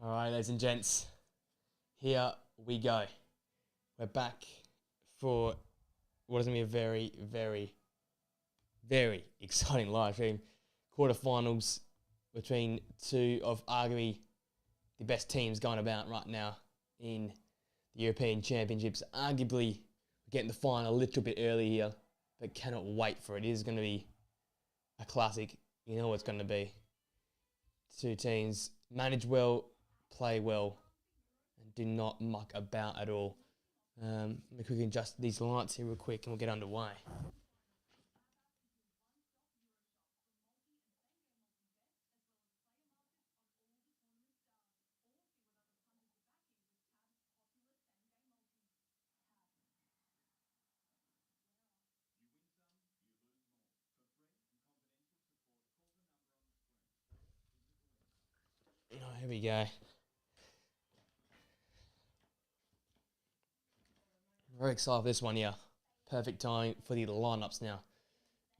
All right, ladies and gents, here we go. We're back for what is going to be a very, very, very exciting live stream. Quarterfinals between two of arguably the best teams going about right now in the European Championships. Arguably, we're getting the final a little bit early here, but cannot wait for it. It is going to be a classic. You know what it's going to be. Two teams manage well, play well, and do not muck about at all. Let me quickly adjust these lights here real quick and we'll get underway. Oh, here we go. Very excited for this one here. Perfect time for the lineups now.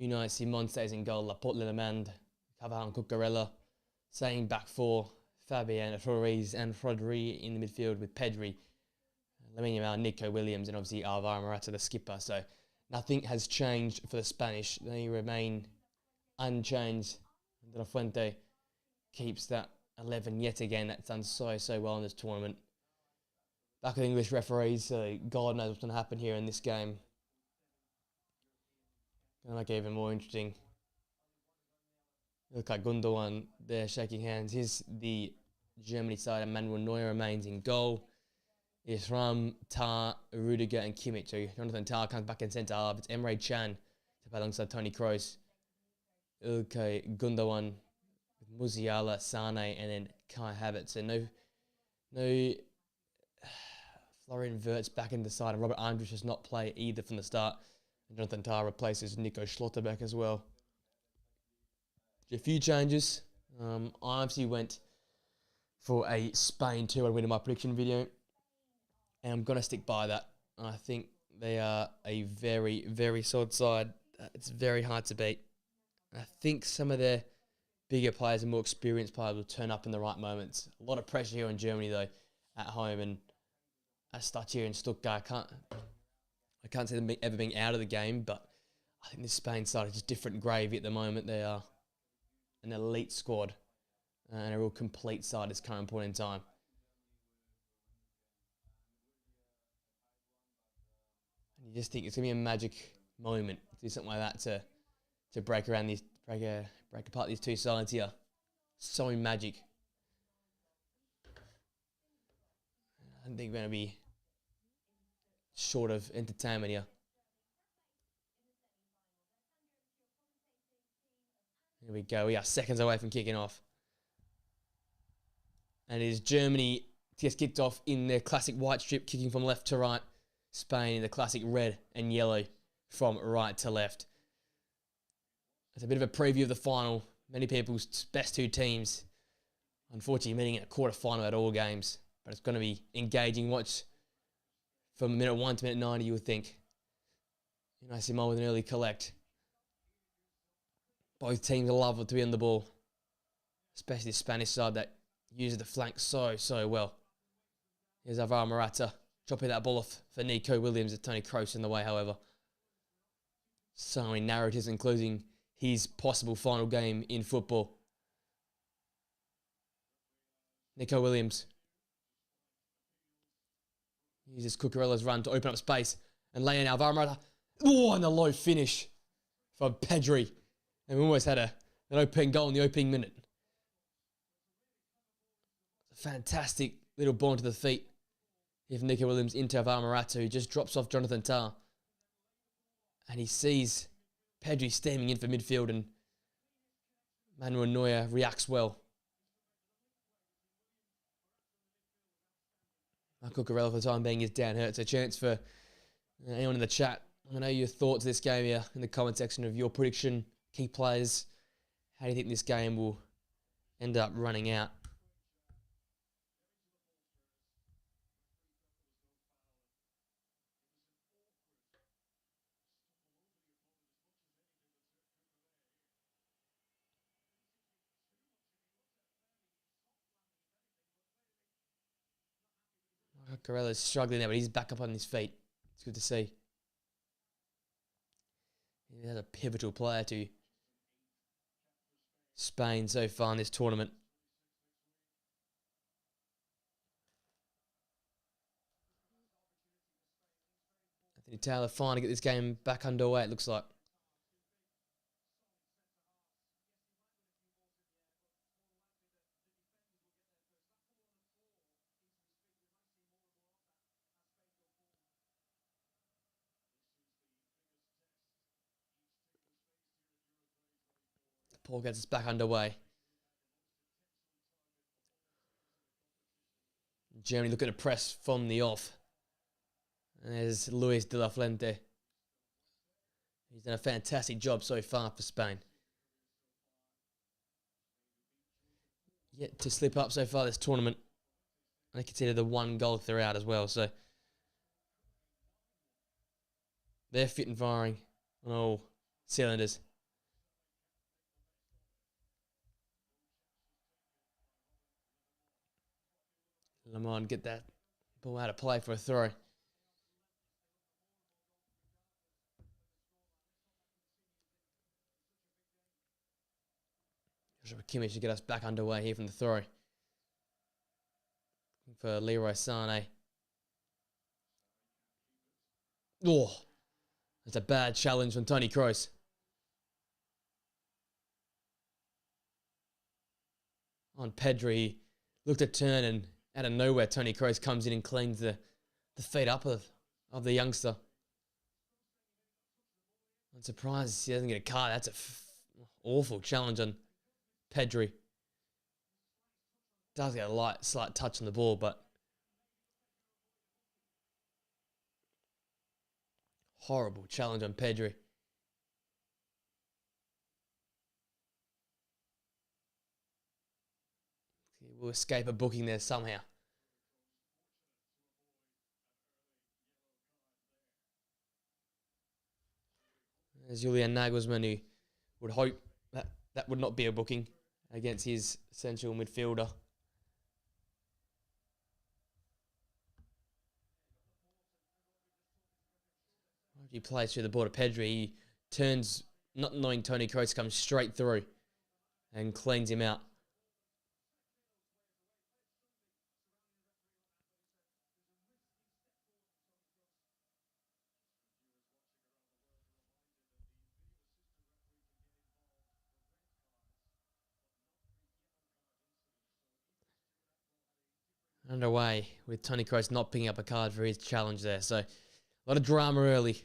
Unai Simon stays in goal. Laporte, Lemand, Cavahan, Cucurella. Saying back four. Fabian, Flores and Rodri in the midfield with Pedri, Lamine Yamal, Nico Williams, and obviously Alvaro Morata, the skipper. So nothing has changed for the Spanish. They remain unchanged. De La Fuente keeps that 11 yet again. That's done so well in this tournament. Back with English referees, so God knows what's going to happen here in this game. Going to make it even more interesting. Look like Gundogan there shaking hands. Here's the Germany side, and Manuel Neuer remains in goal. It's from Tar, Rudiger and Kimmich. So Jonathan Tar comes back in centre half. It's Emre Can to play alongside Toni Kroos. Okay, Gundogan, Musiala, Sane, and then Kai Havertz. So no Florian Wirtz back in the side, and Robert Andrich does not play either from the start. And Jonathan Tah replaces Nico Schlotterbeck as well. A few changes. I obviously went for a Spain 2-1 win in my prediction video, and I'm going to stick by that. I think they are a very, very solid side. It's very hard to beat. I think some of their bigger players and more experienced players will turn up in the right moments. A lot of pressure here in Germany, though, at home, and as such here in Stuttgart, I can't see them ever being out of the game, but I think this Spain side is just different gravy at the moment. They are an elite squad and a real complete side at this current point in time. And you just think it's going to be a magic moment to do something like that to break apart these two sides here. So magic. I don't think we're going to be short of entertainment here. Here we go. We are seconds away from kicking off. And it is Germany gets kicked off in their classic white strip, kicking from left to right. Spain in the classic red and yellow from right to left. It's a bit of a preview of the final. Many people's best two teams, unfortunately, meeting in a quarter-final at all games. But it's going to be engaging watch from minute 1 to minute 90, you would think. Unai Simon with an early collect. Both teams love to be on the ball, especially the Spanish side that uses the flank so well. Here's Alvaro Morata chopping that ball off for Nico Williams and Toni Kroos in the way, however. So many narratives, including his possible final game in football. Nico Williams uses Cucurella's run to open up space and lay in Alvaro Morata. Oh, and a low finish from Pedri. And we almost had an opening goal in the opening minute. A fantastic little ball to the feet here from Nico Williams into Alvaro Morata, who just drops off Jonathan Tah. And he sees Pedri steaming in for midfield, and Manuel Neuer reacts well. Cucurella for the time being is down hurt. It's a chance for anyone in the chat. I want to know your thoughts of this game here in the comment section of your prediction, key players. How do you think this game will end up running out? Cucurella's struggling there, but he's back up on his feet. It's good to see. He's a pivotal player to Spain so far in this tournament. Anthony Taylor finally get this game back underway, it looks like. Paul gets us back underway. Germany looking to press from the off. And there's Luis de la Fuente. He's done a fantastic job so far for Spain. Yet to slip up so far this tournament. And they consider the one goal throughout as well. So they're fit and firing on all cylinders. Lamont get that ball out of play for a throw. Kimmich to get us back underway here from the throw. For Leroy Sané. Oh, that's a bad challenge from Toni Kroos. On Pedri, he looked to turn and out of nowhere, Toni Kroos comes in and cleans the feet up of the youngster. I'm surprised he doesn't get a card. That's an awful challenge on Pedri. Does get a slight touch on the ball, but horrible challenge on Pedri. We'll escape a booking there somehow. There's Julian Nagelsmann, who would hope that would not be a booking against his central midfielder. He plays through the border. Pedri, he turns, not knowing Toni Kroos, comes straight through and cleans him out. Underway with Toni Kroos not picking up a card for his challenge there. So a lot of drama early.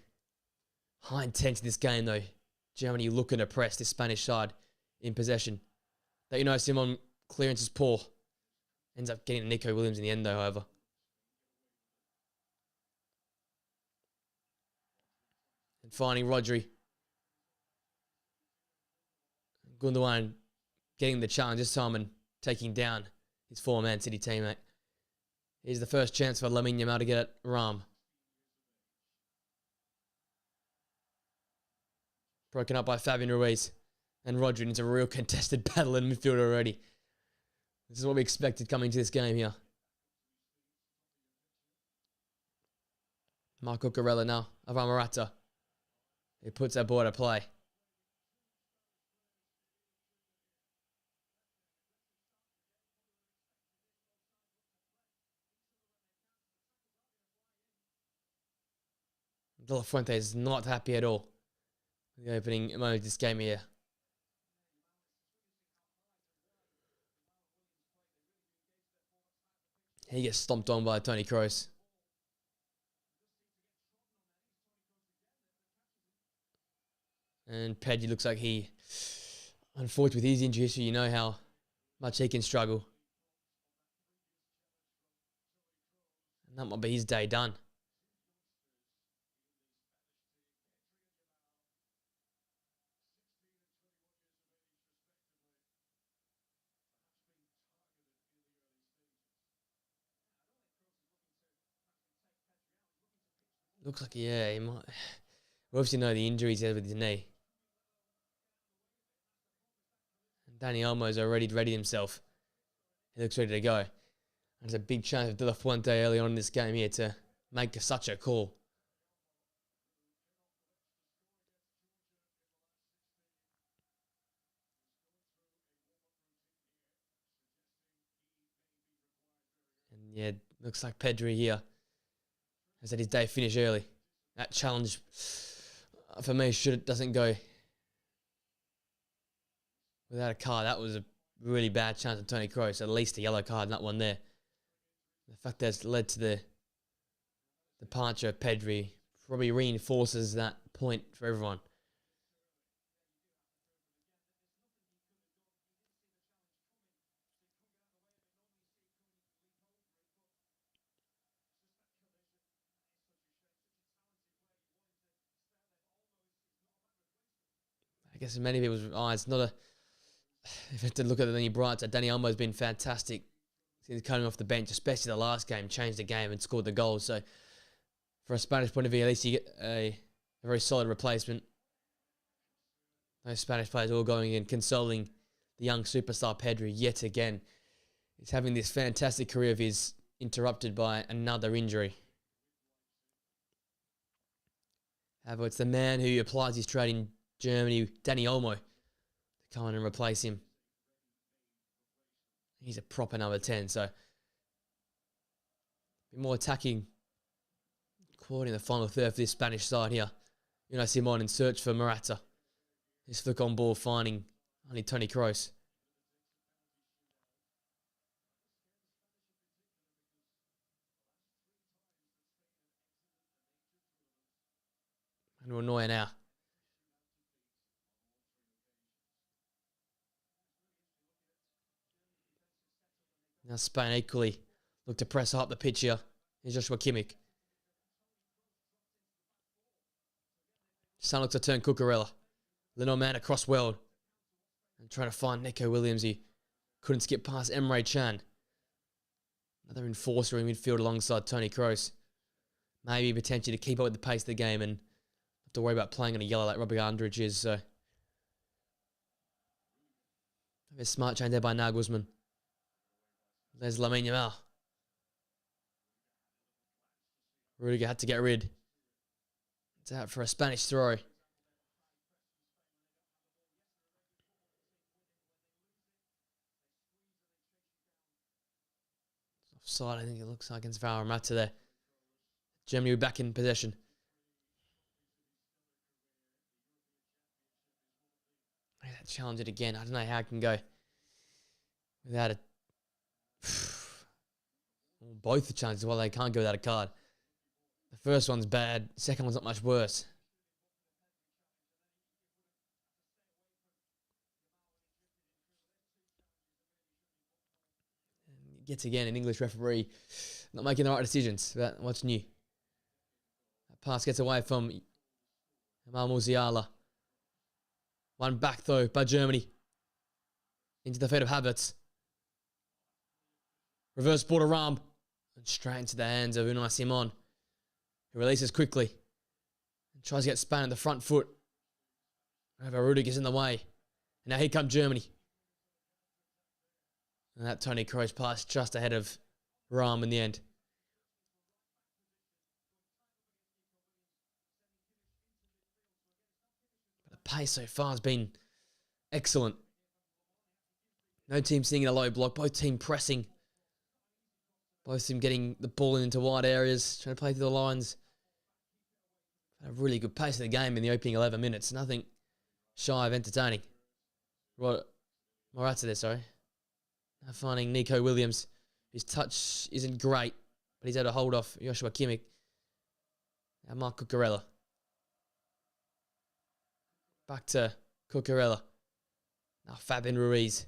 High intensity this game though. Germany looking to press this Spanish side in possession. That, you know, Simon clearance is poor. Ends up getting Nico Williams in the end though, however. And finding Rodri. Gundogan getting the challenge this time and taking down his former Man City teammate. Here's the first chance for Lamine Yamal to get it. Ram. Broken up by Fabian Ruiz. And Rodri into a real contested battle in midfield already. This is what we expected coming to this game here. Marco Cucurella now. Alvaro Morata. He puts that ball to play. De La Fuente is not happy at all with the opening moment of this game here. He gets stomped on by Toni Kroos. And Pedri looks like he, unfortunately with his injury issue, you know how much he can struggle. And that might be his day done. Looks like, yeah, he might. We obviously know the injuries he has with his knee. And Dani Olmo's already readied himself. He looks ready to go. There's a big chance of De La Fuente early on in this game here to make such a call. And yeah, looks like Pedri here has had his day finish early. That challenge, for me, doesn't go without a card. That was a really bad chance of Toni Kroos. At least a yellow card in that one there. The fact that it's led to the departure of Pedri probably reinforces that point for everyone. I guess in many people's eyes, not a... If you have to look at it any brighter, Dani Olmo's been fantastic since coming off the bench, especially the last game, changed the game and scored the goals. So for a Spanish point of view, at least you get a very solid replacement. Those Spanish players all going in, consoling the young superstar Pedri yet again. He's having this fantastic career of his interrupted by another injury. However, it's the man who applies his trade in Germany, Dani Olmo, to come in and replace him. He's a proper number 10, so more attacking quality in the final third for this Spanish side here. Simon in search for Morata. His flick on ball finding only Toni Kroos. And Neuer now. Now Spain equally look to press up the pitch here. Here's Joshua Kimmich. Son looks to turn Cucurella. Little man across world. And trying to find Nico Williams. He couldn't skip past Emre Can. Another enforcer in midfield alongside Toni Kroos. Maybe potentially to keep up with the pace of the game and have to worry about playing on a yellow like Robbie Andrich is. So a smart change there by Nagelsmann. There's Lamine Yamal. Rudiger had to get rid. It's out for a Spanish throw. Offside, I think it looks like against Valor Mata there. Germany back in possession. Challenge it again. I don't know how it can go without it. Both the challenges, well, they can't go without a card. The first one's bad. The second one's not much worse. And yet again, an English referee not making the right decisions. But what's new? That pass gets away from Jamal Musiala. One back, though, by Germany. Into the feet of Havertz. Reverse ball to Ram. And straight into the hands of Unai Simon, who releases quickly. And tries to get Spain on the front foot. However, Rudiger's in the way. And now here comes Germany. And that Toni Kroos pass just ahead of Ram in the end. But the pace so far has been excellent. No team sitting in a low block. Both team pressing. Both team getting the ball into wide areas. Trying to play through the lines. A really good pace of the game in the opening 11 minutes. Nothing shy of entertaining. Morata there, sorry. Now finding Nico Williams. His touch isn't great, but he's able to hold off Joshua Kimmich. Now Marc Cucurella. Back to Cucurella. Now Fabian Ruiz.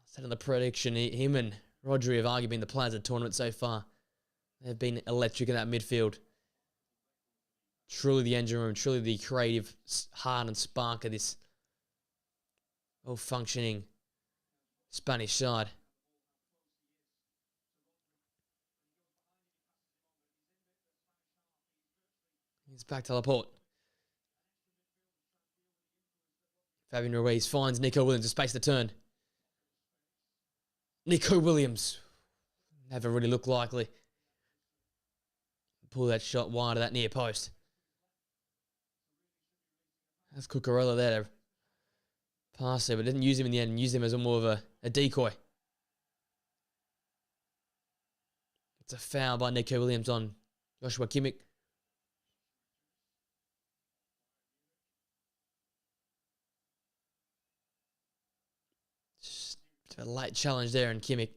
Set on the prediction, him and Rodri have arguably been the players of the tournament so far. They've been electric in that midfield. Truly the engine room, truly the creative heart and spark of this well-functioning Spanish side. He's back to Laporte. Fabian Ruiz finds Nico Williams, a space to turn. Nico Williams have it really look likely. Pull that shot wide of that near post. That's Cucurella there to pass there, but didn't use him in the end and used him as more of a decoy. It's a foul by Nico Williams on Joshua Kimmich. Just a late challenge there in Kimmich.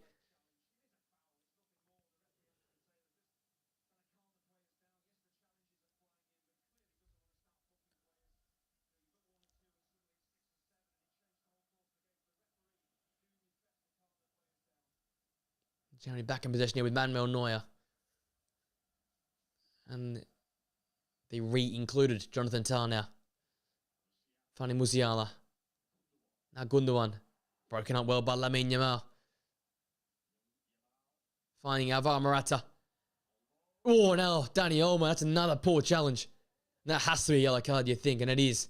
Germany back in possession here with Manuel Neuer. And they re-included Jonathan Tah now. Finding Musiala. Now Gundogan. Broken up well by Lamine Yamal. Finding Alvaro Morata. Oh, now Dani Olmo. That's another poor challenge. That has to be a yellow card, you think, and it is.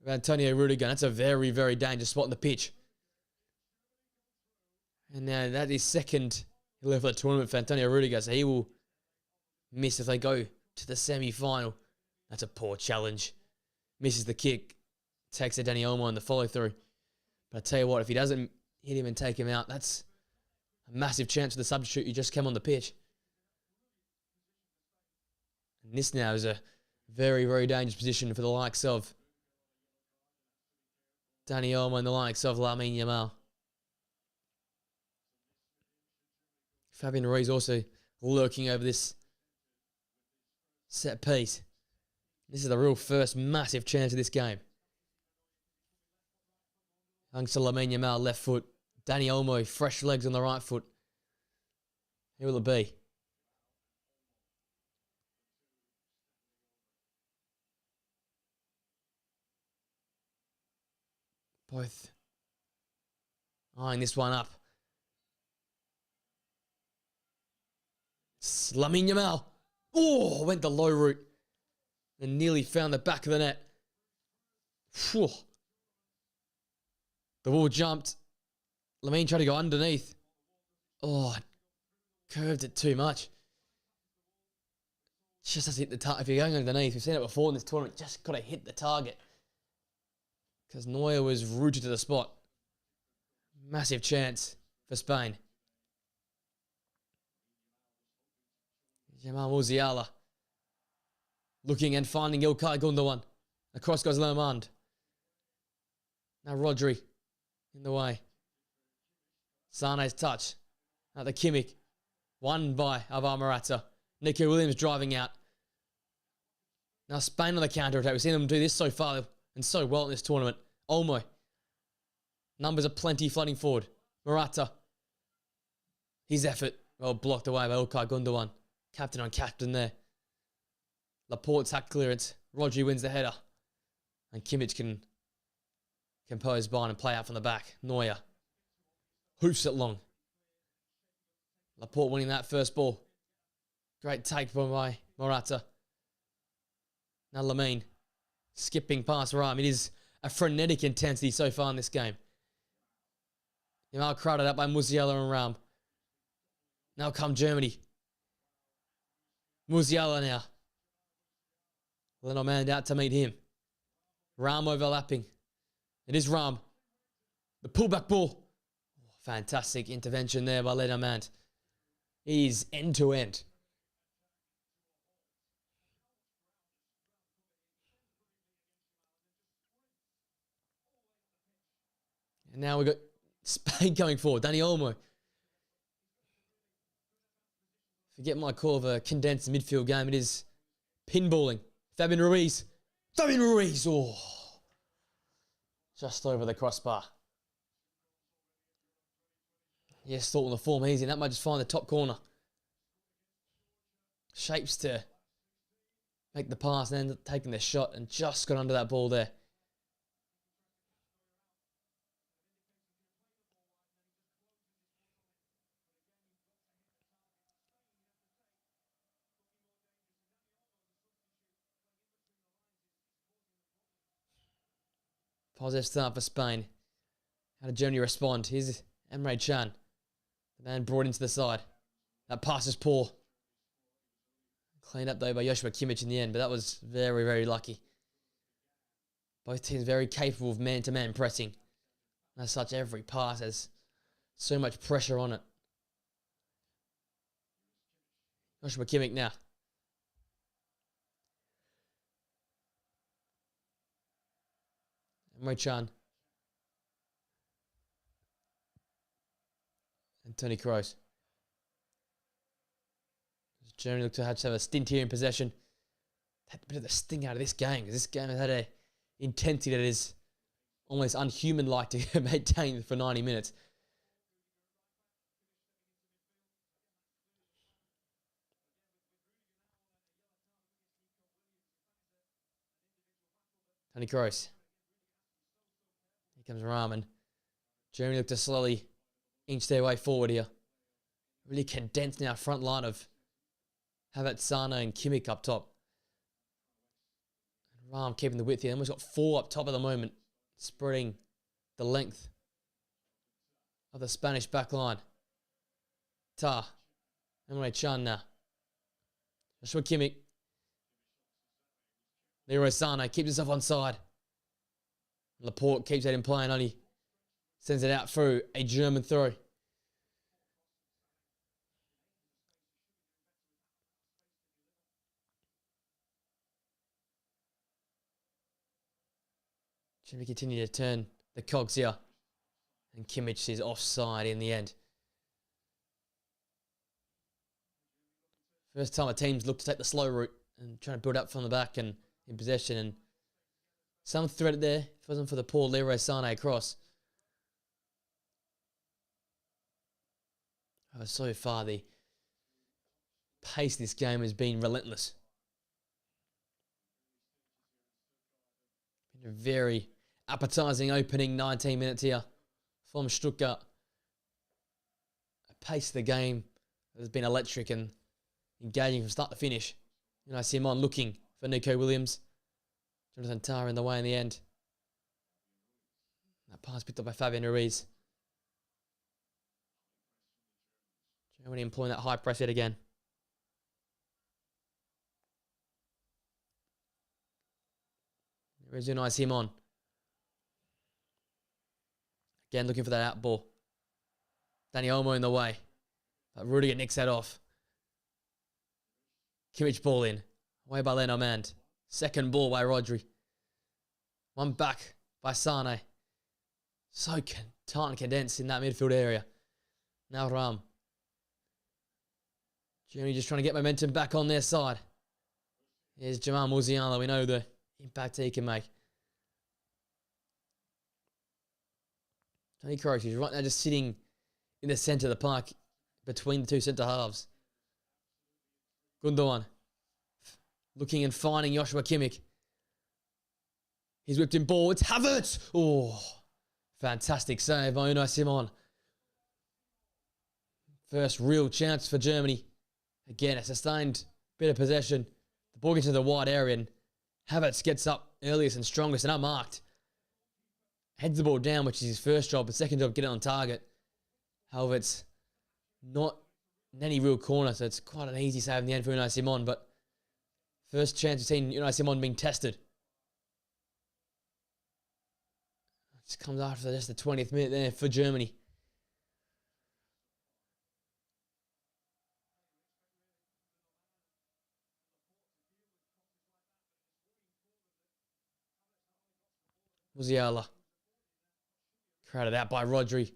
Antonio Rudiger. That's a very, very dangerous spot on the pitch. And now that is second for the tournament for Antonio Rudiger, so he will miss if they go to the semi-final. That's a poor challenge. Misses the kick. Takes it Dani Olmo on the follow-through. But I tell you what, if he doesn't hit him and take him out, that's a massive chance for the substitute who just came on the pitch. And this now is a very, very dangerous position for the likes of Dani Olmo and the likes of Lamine Yamal. Fabian Ruiz also lurking over this set piece. This is the real first massive chance of this game. Youngster Lamine Yamal, left foot. Dani Olmo, fresh legs on the right foot. Who will it be? Both eyeing this one up. Lamine Yamal. Oh, went the low route and nearly found the back of the net. Whew. The ball jumped. Lamine tried to go underneath. Oh, curved it too much. Just has to hit the target. If you're going underneath, we've seen it before in this tournament, just got to hit the target. Because Neuer was rooted to the spot. Massive chance for Spain. Jamal Musiala. Looking and finding Ilkay Gundogan. Across goes Lermand. Now Rodri in the way. Sane's touch. Now the Kimmich. Won by Alvaro Morata. Nico Williams driving out. Now Spain on the counter-attack. We've seen them do this so far and so well in this tournament. Olmo. Numbers are plenty flooding forward. Morata. His effort. Well blocked away by Ilkay Gundogan. Captain on captain there. Laporte's hack clearance. Rodri wins the header. And Kimmich can compose behind and play out from the back. Neuer. Hoofs it long. Laporte winning that first ball. Great take by Morata. Now Lamine. Skipping past Rahm. It is a frenetic intensity so far in this game. Yamal crowded up by Musiala and Rahm. Now come Germany. Musiala now. Lenormand out to meet him. Rahm overlapping. It is Rahm. The pullback ball. Oh, fantastic intervention there by Lenormand. He's end to end. And now we've got Spain going forward. Dani Olmo. Forget my call of a condensed midfield game. It is pinballing. Fabian Ruiz. Fabian Ruiz. Oh. Just over the crossbar. Yes, thought on the form easy. That might just find the top corner. Shapes to make the pass and then taking the shot and just got under that ball there. Positive start for Spain. How did Germany respond? Here's Emre Can. The man brought into the side. That pass is poor. Cleaned up though by Joshua Kimmich in the end, but that was very, very lucky. Both teams very capable of man-to-man pressing. As such, every pass has so much pressure on it. Joshua Kimmich now. Emre Can. And Toni Kroos. Germany look to have a stint here in possession. Had a bit of the sting out of this game, because this game has had a intensity that is almost unhuman-like to maintain for 90 minutes. Toni Kroos. Here comes Rahman. Germany look to slowly inch their way forward here. Really condensed now front line of Havertz, Sane and Kimmich up top. Ram keeping the width here. Almost got 4 up top at the moment, spreading the length of the Spanish back line. Ta. Emre Can now. Joshua Kimmich. Leroy Sane keeps himself onside. Laporte keeps that in play and only sends it out through a German throw. Should we continue to turn the cogs here? And Kimmich is offside in the end. First time a team's looked to take the slow route and trying to build up from the back and in possession. And some threat it there. If it wasn't for the poor Leroy Sane across. So far, the pace of this game has been relentless. Been a very appetising opening 19 minutes here from Stuttgart. The pace of the game has been electric and engaging from start to finish. Unai Simon looking for Nico Williams. Jonathan Tah in the way in the end. That pass picked up by Fabian Ruiz. Germany employing that high press yet again. There is Unai Simon. Again, looking for that out ball. Dani Olmo in the way. But Rudiger nicks that off. Kimmich ball in. Away by Lenormand. Second ball by Rodri. One back by Sane. So tight and condensed in that midfield area. Now Ram. Germany just trying to get momentum back on their side. Here's Jamal Musiala. We know the impact he can make. Toni Kroos, he's right now just sitting in the centre of the park between the two centre halves. Gundogan looking and finding Joshua Kimmich. He's whipped him ball. It's Havertz. Oh, fantastic save by Unai Simon. First real chance for Germany. Again, a sustained bit of possession. The ball gets into the wide area and Havertz gets up earliest and strongest and unmarked. Heads the ball down, which is his first job. The second job, get it on target. However, it's not in any real corner, so it's quite an easy save in the end for Unai Simon. But first chance we've seen Unai Simon being tested. Just comes after just the 20th minute there for Germany. Musiala. Crowded out by Rodri.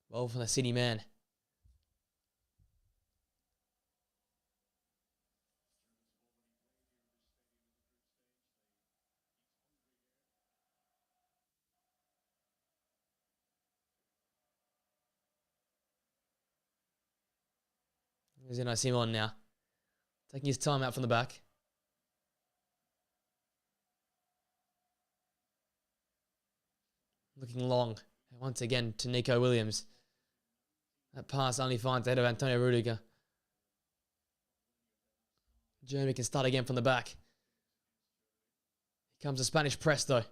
Well from the City man. There's Unai Simon now. Taking his time out from the back. Looking long. Once again to Nico Williams. That pass only finds the head of Antonio Rudiger. Germany can start again from the back. Here comes the Spanish press though.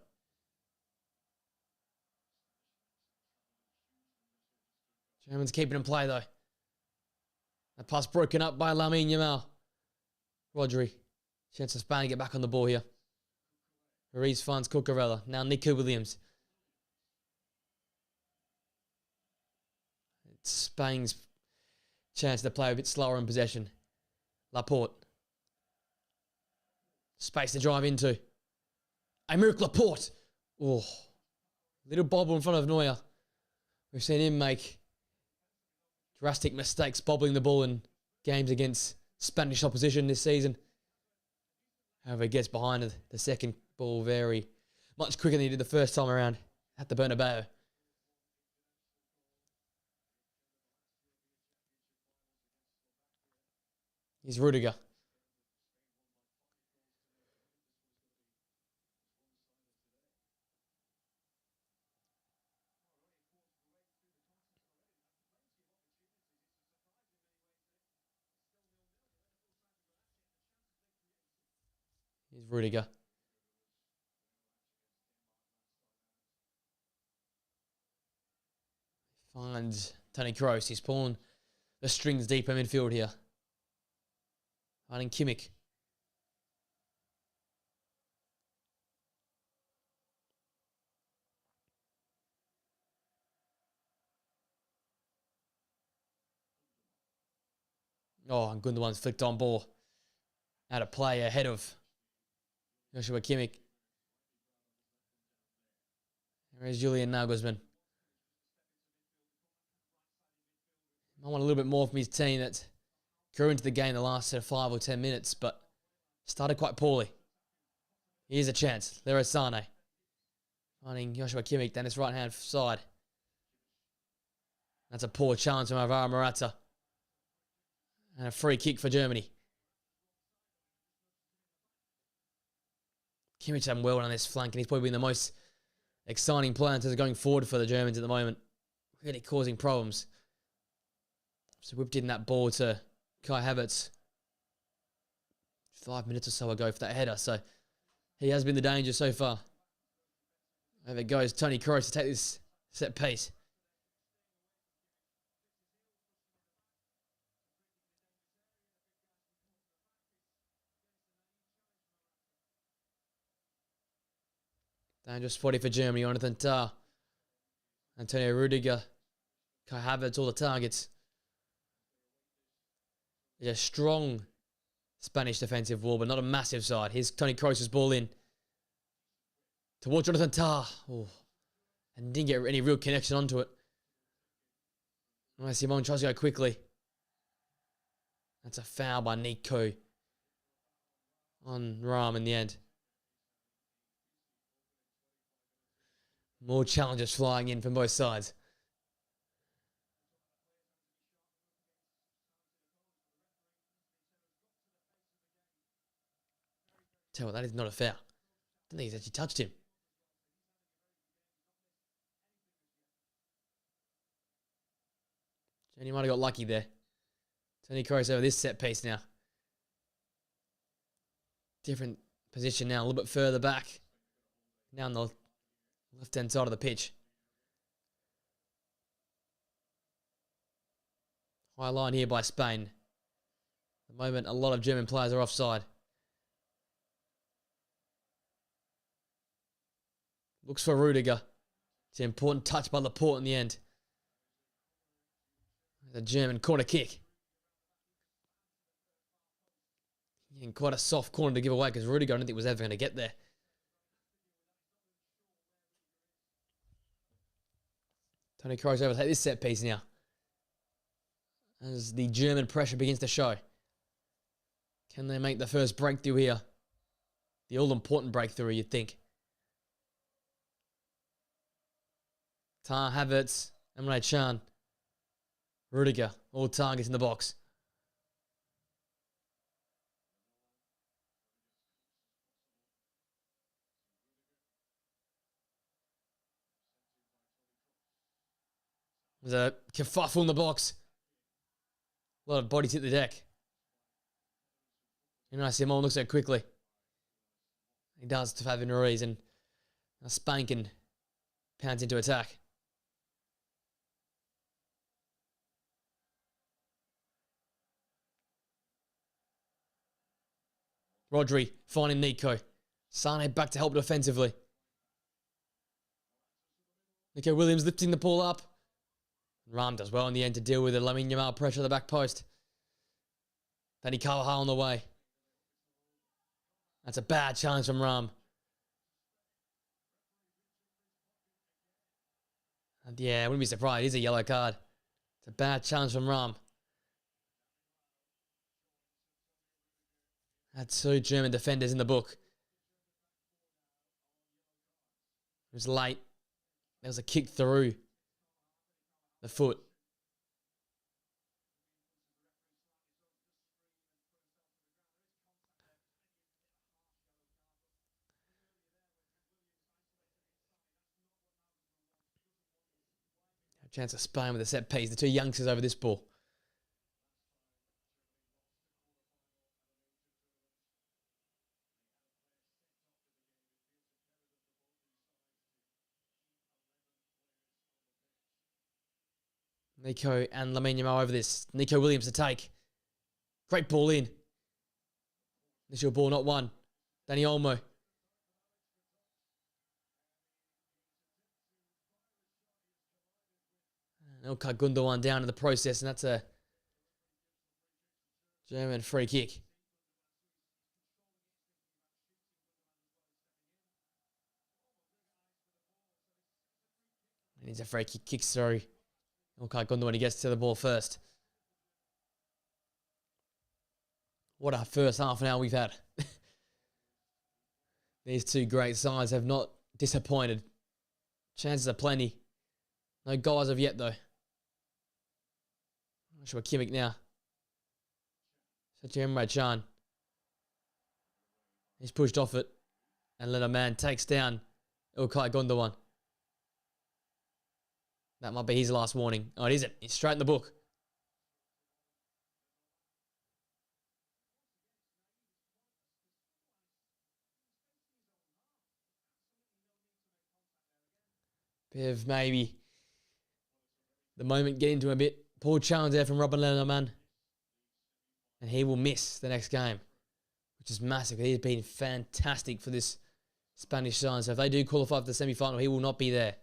Germans keeping in play though. That pass broken up by Lamine Yamal. Rodri. Chance for Spain to get back on the ball here. Ruiz finds Cucurella. Now Nico Williams. It's Spain's chance to play a bit slower in possession. Laporte. Space to drive into. Aymeric Laporte. Oh, little bobble in front of Neuer. We've seen him make drastic mistakes bobbling the ball in games against Spanish opposition this season. However, he gets behind the second ball very much quicker than he did the first time around at the Bernabeu. Here's Rudiger. Here's Rudiger. Finds Toni Kroos. He's pulling the strings deep in midfield here. Finding Kimmich. Oh, and Gundogan's flicked on ball. Out of play ahead of Joshua Kimmich. There's Julian Nagelsmann. I want a little bit more from his team that grew into the game the last 5 or 10 minutes, but started quite poorly. Here's a chance. Leroy Sané. Finding Joshua Kimmich down his right-hand side. That's a poor challenge from Alvaro Morata. And a free kick for Germany. Kimmich done well on this flank, and he's probably been the most exciting player in terms of going forward for the Germans at the moment. Really causing problems. So whipped in that ball to Kai Havertz 5 minutes or so ago for that header. So he has been the danger so far. Over goes Toni Kroos to take this set piece. Dangerous 40 for Germany. Jonathan Tah. Antonio Rudiger. Kai Havertz, all the targets. There's a strong Spanish defensive wall, but not a massive side. Here's Toni Kroos' ball in. Towards Jonathan Tah. Oh, and didn't get any real connection onto it. Simon tries to go quickly. That's a foul by Nico on Ram in the end. More challenges flying in from both sides. Tell you what, that is not a foul. I don't think he's actually touched him. Johnny might have got lucky there. Toni Kroos over this set piece now. Different position now, a little bit further back. Now on the left-hand side of the pitch. High line here by Spain. At the moment, a lot of German players are offside. Looks for Rudiger. It's an important touch by Laporte in the end. The German corner kick. And quite a soft corner to give away because Rudiger I don't think was ever going to get there. Toni Kroos overtake this set piece now. As the German pressure begins to show. Can they make the first breakthrough here? The all-important breakthrough, you'd think. Tah, Havertz, Emre Can, Rudiger, all targets in the box. There's a kerfuffle in the box. A lot of bodies hit the deck. And I see Simon looks at it quickly. He does to Fabian Ruiz, and Spain can pounce into attack. Rodri finding Nico. Sane back to help defensively. Nico Williams lifting the ball up. Ram does well in the end to deal with the Lamine Yamal pressure at the back post. Danny Carvajal on the way. That's a bad challenge from Ram. And yeah, I wouldn't be surprised. It is a yellow card. It's a bad challenge from Ram. That's 2 German defenders in the book. It was late. There was a kick through the foot. A chance of Spain with a set piece. The 2 youngsters over this ball. Nico and Lamine Yamal over this. Nico Williams to take. Great ball in. Initial ball, not one. Danny Olmo. Ilkay Gundogan down in the process, and that's a German free kick. And he's a free kick, kicks through. Ilkay Gundogan, he gets to the ball first. What a first half an hour we've had. These 2 great sides have not disappointed. Chances are plenty. No goals of yet, though. Not sure Kimmich now. Such Emre Can. He's pushed off it. And little man takes down Ilkay Gundogan. That might be his last warning. Oh, it isn't. He's straight in the book. Bit of maybe the moment getting to him a bit. Poor challenge there from Robin Lennerman. And he will miss the next game, which is massive. He's been fantastic for this Spanish side. So if they do qualify for the semi-final, he will not be there.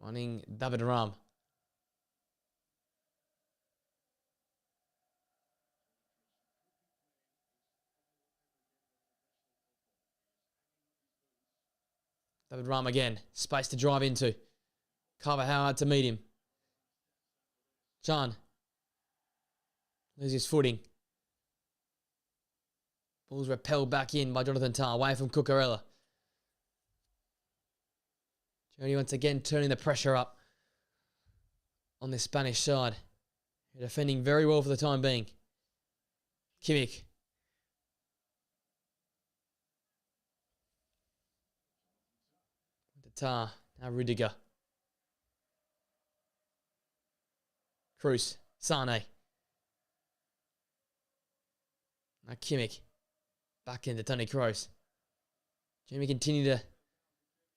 Running David Ram. David Ram again. Space to drive into. Carvajal had to meet him. Can loses his footing. Ball's repelled back in by Jonathan Tah, away from Cucurella. Germany once again turning the pressure up on this Spanish side. They're defending very well for the time being. Kimmich. Tah, now Rudiger. Cruz, Sane. Now Kimmich. Back into Toni Kroos. Germany continue to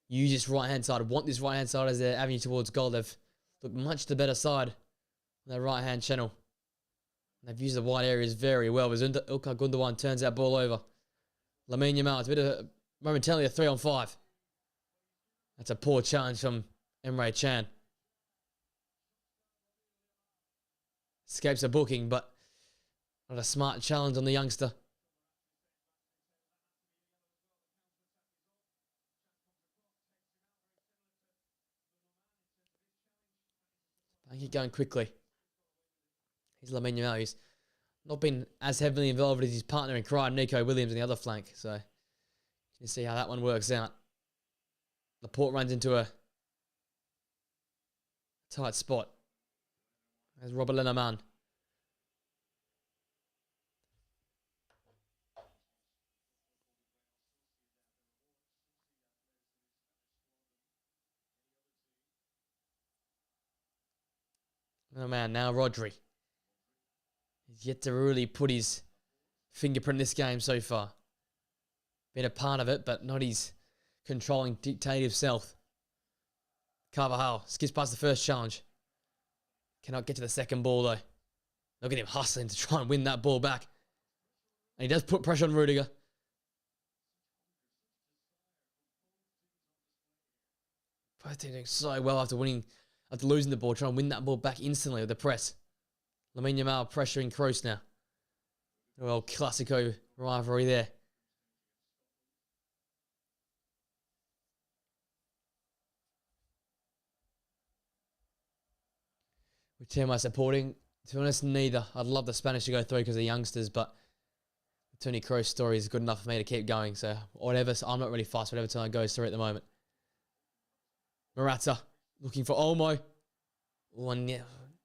use this right-hand side. Want this right-hand side as their avenue towards goal. They've looked much the better side on their right-hand channel. They've used the wide areas very well. As Ilkay Gundogan turns that ball over. Lamine Yamal, it's a bit of momentarily a 3-on-5. That's a poor challenge from Emre Can. Escapes a booking, but not a smart challenge on the youngster. I keep going quickly. He's Lamine Yamal. He's not been as heavily involved as his partner in crime, Nico Williams, on the other flank. So you can see how that one works out. Laporte runs into a tight spot. There's Robert Lennerman. Oh man, now Rodri. He's yet to really put his fingerprint in this game so far. been a part of it, but not his controlling, dictative self. Carvajal skips past the first challenge. Cannot get to the second ball, though. Look at him hustling to try and win that ball back. And he does put pressure on Rudiger. Both teams doing so well after losing the ball, trying to win that ball back instantly with the press. Lamine Yamal pressuring Kroos now. Well, Classico rivalry there. Which team am I supporting? To be honest, neither. I'd love the Spanish to go through because they're youngsters, but the Toni Kroos story is good enough for me to keep going. So whatever, I'm not really fast, whatever time it goes through at the moment. Morata looking for Olmo. One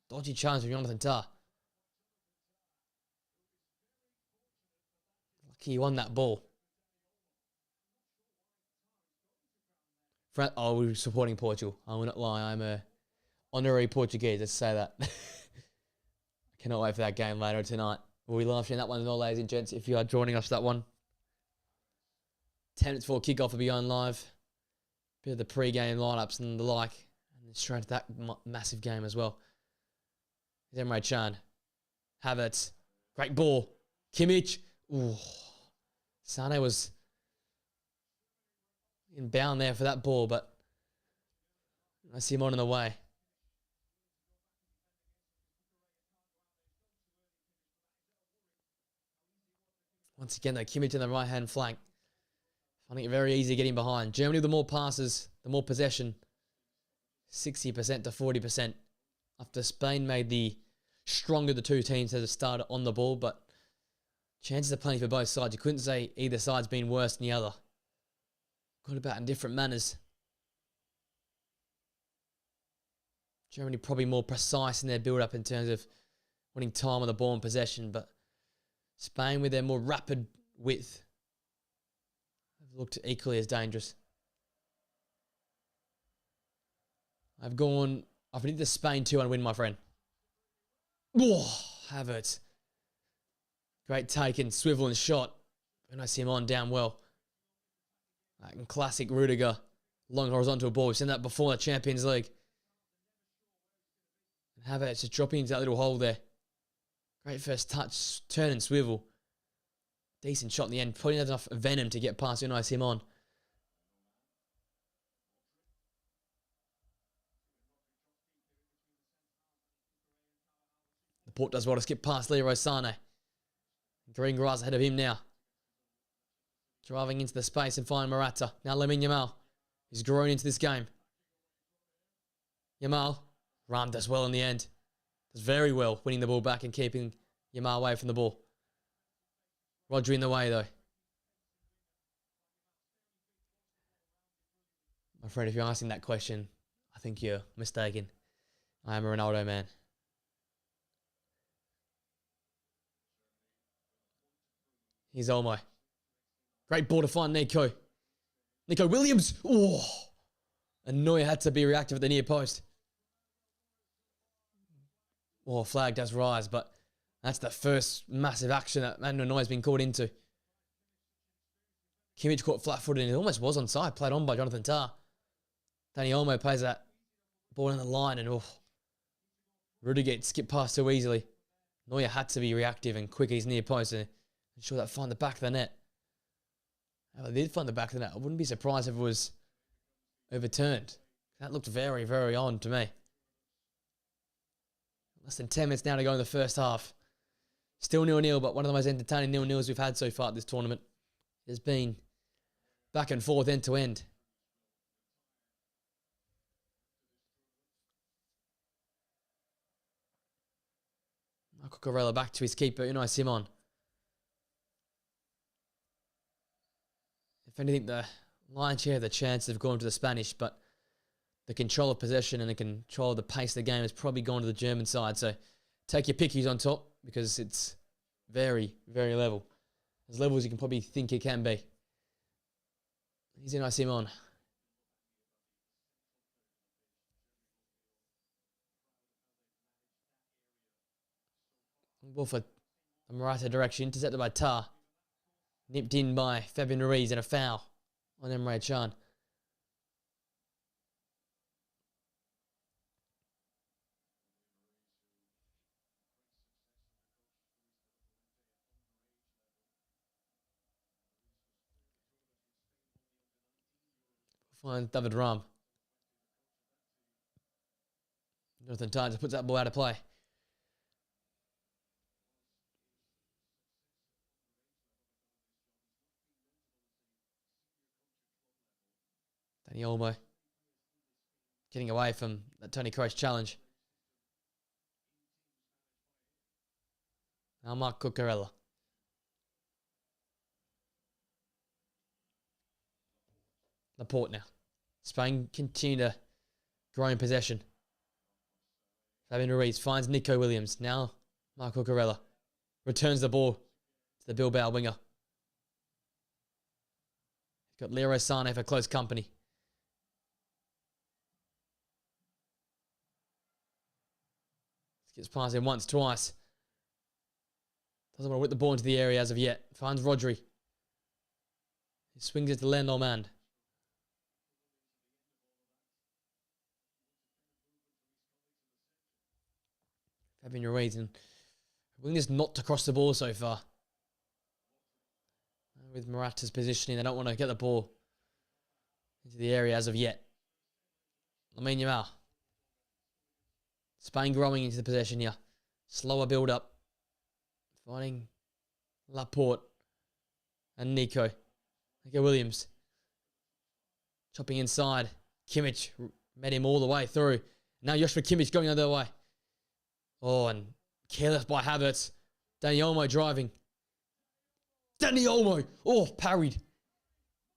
dodgy challenge from Jonathan Tah. Lucky he won that ball. We're supporting Portugal. I will not lie. I'm a honorary Portuguese. Let's say that. I cannot wait for that game later tonight. We'll be live streaming that one as well, ladies and gents, if you are joining us for that one. 10 minutes before kickoff will be on live. Bit of the pre-game lineups and the like. And then straight to that massive game as well. There's Emre Can. Havertz. Great ball. Kimmich. Ooh. Sane was inbound there for that ball, but I see him on in the way. Once again, though, Kimmich on the right-hand flank. Finding it very easy getting behind. Germany with the more passes, the more possession. 60% to 40%. After Spain made the stronger the two teams as a starter on the ball, but chances are plenty for both sides. You couldn't say either side's been worse than the other. Got about in different manners. Germany probably more precise in their build-up in terms of winning time on the ball and possession, but Spain with their more rapid width have looked equally as dangerous. I've predicted the Spain 2-1 win, my friend. Oh, Havertz. Great take and swivel and shot. And I see him on down well. Like classic Rudiger. Long horizontal ball. We've seen that before the Champions League. And Havertz just dropping into that little hole there. Great first touch. Turn and swivel. Decent shot in the end. Putting enough venom to get past Unai Simon. Laporte does well to skip past Leroy Sané. Green grass ahead of him now. Driving into the space and finding Morata. Now Lamine Yamal. He's grown into this game. Yamal. Ram does well in the end. Does very well winning the ball back and keeping Yamal away from the ball. Rodri in the way though. My friend, if you're asking that question, I think you're mistaken. I am a Ronaldo man. Here's Olmo. Great ball to find Nico. Nico Williams. Oh. And Neuer had to be reactive at the near post. Oh, flag does rise, but that's the first massive action that Manuel Neuer's been caught into. Kimmich caught flat-footed and it almost was onside, played on by Jonathan Tah. Dani Olmo plays that ball in the line and Rudiger gets skipped past too easily. Neuer had to be reactive and quick at his near post and ensure that find the back of the net. If they did find the back of the net, I wouldn't be surprised if it was overturned. That looked very, very odd to me. Less than 10 minutes now to go in the first half. Still 0-0, but one of the most entertaining 0-0s we've had so far at this tournament. There's been back and forth, end to end. Marco Corella back to his keeper, Unai Simon. If anything, the lion's share of the chances have gone to the Spanish, but the control of possession and the control of the pace of the game has probably gone to the German side. So take your pick who's on top because it's very, very level. As level as you can probably think it can be. He's Unai Simon. Ball for the Morata direction, intercepted by Tah. Nipped in by Fabian Ruiz and a foul on Emre Can. Finds David Ram. Jonathan Tynes puts that ball out of play. Danny Olmo getting away from that Tony Kroos challenge. Now Mark Cucurella. Laporte now. Spain continue to grow in possession. Fabian Ruiz finds Nico Williams. Now Marco Cucurella returns the ball to the Bilbao winger. He's got Leroy Sane for close company. Gets past him once, twice. Doesn't want to whip the ball into the area as of yet. Finds Rodri. He swings it to Lendomand. Fabian Ruiz and willingness not to cross the ball so far. With Morata's positioning, they don't want to get the ball into the area as of yet. Lamine Yamal. Spain growing into the possession here. Slower build up. Finding Laporte and Nico Williams. Chopping inside. Kimmich met him all the way through. Now Joshua Kimmich going the other way. Oh, and careless by Havertz. Dani Olmo driving. Dani Olmo. Oh, parried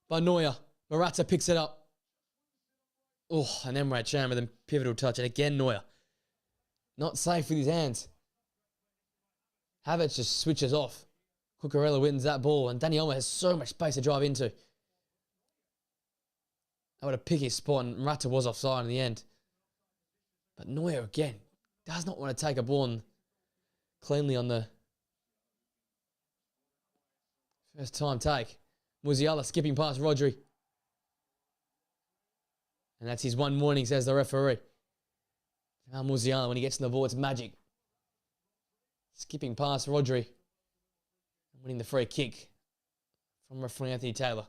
by Neuer. Morata picks it up. Oh, and Emre Can with a pivotal touch. And again, Neuer. Not safe with his hands. Havertz just switches off. Cucurella wins that ball. And Dani Olmo has so much space to drive into. I would have picked his spot, and Morata was offside in the end. But Neuer, again, does not want to take a ball cleanly on the first time take. Musiala skipping past Rodri. And that's his one warning, says the referee. Now Musiala, when he gets in the ball, it's magic. Skipping past Rodri. Winning the free kick from referee Anthony Taylor.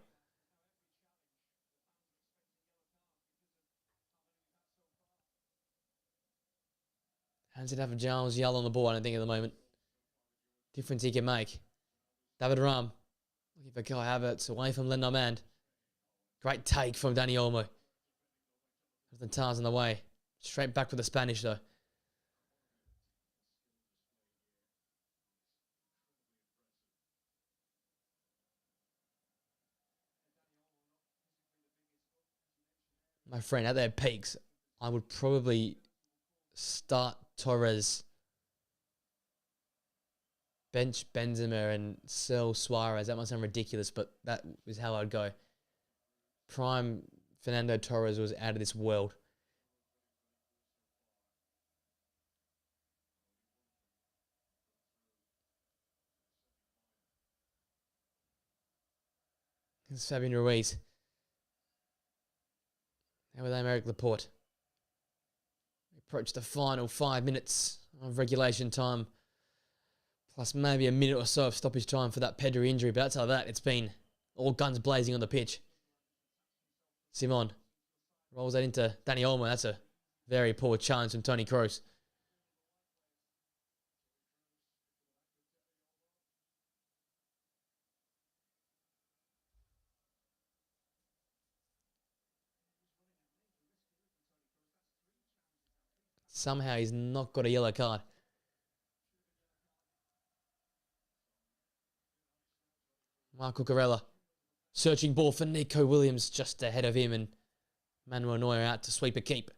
Hands it over Giles Musiala on the ball, I don't think, at the moment. Difference he can make. David Ram. Looking for Kai Havertz away from Lendomand. Great take from Dani Olmo. The Tars on the way. Straight back for the Spanish, though. My friend, at their peaks, I would probably start Torres, bench Benzema, and sell Suarez. That might sound ridiculous, but that was how I'd go. Prime Fernando Torres was out of this world. It's Fabian Ruiz. Now with Aymeric Laporte. We approach the final 5 minutes of regulation time. Plus maybe a minute or so of stoppage time for that Pedri injury. But outside of that, it's been all guns blazing on the pitch. Simon rolls that into Dani Olmo. That's a very poor challenge from Toni Kroos. Somehow he's not got a yellow card. Marco Cucurella searching ball for Nico Williams just ahead of him, and Manuel Neuer out to sweep a keep.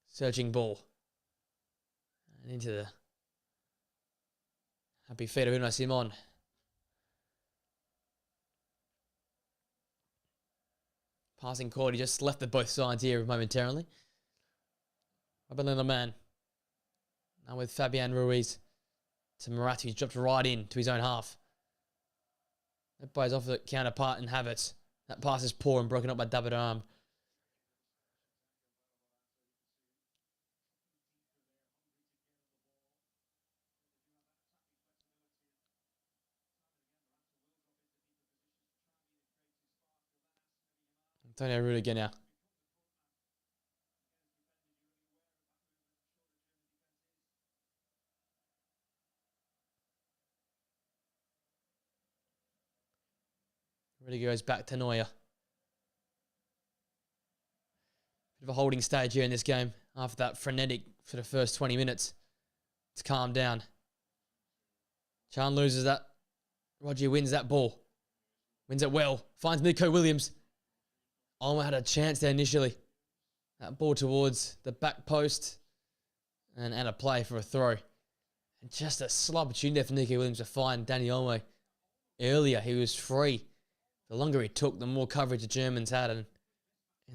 Searching ball. And into the happy feet of Unai Simon. Passing court, he just left at both sides here momentarily. Up another man. Now with Fabian Ruiz to Moratti, who's dropped right in to his own half. That buys off the counterpart and Havertz. That pass is poor and broken up by David Arm. Antonio Rudiger now. Rudiger goes back to Neuer. Bit of a holding stage here in this game after that frenetic for the first 20 minutes. It's calmed down. Chan loses that. Roger wins that ball. Wins it well. Finds Nico Williams. Almost had a chance there initially. That ball towards the back post. And a play for a throw. And just a slow opportunity there for Nico Williams to find Danny Olmo. Earlier, he was free. The longer he took, the more coverage the Germans had. And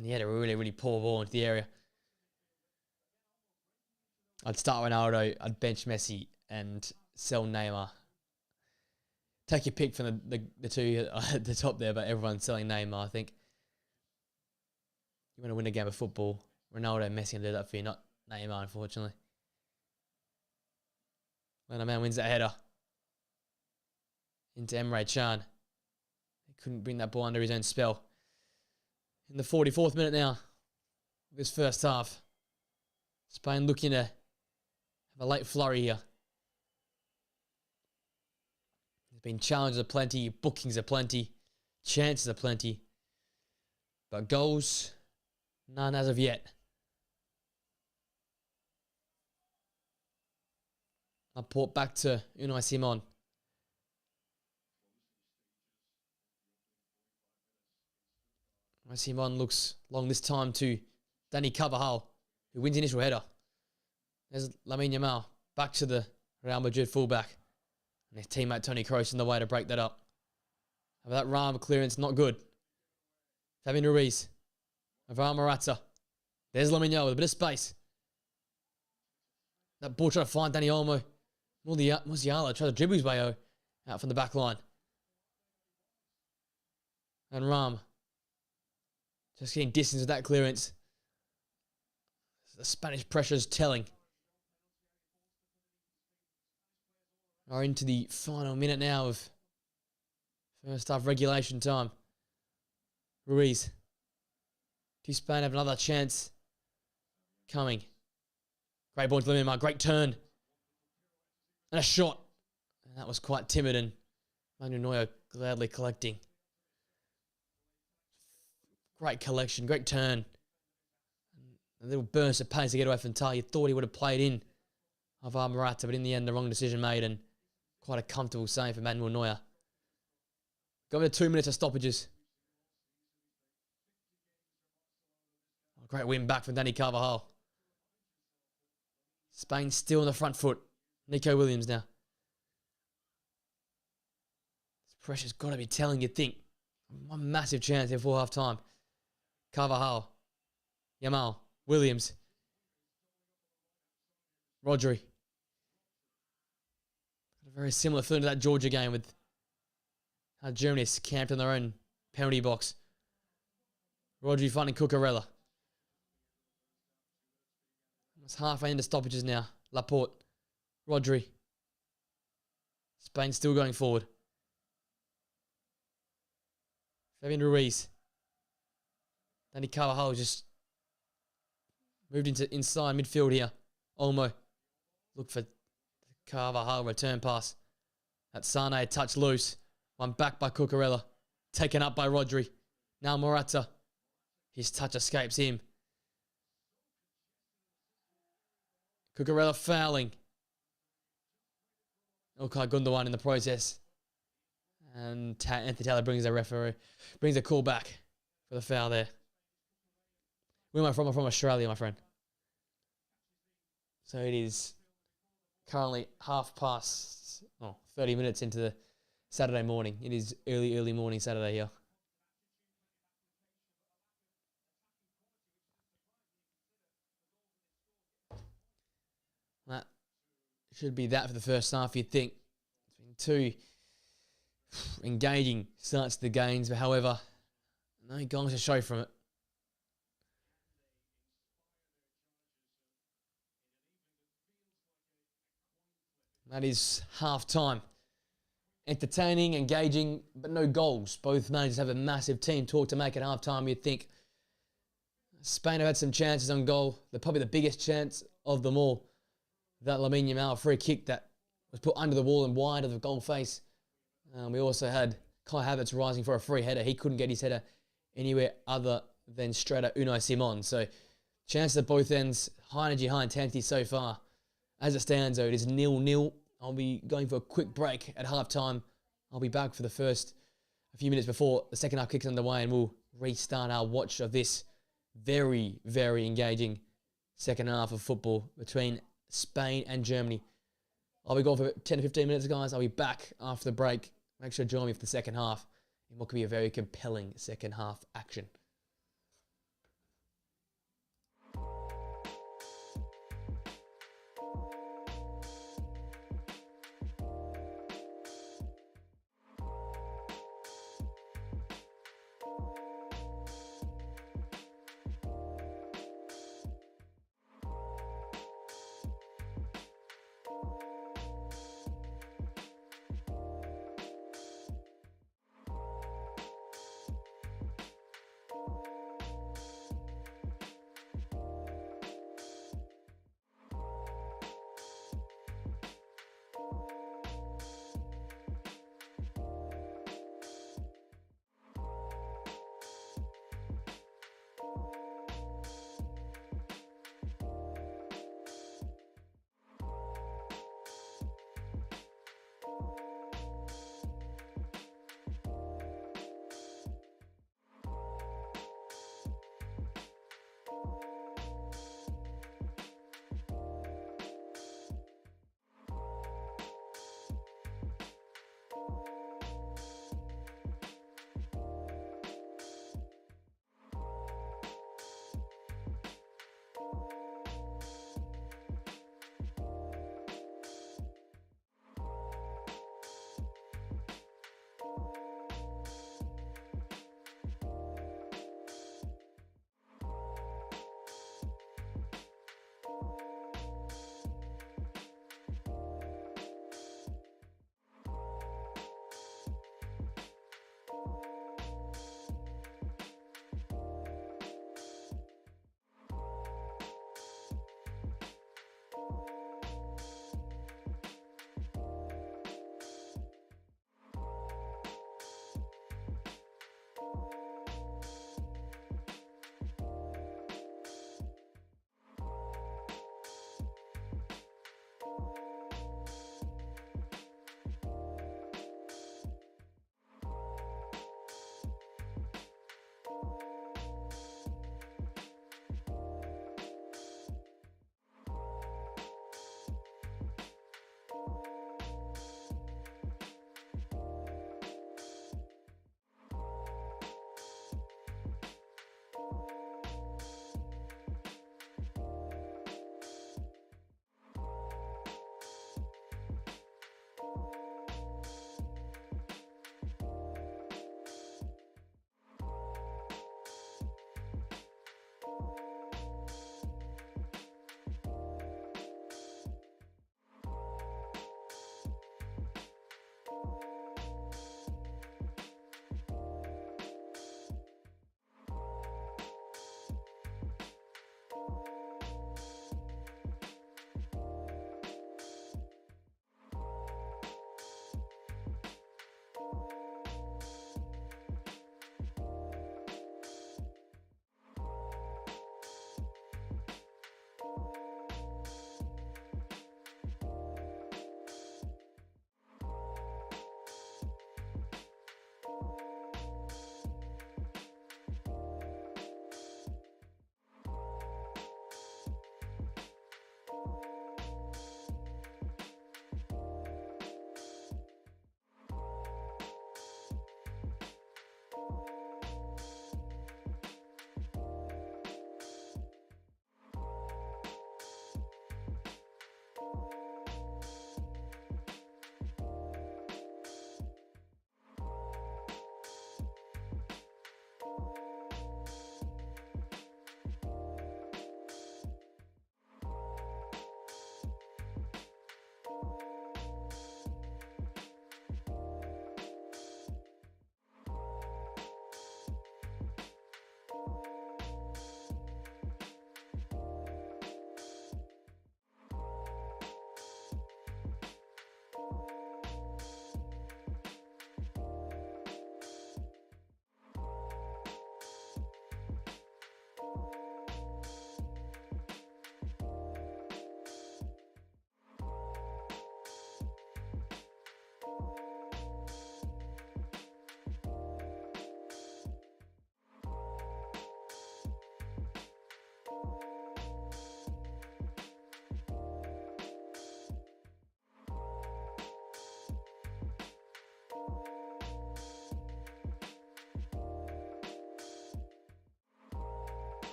he had a really, really poor ball into the area. I'd start Ronaldo. I'd bench Messi and sell Neymar. Take your pick from the two at the top there, but everyone's selling Neymar, I think. You want to win a game of football, Ronaldo and Messi can do that for you, not Neymar, unfortunately. Leonard Man wins that header. Into Emre Can. He couldn't bring that ball under his own spell. In the 44th minute now of this first half. Spain looking to have a late flurry here. There's been challenges aplenty, bookings aplenty, chances aplenty. But goals, none as of yet. Laporte back to Unai Simon. Unai Simon looks long this time to Dani Carvajal, who wins the initial header. There's Lamine Yamal back to the Real Madrid fullback. And his teammate Toni Kroos in the way to break that up. But that Ram clearance, not good. Fabian Ruiz. Alvaro Morata. There's Lamine Yamal with a bit of space. That ball trying to find Dani Olmo. Musiala tries to dribble his way out from the back line. And Ram just getting distance with that clearance. The Spanish pressure is telling. Are into the final minute now of first half regulation time. Ruiz. Do Spain have another chance coming? Great ball to Lemar. Great turn. And a shot. And that was quite timid, and Manuel Neuer gladly collecting. Great collection. Great turn. A little burst of pace to get away from Tar. You thought he would have played in Alvaro Morata, but in the end, the wrong decision made, and quite a comfortable save for Manuel Neuer. Go over 2 minutes of stoppages. A great win back from Dani Carvajal. Spain still on the front foot. Nico Williams now. This pressure's got to be telling, you think. One massive chance here before half time. Carvajal. Yamal. Williams. Rodri. A very similar feeling to that Georgia game with how Germany is camped in their own penalty box. Rodri finding Cucurella. It's halfway into stoppages now. Laporte. Rodri. Spain still going forward. Fabian Ruiz. Dani Carvajal just moved into inside midfield here. Olmo. Look for Carvajal return pass. That Sane touch loose. One back by Cucurella. Taken up by Rodri. Now Morata. His touch escapes him. Cucurella fouling. Okay, Gundogan in the process. And Anthony Taylor brings a call back for the foul there. Where am I from? I'm from Australia, my friend. So it is currently 30 minutes into the Saturday morning. It is early morning Saturday here. should be that for the first half, you'd think. It's been two engaging starts to the games, but however, no goals to show from it. That is half-time. Entertaining, engaging, but no goals. Both managers have a massive team talk to make it half-time. You'd think Spain have had some chances on goal. They're probably the biggest chance of them all. That Lamine Yamal free kick that was put under the wall and wide of the goal face. We also had Kai Havertz rising for a free header. He couldn't get his header anywhere other than straight at Unai Simon. So chances at both ends. High energy, high intensity so far. As it stands, though, it is 0-0. I'll be going for a quick break at half-time. I'll be back for the first a few minutes before the second half kicks underway, and we'll restart our watch of this very, very engaging second half of football between Spain and Germany. I'll be gone for 10 to 15 minutes, guys. I'll be back after the break. Make sure to join me for the second half in what could be a very compelling second half action.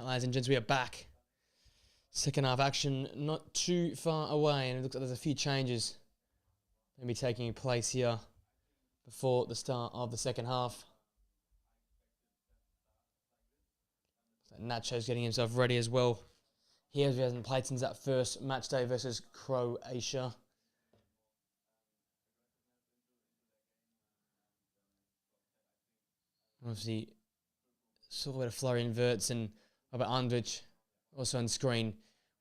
Right, ladies and gents, we are back. Second half action not too far away, and it looks like there's a few changes going to be taking place here before the start of the second half. So Nacho's getting himself ready as well. He hasn't played since that first match day versus Croatia. Obviously, saw a bit of Florian Wirtz and Robert Andrich also on screen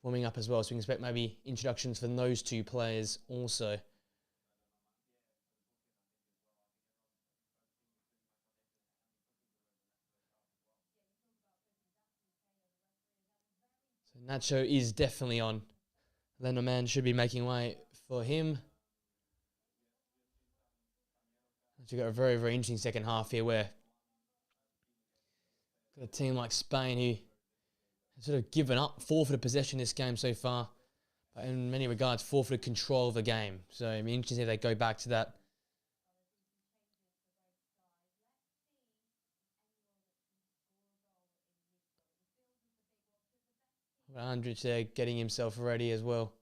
warming up as well. So we can expect maybe introductions for those two players also. So Nacho is definitely on. Lenormand should be making way for him. So you've got a very, very interesting second half here where got a team like Spain who has sort of given up, forfeited possession this game so far, but in many regards forfeited control of the game. So it'll be interesting if they go back to that. Andrich there getting himself ready as well.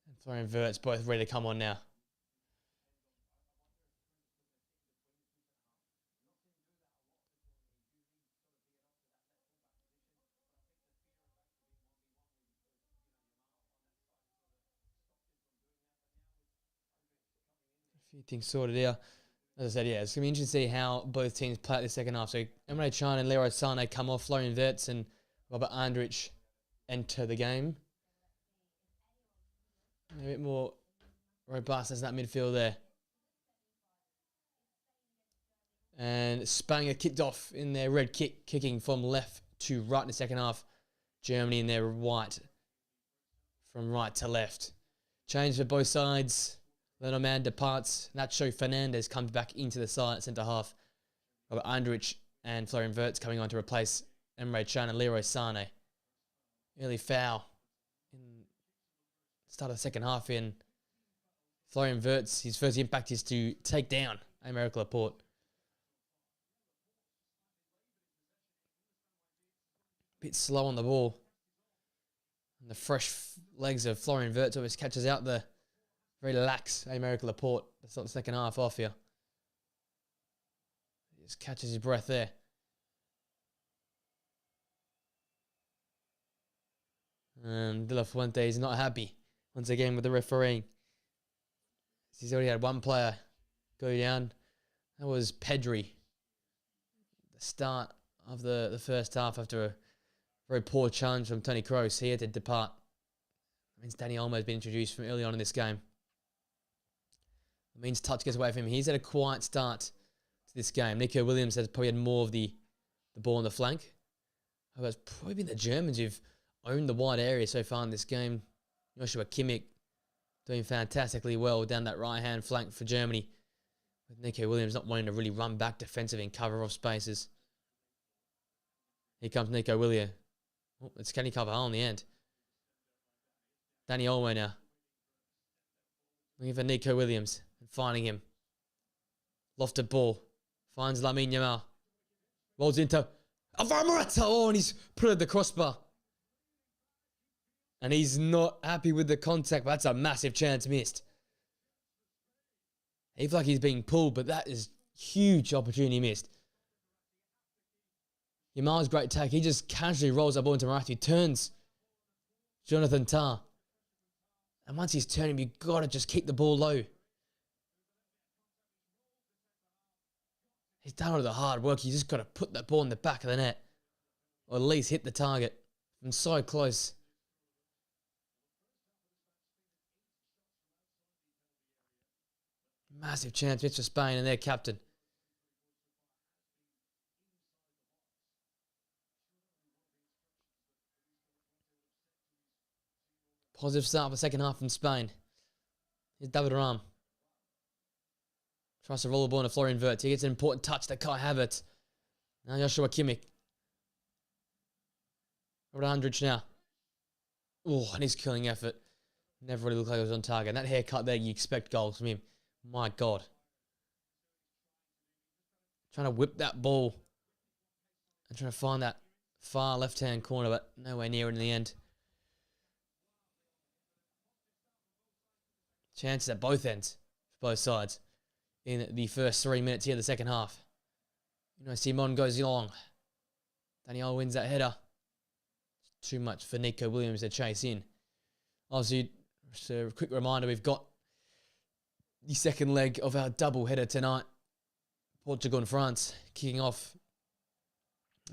And Florian Wirtz both ready to come on now. A few things sorted here. As I said, yeah, it's going to be interesting to see how both teams play out the second half. So Emre Can and Leroy Sané come off. Florian Wirtz and Robert Andrich enter the game. A bit more robust as that midfield there. And Spain are kicked off in their red kick, kicking from left to right in the second half. Germany in their white, from right to left. Change for both sides. Lenormand departs. Nacho Fernandez comes back into the side centre half. Robert Andrich and Florian Wirtz coming on to replace Emre Can and Leroy Sané. Early foul in the start of the second half in Florian Wirtz. His first impact is to take down Aymeric Laporte. Bit slow on the ball. And the fresh legs of Florian Wirtz always catches out the very lax Aymeric Laporte. That's not the second half off here. He just catches his breath there. And De La Fuente is not happy once again with the refereeing. He's already had one player go down. That was Pedri. The start of the first half after a very poor challenge from Toni Kroos. He had to depart. That means Dani Olmo has been introduced from early on in this game. It means touch gets away from him. He's had a quiet start to this game. Nico Williams has probably had more of the ball on the flank. However, it's probably been the Germans who've owned the wide area so far in this game. Joshua Kimmich doing fantastically well down that right-hand flank for Germany, with Nico Williams not wanting to really run back defensively and cover off spaces. Here comes Nico Williams. Oh, it's Kenny Carvajal in the end. Dani Olmo now. Looking for Nico Williams and finding him. Lofted ball. Finds Lamine Yamal. Rolls into Alvaro Morata. Oh, and he's put it at the crossbar. And he's not happy with the contact, but that's a massive chance missed. He feels like he's being pulled, but that is huge opportunity missed. Yamal's great take. He just casually rolls that ball into Morata. He turns Jonathan Tah. And once he's turning, you've got to just keep the ball low. He's done all the hard work. You just got to put that ball in the back of the net. Or at least hit the target. From so close. Massive chance missed for Spain and their captain. Positive start for the second half from Spain. Here's David Raum. Tries to roll the ball into Florian Wirtz. He gets an important touch to Kai Havertz. Now Joshua Kimmich. Robert Andrich now. Oh, and his killing effort. Never really looked like he was on target. And that haircut there, you expect goals from him. My God. Trying to whip that ball. And trying to find that far left-hand corner, but nowhere near it in the end. Chances at both ends, for both sides, in the first 3 minutes here of the second half. You know, Simon goes long. Daniel wins that header. It's too much for Nico Williams to chase in. Obviously, just a quick reminder, we've got the second leg of our double header tonight. Portugal and France kicking off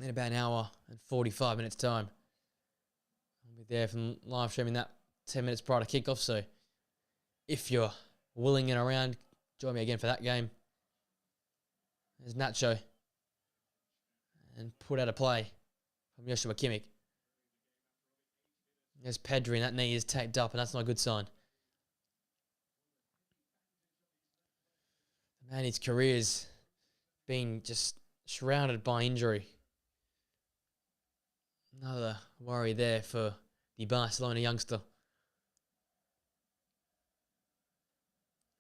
in about an hour and 45 minutes time. I'll be there from live streaming that 10 minutes prior to kickoff, so if you're willing and around, join me again for that game. There's Nacho. And put out a play from Joshua Kimmich. There's Pedri, and that knee is taped up, and that's not a good sign. Man, his career's been just shrouded by injury. Another worry there for the Barcelona youngster.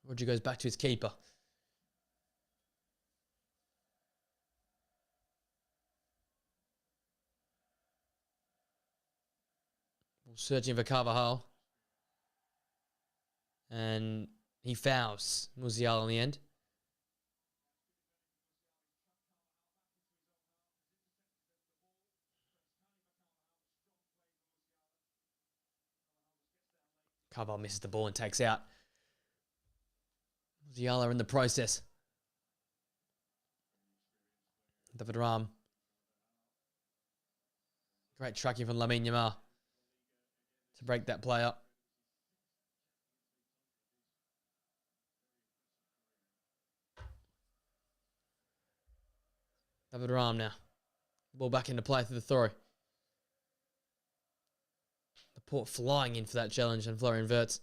Roger goes back to his keeper. Searching for Carvajal. And he fouls Musiala in the end. Carvajal misses the ball and takes out Musiala in the process. David Ram. Great tracking from Lamine Yamal to break that play up. David Ram now. Ball back into play through the throw. The Port flying in for that challenge and Florian Wirtz.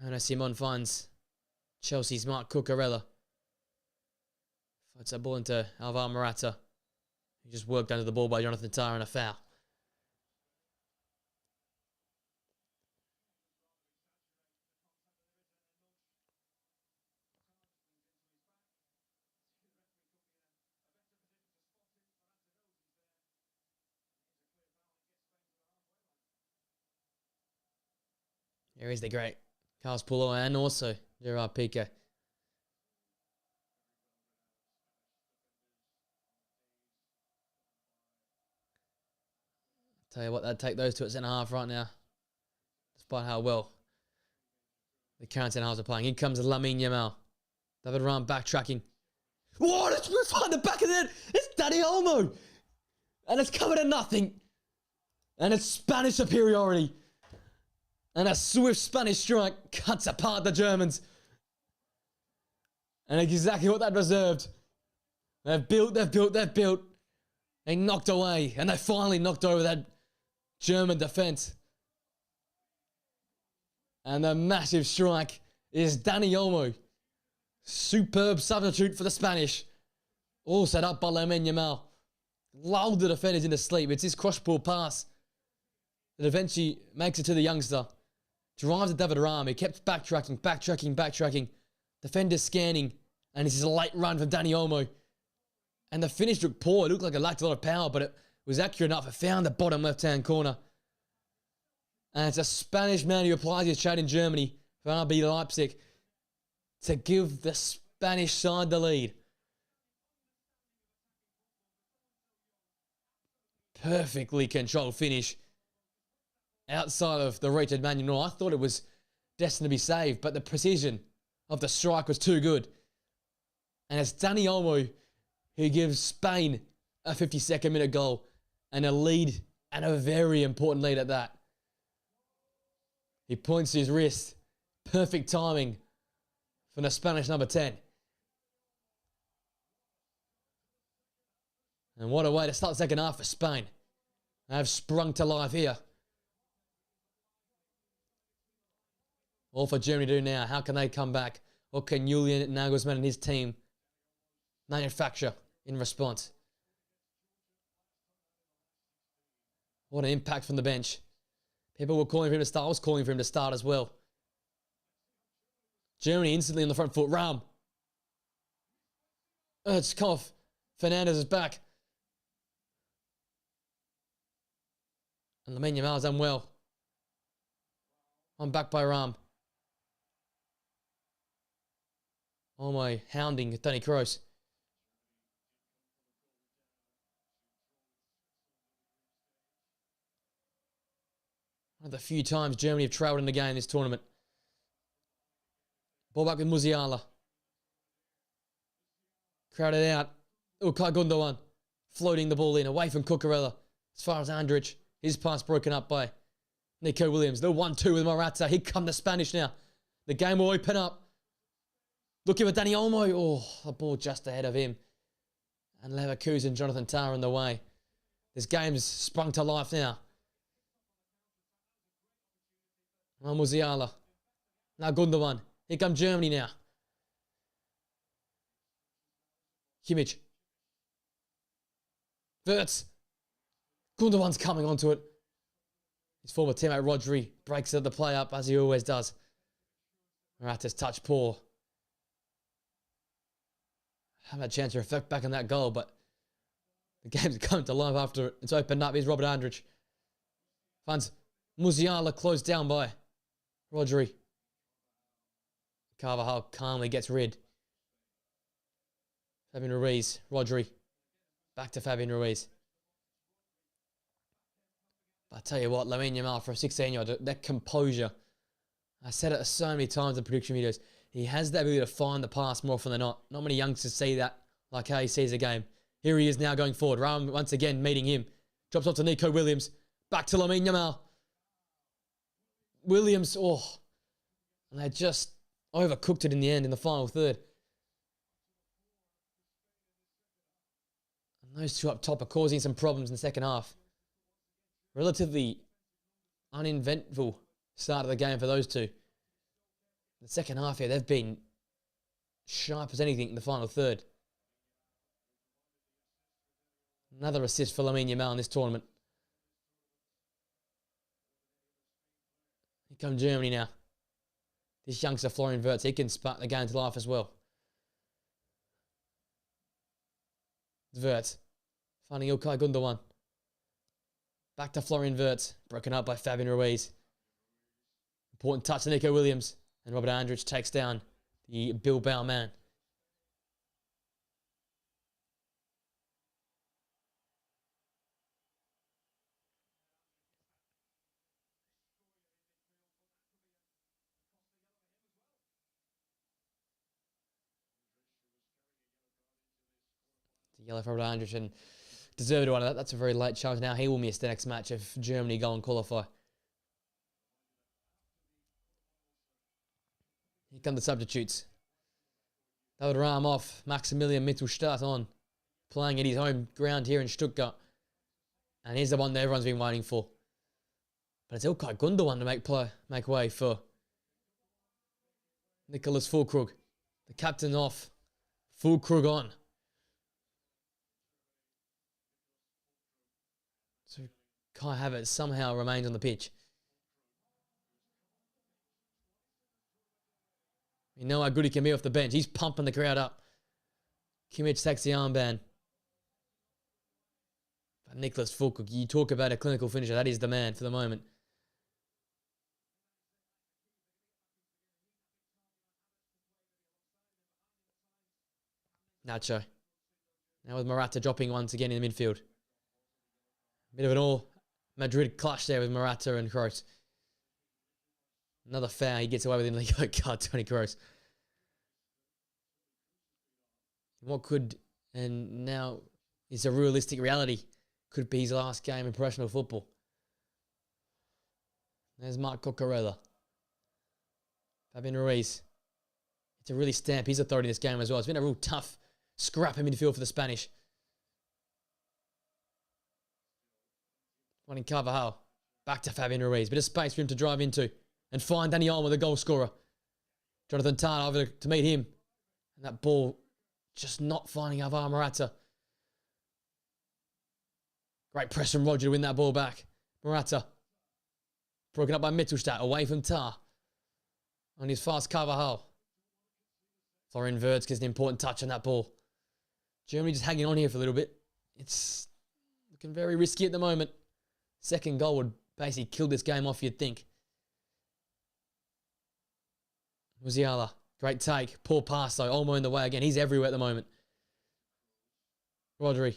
And Simon finds Chelsea's Marc Cucurella. Floats that ball into Alvaro Morata. He just worked under the ball by Jonathan Tah and a foul. Here is the great Carlos Pullo and also Gerard Piqué. Tell you what, they'd take those two at centre-half right now. Despite how well the current centre-halves are playing. In comes Lamine Yamal. David Ram backtracking. What? It's behind the back of it. It's Dani Olmo. And it's covered in nothing. And it's Spanish superiority. And a swift Spanish strike cuts apart the Germans. And exactly what that deserved. They've built. They knocked away. And they finally knocked over that German defence. And the massive strike is Dani Olmo. Superb substitute for the Spanish. All set up by Lamine Yamal. Lulled the defenders into sleep. It's his cross-ball pass that eventually makes it to the youngster. Drives at David Ram. He kept backtracking. Defenders scanning. And it's his late run from Dani Olmo. And the finish looked poor. It looked like it lacked a lot of power, but it was accurate enough. It found the bottom left-hand corner. And it's a Spanish man who applies his trade in Germany for RB Leipzig to give the Spanish side the lead. Perfectly controlled finish. Outside of the reach of Man United. I thought it was destined to be saved, but the precision of the strike was too good. And it's Dani Olmo who gives Spain a 52nd minute goal and a lead, and a very important lead at that. He points to his wrist. Perfect timing from the Spanish number 10. And what a way to start the second half for Spain. They have sprung to life here. All for Germany to do now. How can they come back? What can Julian Nagelsmann and his team manufacture in response? What an impact from the bench. People were calling for him to start. I was calling for him to start as well. Germany instantly on the front foot. Ram. It's come off. Fernandez is back. And Lamine Yamal's done well. I'm back by Ram. Oh my, hounding Tony Kroos. One of the few times Germany have trailed in the game this tournament. Ball back with Musiala. Crowded out. Okay Gundogan. Floating the ball in away from Cucurella. As far as Andrich. His pass broken up by Nico Williams. The 1-2 with Morata. Here come the Spanish now. The game will open up. Looking at Dani Olmo. Oh, the ball just ahead of him. And Leverkusen, Jonathan Tah in the way. This game's sprung to life now. Oh, Musiala. Now Gundogan. Here comes Germany now. Kimmich. Wirtz. Gundogan's coming onto it. His former teammate Rodri breaks the play up as he always does. Morata's touch poor. Have a chance to reflect back on that goal, but the game's come to life after it's opened up. Here's Robert Andrich. Finds Musiala closed down by Rodri. Carvajal calmly gets rid. Fabian Ruiz. Rodri. Back to Fabian Ruiz. But I tell you what, Lamine Yamal for a 16-year-old, that composure. I said it so many times in prediction videos. He has the ability to find the pass more often than not. Not many youngsters see that, like how he sees the game. Here he is now going forward. Ram once again meeting him. Drops off to Nico Williams. Back to Lamine Yamal. Williams, oh. And they just overcooked it in the end in the final third. And those two up top are causing some problems in the second half. Relatively uneventful start of the game for those two. The second half here, they've been sharp as anything in the final third. Another assist for Lamine Yamal in this tournament. Here comes Germany now. This youngster, Florian Wirtz, he can spark the game to life as well. Wirtz finding Ilkay Gundogan. Back to Florian Wirtz, broken up by Fabian Ruiz. Important touch to Nico Williams. And Robert Andrich takes down the Bilbao man. It's a yellow for Robert Andrich and deserved one of that. That's a very late challenge. Now he will miss the next match if Germany go and qualify. Here come the substitutes. David Rahm off. Maximilian Mittelstadt on. Playing at his home ground here in Stuttgart. And here's the one that everyone's been waiting for. But it's Ilkay Gundogan to make way for Nicholas Füllkrug. The captain off. Füllkrug on. So Kai Havertz somehow remains on the pitch. You know how good he can be off the bench. He's pumping the crowd up. Kimmich takes the armband. But Nicholas Füllkrug, you talk about a clinical finisher. That is the man for the moment. Nacho. Now with Morata dropping once again in the midfield. Bit of an all Madrid clash there with Morata and Kroos. Another foul. He gets away with it in the yellow card, Toni Kroos. What could, and now is a realistic reality, could be his last game in professional football. There's Marc Cucurella. Fabian Ruiz. To really stamp his authority in this game as well. It's been a real tough scrap in midfield for the Spanish. One in Carvajal. Back to Fabian Ruiz. Bit of space for him to drive into. And find Dani Olmo, the goal scorer. Jonathan Tah over to meet him. And that ball just not finding Alvaro Morata. Great press from Roger to win that ball back. Morata. Broken up by Mittelstadt. Away from Tah. On his fast Carvajal. Florian Wirtz gets an important touch on that ball. Germany just hanging on here for a little bit. It's looking very risky at the moment. Second goal would basically kill this game off, you'd think. Musiala, great take. Poor pass though. Olmo in the way again. He's everywhere at the moment. Rodri.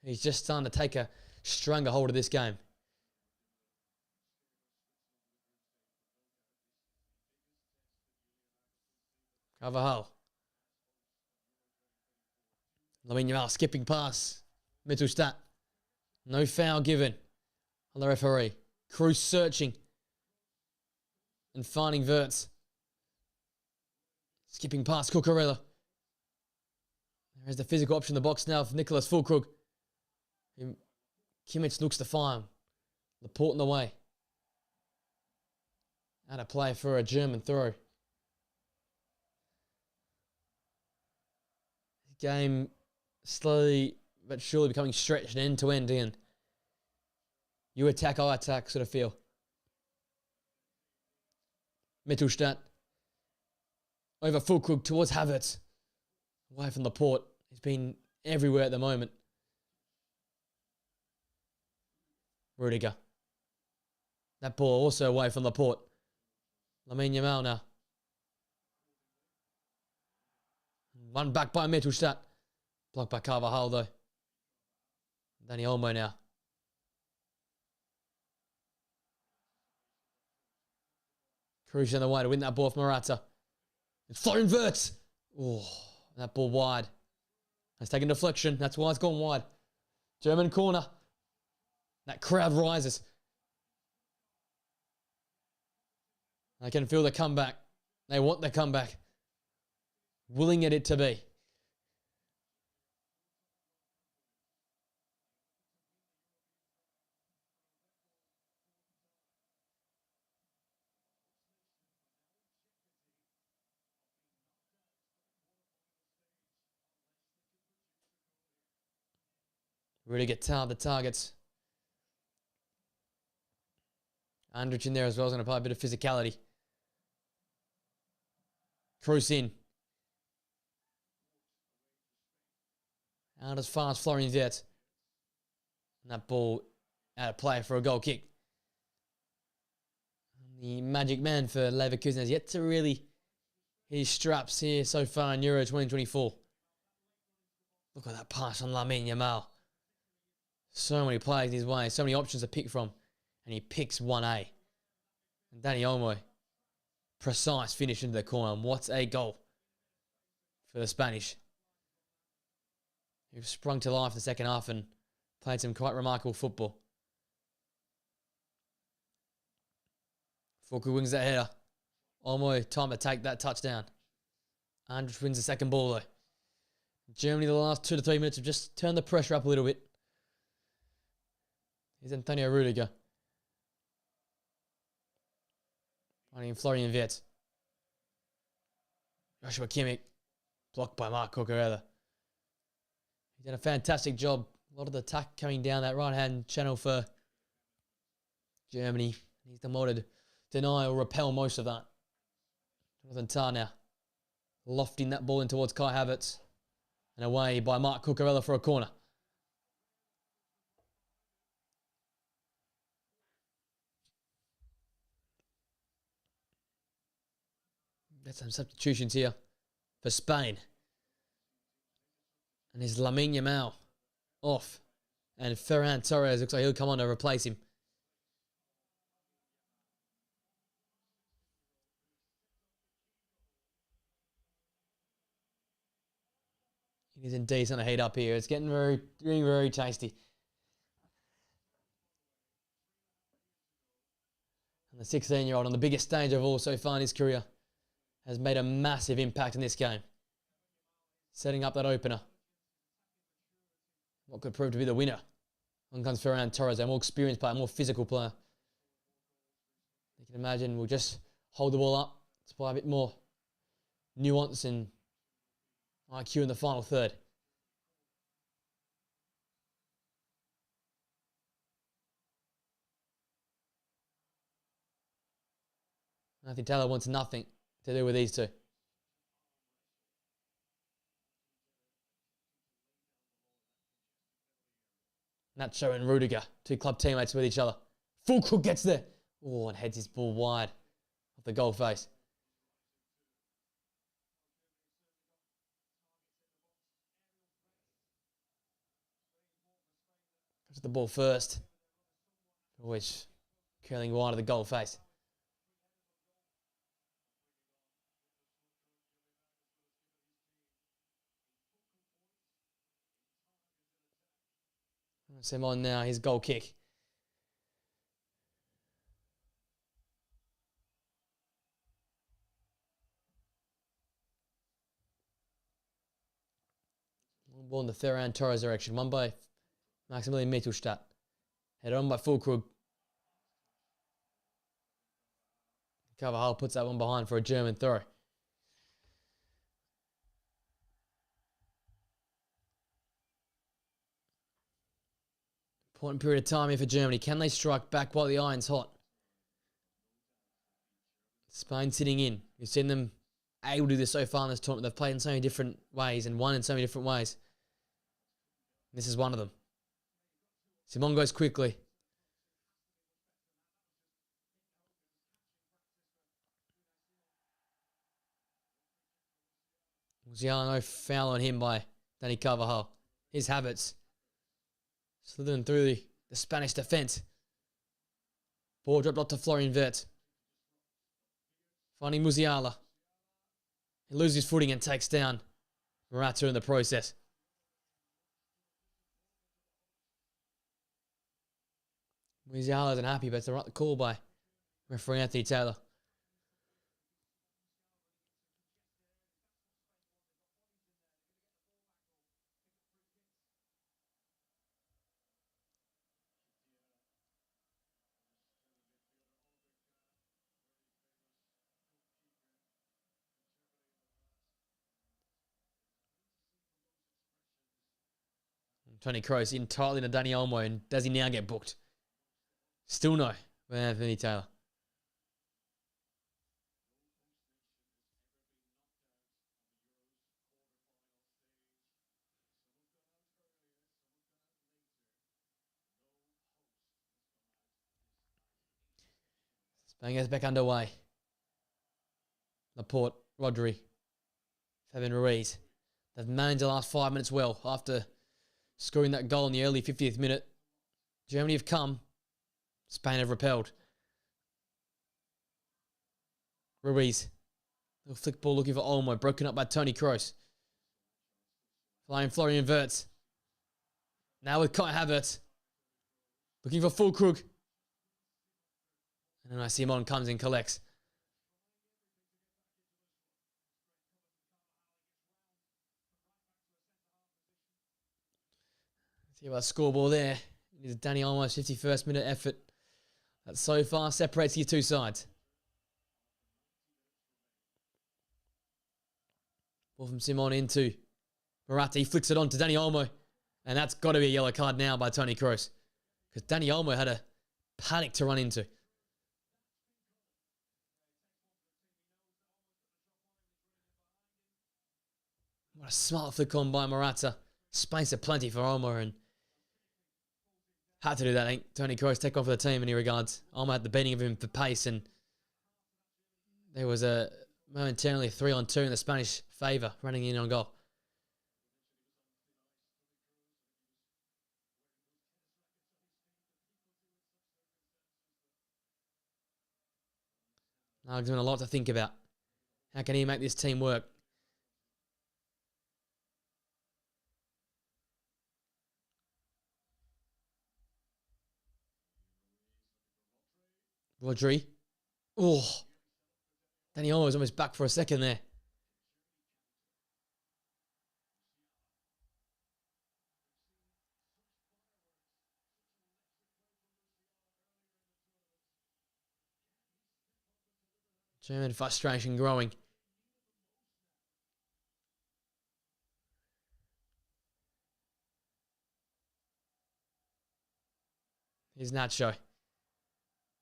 He's just starting to take a stronger hold of this game. Carvajal. Lamine Yamal skipping pass. Mittelstadt. No foul given on the referee. Cruz searching and finding Wirtz. Skipping past Cucurella. There's the physical option in the box now for Nicholas Füllkrug. Kimmich looks to fire him. Laporte in the way. Out of play for a German throw. Game slowly but surely becoming stretched end to end in. You attack, I attack sort of feel. Mittelstadt. Over Füllkrug towards Havertz. Away from Laporte. He's been everywhere at the moment. Rudiger. That ball also away from Laporte. Lamine Yamal now. One back by Mittelstadt. Blocked by Carvajal though. Dani Olmo now. Cruz in the way to win that ball from Morata. It's Florian Wirtz. Oh, that ball wide. It's taken deflection. That's why it's gone wide. German corner. That crowd rises. I can feel the comeback. They want the comeback. Willing it to be. Really get the targets. Andrich in there as well is going to play a bit of physicality. Cruz in. Out as far as Florian Wirtz. And that ball out of play for a goal kick. The magic man for Leverkusen has yet to really hit his straps here so far in Euro 2024. Look at that pass on Lamine Yamal. So many players his way, so many options to pick from. And he picks 1A. And Dani Olmo, precise finish into the corner. And what a goal for the Spanish, who've sprung to life in the second half and played some quite remarkable football. Füllkrug wins that header. Olmo, time to take that touchdown. Andrich wins the second ball though. Germany, the last 2 to 3 minutes, have just turned the pressure up a little bit. Here's Antonio Rudiger. Finding Florian Wirtz. Joshua Kimmich. Blocked by Marc Cucurella. He did a fantastic job. A lot of the attack coming down that right-hand channel for Germany. He's done well to deny or repel most of that. Jonathan Tah now. Lofting that ball in towards Kai Havertz. And away by Marc Cucurella for a corner. Got some substitutions here for Spain. And there's Lamine Yamal off. And Ferran Torres looks like he'll come on to replace him. It is indeed going to heat up here. It's getting very tasty. And the 16-year-old on the biggest stage of all so far in his career has made a massive impact in this game. Setting up that opener. What could prove to be the winner? On comes Ferran Torres, a more experienced player, a more physical player. You can imagine we'll just hold the ball up, supply a bit more nuance and IQ in the final third. Nathan Taylor wants nothing to do with these two. Nacho and Rudiger, two club teammates with each other. Fulkrug gets there. Oh, and heads his ball wide off the goal face. Goes the ball first. Always curling wide of the goal face. Simon now, his goal kick. Ball in the Ferran Torres direction. One by Maximilian Mittelstadt. Headed on by Fulkrug. Carvajal puts that one behind for a German throw. Important period of time here for Germany. Can they strike back while the iron's hot? Spain sitting in. We've seen them able to do this so far in this tournament. They've played in so many different ways and won in so many different ways. This is one of them. Simon goes quickly. Musiala, foul on him by Dani Carvajal. His habits. Slithering through the Spanish defence. Ball dropped off to Florian Wirtz. Finding Musiala. He loses footing and takes down Morata in the process. Musiala isn't happy, but it's the right call by referee Anthony Taylor. Toni Kroos entirely to Dani Olmo, and does he now get booked? Still no, by Anthony Taylor. Spain gets back underway. Laporte, Rodri, Fabian Ruiz. They've managed the last 5 minutes well after scoring that goal in the early 50th minute. Germany have come. Spain have repelled. Ruiz. Little flick ball looking for Olmo. Broken up by Toni Kroos. Flying Florian Wirtz. Now with Kai Havertz. Looking for Fulkrug. And then Simon comes and collects. See about scoreboard there. It is Dani Olmo's 51st minute effort. That so far separates your two sides. Ball from Simon into Morata. He flicks it on to Dani Olmo. And that's got to be a yellow card now by Toni Kroos. Because Dani Olmo had a panic to run into. What a smart flick on by Morata. Space aplenty for Olmo, and had to do that, I think. Toni Kroos take on for the team in any regards. Olmo had the beating of him for pace, and there was a momentarily 3-on-2 in the Spanish favour, running in on goal. Now given a lot to think about. How can he make this team work? Rodri. Oh. Dani Olmo was almost back for a second there. German frustration growing. Here's Nacho.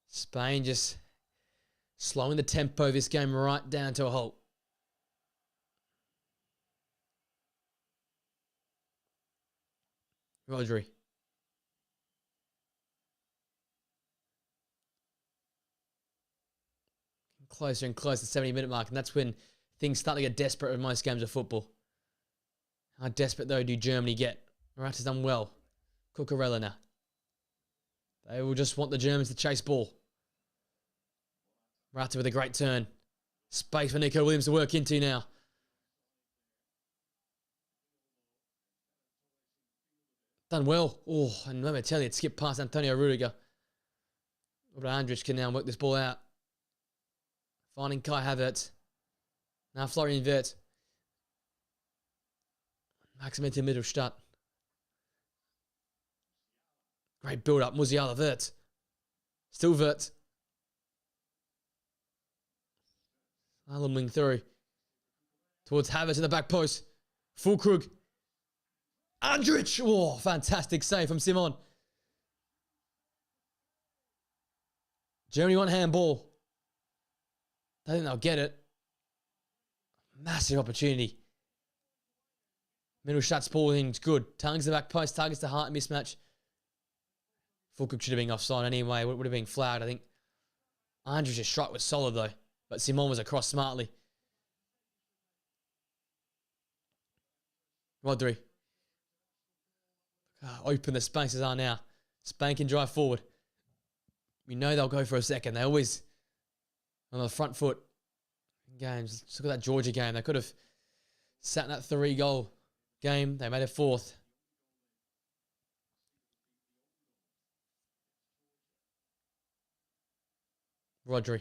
Spain just slowing the tempo of this game right down to a halt. Rodri. closer and closer to the 70-minute mark, and that's when things start to get desperate in most games of football. How desperate, though, do Germany get? Morata's done well. Cucurella now. They will just want the Germans to chase ball. Morata with a great turn. Space for Nico Williams to work into now. Done well. Oh, and let me tell you, it skipped past Antonio Rudiger. Robert Andrich can now work this ball out. Finding Kai Havertz. Now Florian Wirtz. Maximilian Mittelstadt. Great build-up. Musiala, Wirtz. Still Wirtz. Alan wing through. Towards Havertz in the back post. Füllkrug. Andrich. Oh, fantastic save from Simon. Germany want handball. I think they'll get it. Massive opportunity. Mittelstadt's ball in. It's good. Targets the back post. Targets the heart mismatch. Füllkrug should have been offside anyway. It would have been flagged, I think. Andrich's strike was solid though. But Simon was across smartly. Rodri. Open the spaces are now. Spain can drive forward. We know they'll go for a second. They always on the front foot in games. Just look at that Georgia game. They could have sat in that 3-goal game. They made it 4th. Rodri.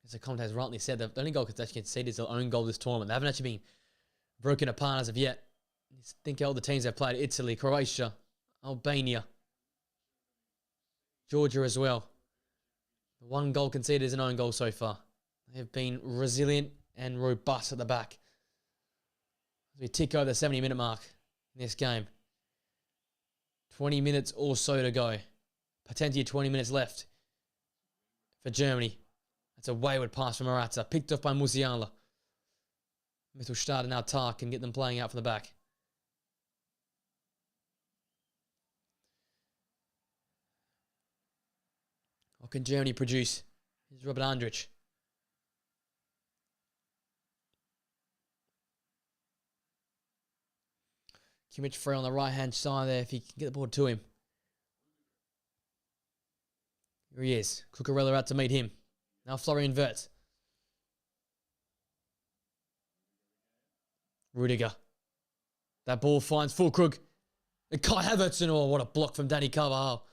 As the commentators rightly said, the only goal they conceded is their own goal this tournament. They haven't actually been broken apart as of yet. Just think of all the teams they've played. Italy, Croatia, Albania, Georgia as well. The 1 goal conceded is an own goal so far. They have been resilient and robust at the back. As we tick over the 70-minute mark in this game. 20 minutes or so to go. Potentially 20 minutes left for Germany. That's a wayward pass from Morata. Picked off by Musiala. Mittelstadt and now Tar can get them playing out from the back. What can Germany produce? Here's Robert Andrich. Kimmich free on the right-hand side there if he can get the ball to him. Here he is. Cucurella out to meet him. Now Florian Wirtz. Rudiger. That ball finds Füllkrug. And Kai Havertz. And oh, what a block from Dani Carvajal.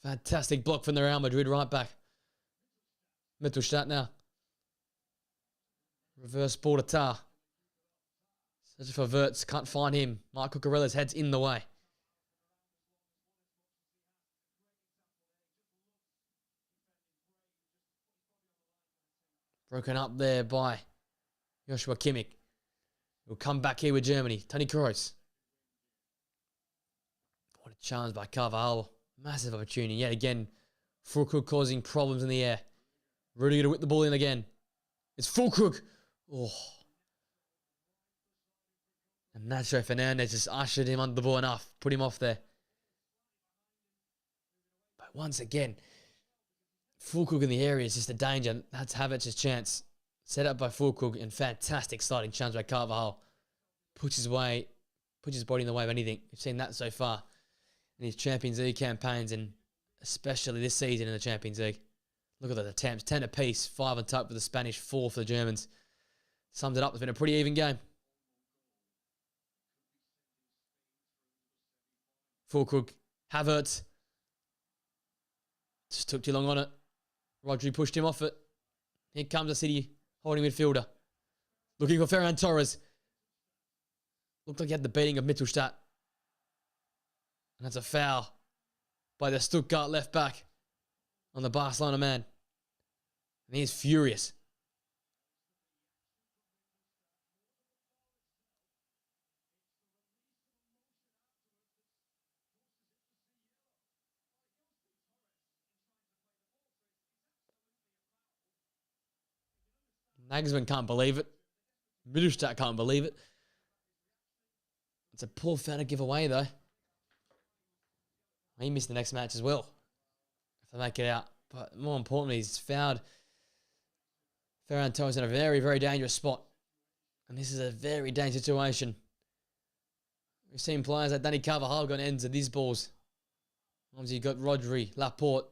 Fantastic block from the Real Madrid right back. Mittelstadt now. Reverse ball to Tar. Searching for Wirtz. Can't find him. Mark Cucurella's head's in the way. Broken up there by Joshua Kimmich. He'll come back here with Germany. Toni Kroos. What a chance by Carvajal. Massive opportunity. Yet again, Füllkrug causing problems in the air. Rudiger to whip the ball in again. It's Füllkrug. Oh. And Nacho Fernandez just ushered him under the ball enough. Put him off there. But once again, Füllkrug in the area is just a danger. That's Havertz's chance. Set up by Füllkrug and fantastic sliding chance by Carvajal. Puts his body in the way of anything. We've seen that so far in his Champions League campaigns and especially this season in the Champions League. Look at those attempts. 10 apiece. 5 on top for the Spanish, 4 for the Germans. Sums it up. It's been a pretty even game. Füllkrug. Havertz. Just took too long on it. Rodri pushed him off it. Here comes the City holding midfielder. Looking for Ferran Torres. Looked like he had the beating of Mittelstadt. And that's a foul by the Stuttgart left back on the Barcelona man. And he's furious. Nagelsmann can't believe it. Mittelstadt can't believe it. It's a poor foul to give away, though. He missed the next match as well, if they make it out. But more importantly, he's found Ferran Torres in a very, very dangerous spot. And this is a very dangerous situation. We've seen players like Dani Carvajal got ends of these balls. Obviously, you've got Rodri, Laporte.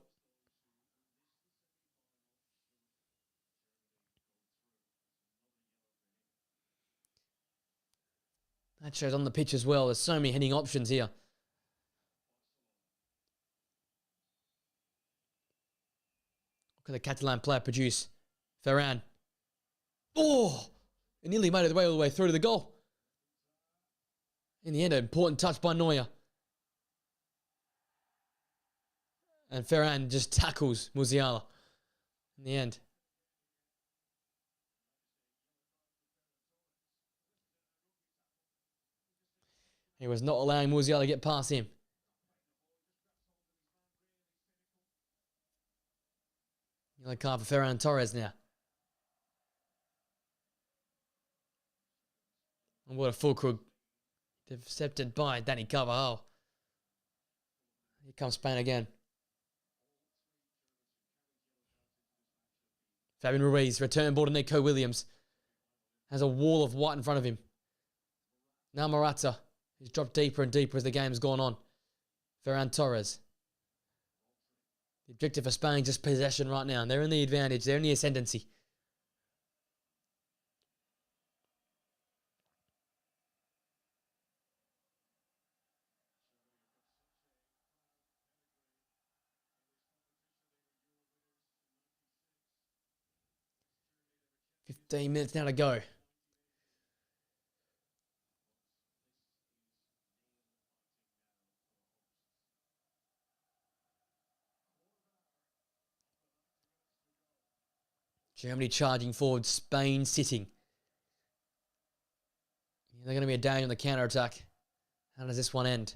That shows on the pitch as well. There's so many heading options here. Look at the Catalan player produce. Ferran. Oh! It nearly made it all the way through to the goal. In the end, an important touch by Neuer. And Ferran just tackles Musiala in the end. He was not allowing Musiala to get past him. Yellow card for Ferran Torres now. And what a full crook. Intercepted by Dani Carvajal. Here comes Spain again. Fabian Ruiz, return ball to Nico Williams. Has a wall of white in front of him. Now Morata. He's dropped deeper and deeper as the game's gone on. Ferran Torres. The objective for Spain is just possession right now. And they're in the advantage. They're in the ascendancy. $15 minutes now to go. Germany charging forward, Spain sitting. They're going to be a danger on the counter-attack. How does this one end?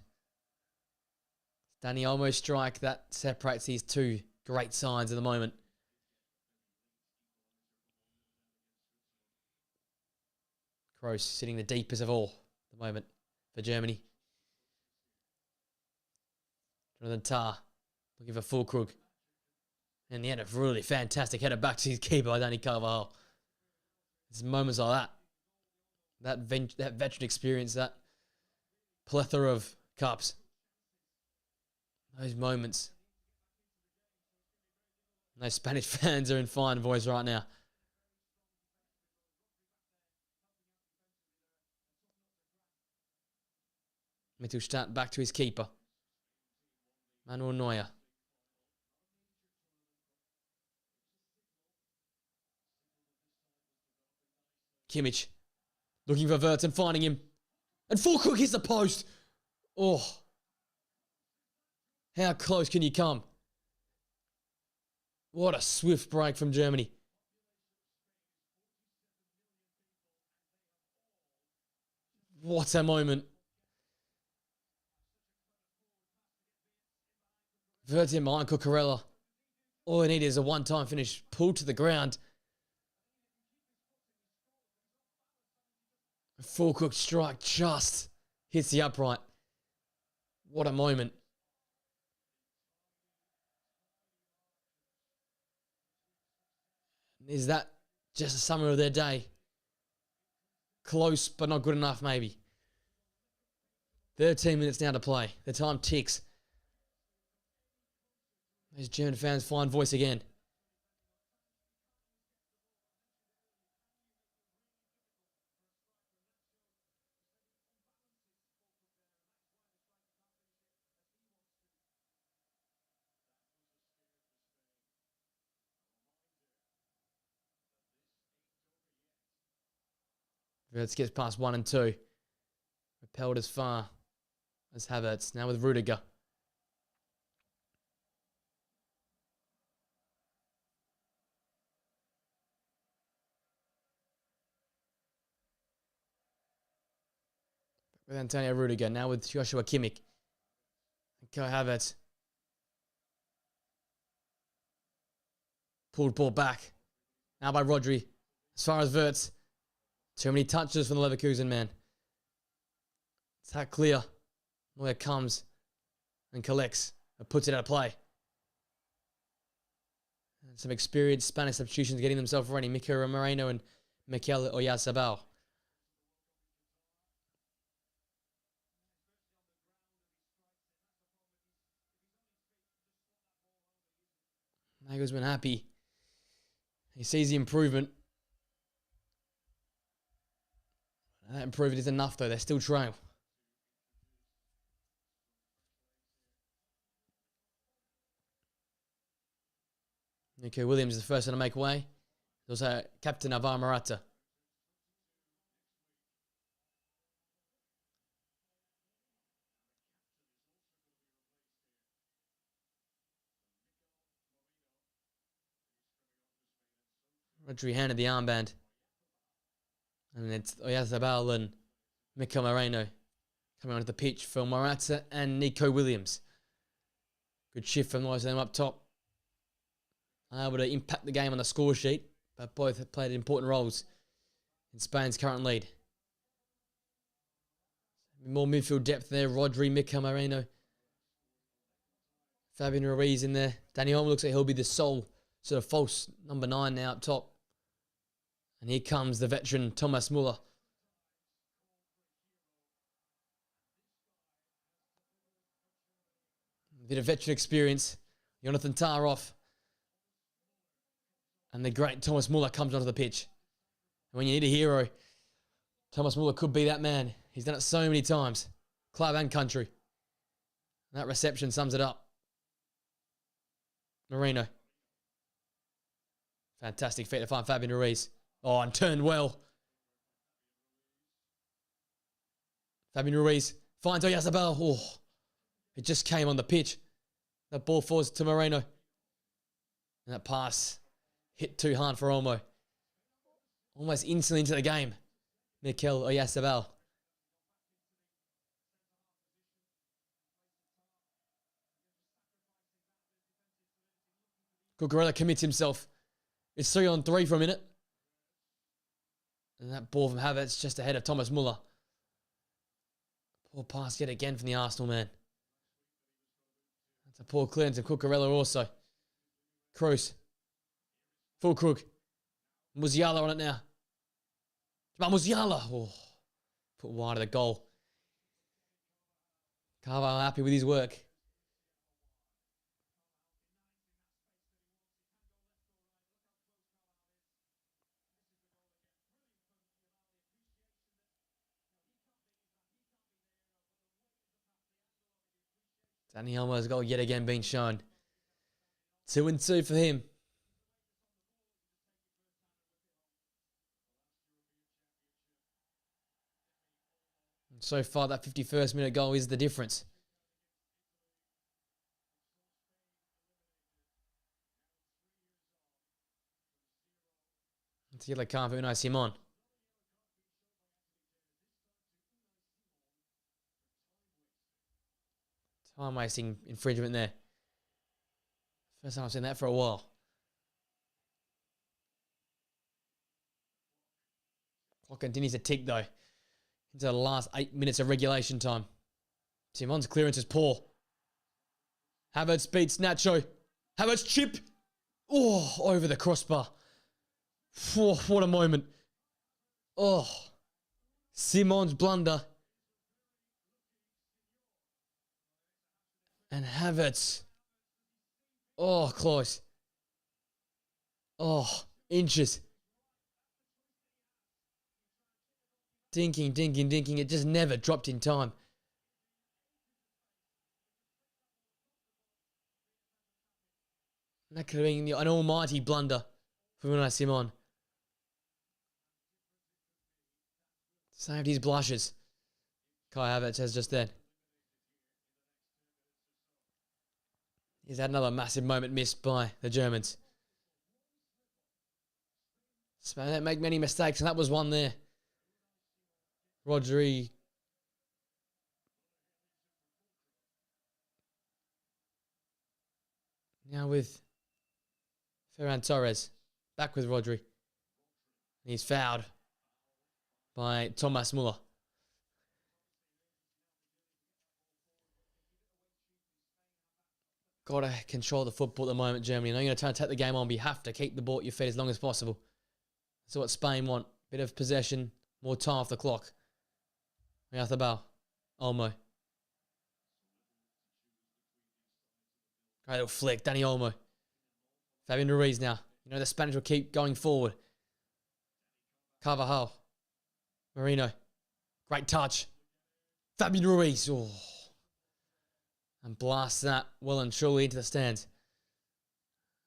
Danny almost strike that separates these two great sides at the moment. Kroos sitting the deepest of all at the moment for Germany. Jonathan Tah looking for Füllkrug. In the end, a really fantastic header back to his keeper by Dani Carvajal. There's moments like that. That veteran experience, that plethora of cups. Those moments. Those Spanish fans are in fine voice right now. Mittelstadt back to his keeper. Manuel Neuer. Kimmich looking for Wirtz and finding him. And Füllkrug hits the post. Oh. How close can you come? What a swift break from Germany. What a moment. Wirtz in behind Cucurella. All they need is a one-time finish. Pulled to the ground. Füllkrug strike just hits the upright. What a moment. Is that just a summary of their day? Close, but not good enough, maybe. 13 minutes now to play. The time ticks. Those German fans find voice again. Wirtz gets past 1 and 2. Repelled as far as Havertz. Now with Rudiger. With Antonio Rudiger. Now with Joshua Kimmich. And Kai Havertz. Pulled ball back. Now by Rodri. As far as Wirtz. Too many touches from the Leverkusen man. It's that clear. Neuer comes and collects and puts it out of play. Some experienced Spanish substitutions getting themselves ready. Mika Moreno and Mikel Oyarzabal. Nagelsmann happy. He sees the improvement. That improvement is enough though. They're still trail. Nico Williams is the first one to make way. There's also captain Alvaro Morata. Rodri handed the armband. And it's Oyarzabal and Mikel Moreno coming onto the pitch for Morata and Nico Williams. Good shift from most of them up top. Able to impact the game on the score sheet, but both have played important roles in Spain's current lead. More midfield depth there. Rodri, Mikel Moreno, Fabian Ruiz in there. Dani Olmo looks like he'll be the sole sort of false number 9 now up top. And here comes the veteran Thomas Muller. A bit of veteran experience. Jonathan Tah off. And the great Thomas Muller comes onto the pitch. And when you need a hero, Thomas Muller could be that man. He's done it so many times. Club and country. And that reception sums it up. Moreno. Fantastic feat to find Fabian Ruiz. Oh, and turned well. Fabian Ruiz finds Oyarzabal. Oh, it just came on the pitch. That ball falls to Moreno. And that pass hit too hard for Olmo. Almost instantly into the game. Mikel Oyarzabal. Cucurella commits himself. It's 3-on-3 for a minute. And that ball from Havertz just ahead of Thomas Muller. Poor pass yet again from the Arsenal man. That's a poor clearance of Cucurella also. Kroos. Full crook. Musiala on it now. But Musiala. Oh, put wide of the goal. Carvalho happy with his work. Dani Olmo's goal yet again being shown. 2-2 for him. And so far, that 51st minute goal is the difference. It's yellow card for Unai Simon. Time wasting infringement there. First time I've seen that for a while. Clock continues to tick though. Into the last 8 minutes of regulation time. Simon's clearance is poor. Havertz beats Nacho. Havertz chip. Oh, over the crossbar. Oh, what a moment. Oh, Simon's blunder. And Havertz. Oh, close. Oh, inches. Dinking, dinking, dinking. It just never dropped in time. That could have been an almighty blunder for Unai Simon. Saved his blushes. Kai Havertz has just then. He's had another massive moment missed by the Germans. Spain don't make many mistakes, and that was one there. Rodri. Now with Ferran Torres. Back with Rodri. He's fouled by Thomas Muller. got to control the football at the moment, Germany. I know you're going to try to take the game on, but you have to keep the ball at your feet as long as possible. That's what Spain want. Bit of possession, more time off the clock. Bal. Olmo. Great little flick. Dani Olmo. Fabian Ruiz now. You know the Spanish will keep going forward. Carvajal. Marino. Great touch. Fabian Ruiz. Oh. And blast that well and truly into the stands.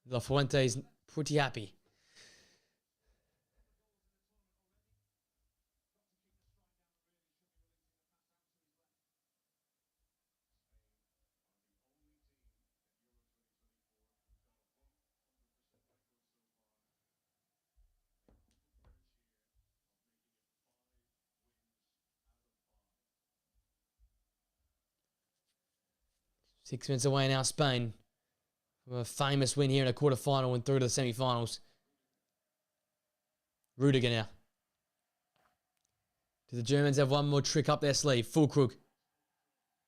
La Fuente's pretty happy. Six minutes away now, Spain. From a famous win here in a quarterfinal and through to the semi-finals. Rudiger now. Do the Germans have one more trick up their sleeve? Füllkrug.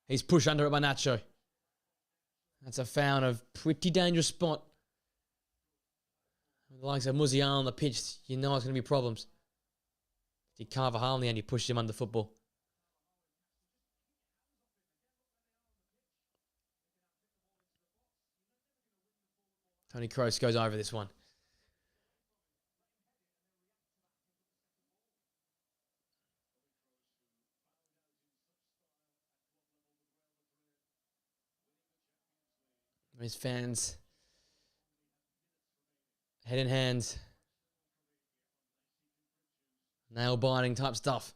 He's pushed under it by Nacho. That's a foul in a pretty dangerous spot. With the likes of Musiala on the pitch, you know it's going to be problems. Did Carvajal in the end, he pushed him under the football. Toni Kroos goes over this one. His fans, head in hands, nail biting type stuff.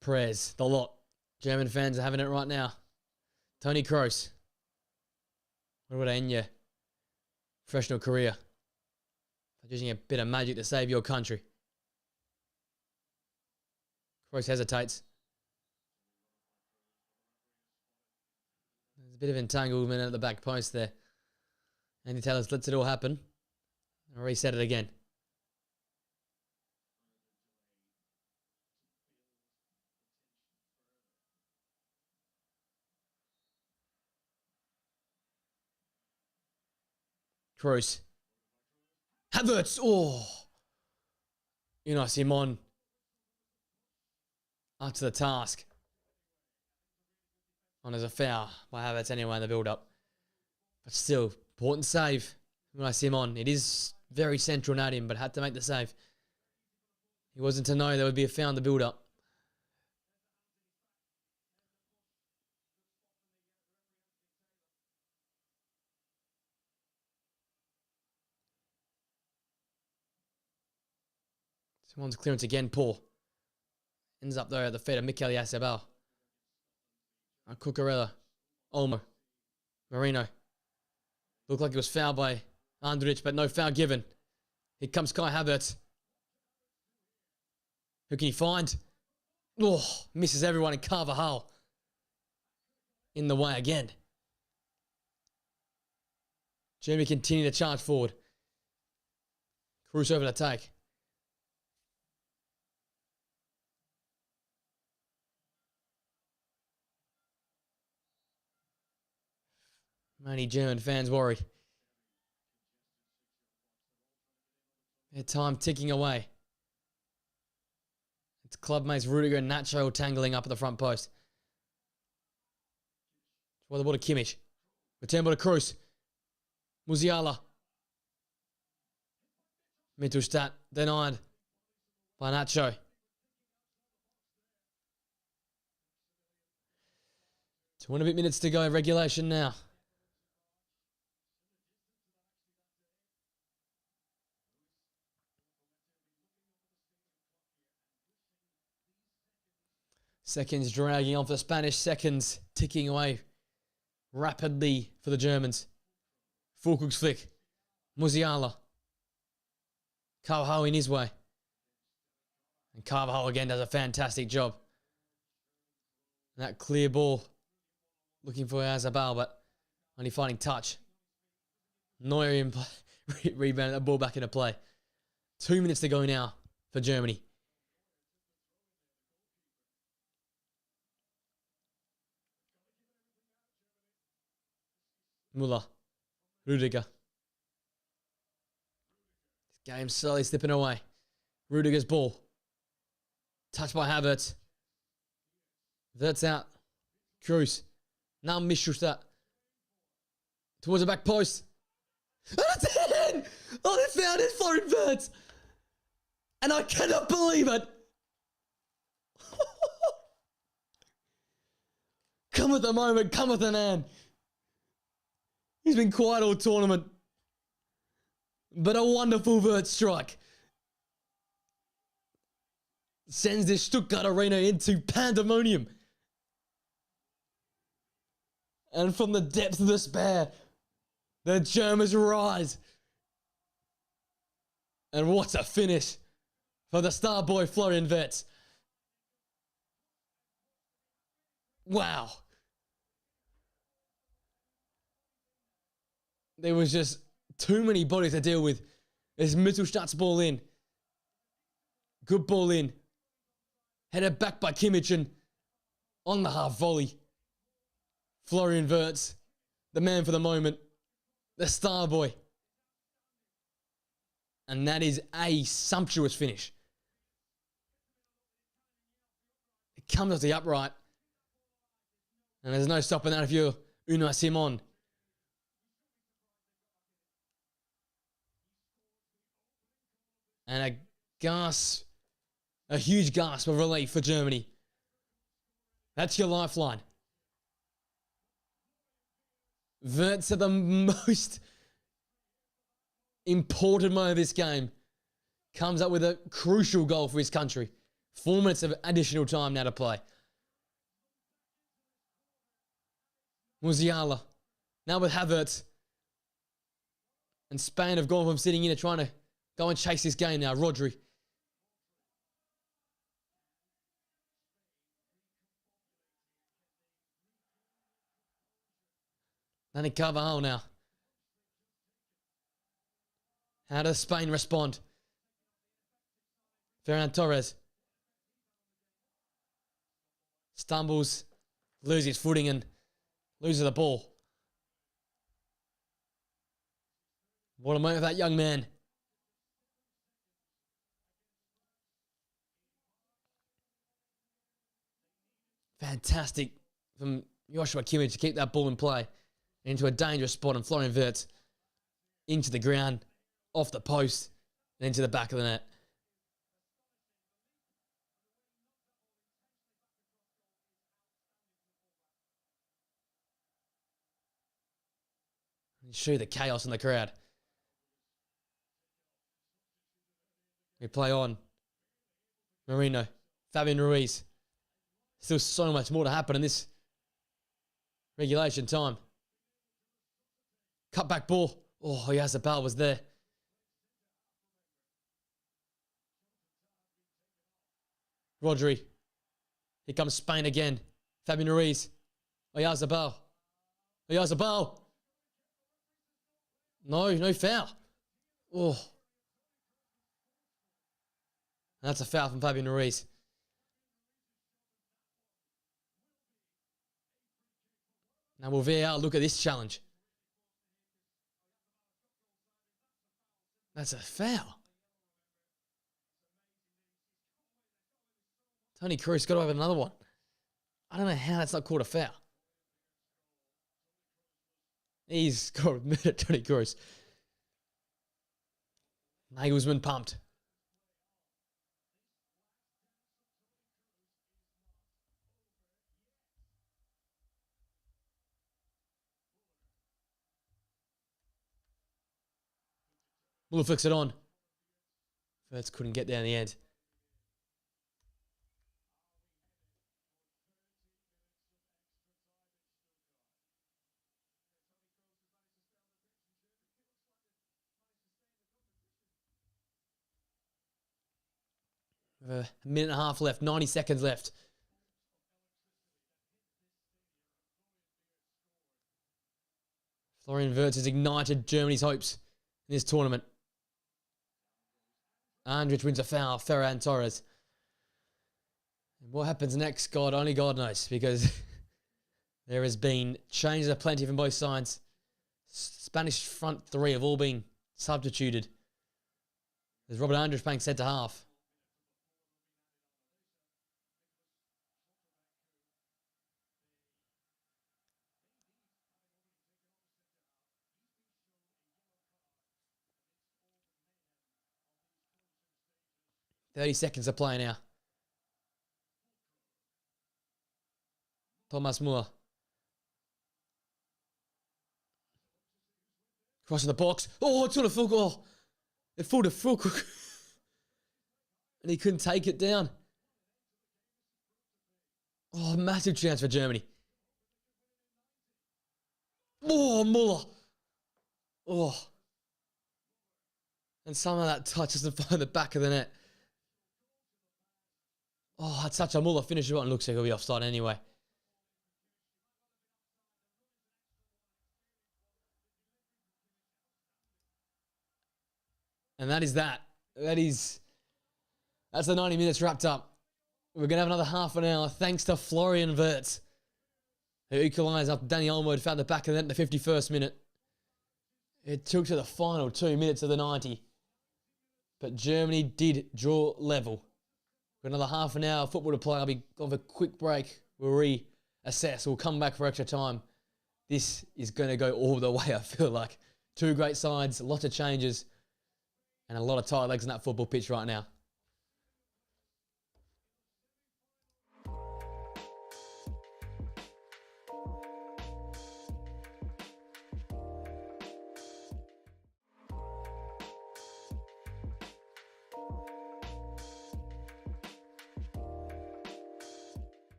Prayers, the lot. German fans are having it right now. Toni Kroos. What would end your professional career? Using a bit of magic to save your country. Kroos hesitates. There's a bit of entanglement at the back post there. Andy Taylor lets it all happen. I'll reset it again. Kroos. Havertz. Oh. You know, Simon. Up to the task. Oh, there's a foul by Havertz anyway in the build-up. But still, important save. When I see him on, it is very central at him, but had to make the save. He wasn't to know there would be a foul in the build-up. Someone's clearance again, poor. Ends up there at the feet of Mikel Oyarzabal. Cucurella. Olmo. Marino. Looked like it was fouled by Andrich, but no foul given. Here comes Kai Havertz. Who can he find? Oh, misses everyone in Carvajal. In the way again. Germany continue to charge forward. Kroos over to take. Many German fans worried. Their time ticking away. It's club mates Rudiger and Nacho tangling up at the front post. Well, the ball to Kimmich. Return ball to Kroos. Musiala. Mittelstadt denied by Nacho. 2 minutes to go, regulation now. Seconds dragging on for the Spanish. Seconds ticking away rapidly for the Germans. Füllkrug's flick. Musiala. Carvajal in his way. And Carvajal again does a fantastic job. That clear ball. Looking for Oyarzabal, but only finding touch. Neuer in play. Rebounded that ball back into play. 2 minutes to go now for Germany. Muller. Rudiger. This game slowly slipping away. Rudiger's ball. Touched by Havertz. That's out. Cruz. Now Mishustat. Towards the back post. And it's in! Oh, they found it, Florian Wirtz! And I cannot believe it! Come with the moment, come with the man. He's been quiet all tournament. But a wonderful Wirtz strike. Sends this Stuttgart arena into pandemonium. And from the depths of despair, the Germans rise. And what a finish for the star boy Florian Wirtz. Wow. There was just too many bodies to deal with. There's Mittelstadt's ball in. Good ball in. Headed back by Kimmich and on the half volley. Florian Wirtz, the man for the moment. The star boy. And that is a sumptuous finish. It comes off the upright. And there's no stopping that if you're Unai Simon. And a huge gasp of relief for Germany. That's your lifeline. Wirtz at the most important moment of this game comes up with a crucial goal for his country. 4 minutes of additional time now to play. Musiala. Now with Havertz. And Spain have gone from sitting in to trying to go and chase this game now. Rodri. Dani Carvajal now. How does Spain respond? Ferran Torres. Stumbles. Loses his footing and loses the ball. What a moment for that young man. Fantastic from Joshua Kimmich to keep that ball in play into a dangerous spot, and Florian Wirtz into the ground, off the post, and into the back of the net. You show the chaos in the crowd. We play on. Marino, Fabian Ruiz. Still so much more to happen in this regulation time. Cut back ball. Oh, Yazabal was there. Rodri. Here comes Spain again. Fabian Ruiz. Oyazabal. Oyazabal. No foul. Oh. That's a foul from Fabian Ruiz. Now will VAR look at this challenge? That's a foul. Toni Kroos got to have another one. I don't know how that's not called a foul. He's got to admit it, Toni Kroos. Nagelsmann pumped. Muller flicks it on. Wirtz couldn't get there in the end. We have a minute and a half left, 90 seconds left. Florian Wirtz has ignited Germany's hopes in this tournament. Andrich wins a foul, Ferran Torres. And what happens next, only God knows, because there has been changes aplenty from both sides. Spanish front three have all been substituted. There's Robert Andrews playing centre half. $30 to play now. Thomas Moore. Crossing the box. Oh, it's on a full goal. It fooled a full cook. And he couldn't take it down. Oh, massive chance for Germany. Oh, Muller. Oh. And somehow that touch doesn't find the back of the net. Oh, that's such a Muller finish. It looks like he'll be offside anyway. And that is that. That's the 90 minutes wrapped up. We're going to have another half an hour thanks to Florian Wirtz, who equalised after Danny Olmo found the back of the net in the 51st minute. It took to the final 2 minutes of the 90. But Germany did draw level. We've got another half an hour of football to play. I'll be on a quick break. We'll reassess. We'll come back for extra time. This is going to go all the way, I feel like. Two great sides, lots of changes, and a lot of tight legs in that football pitch right now.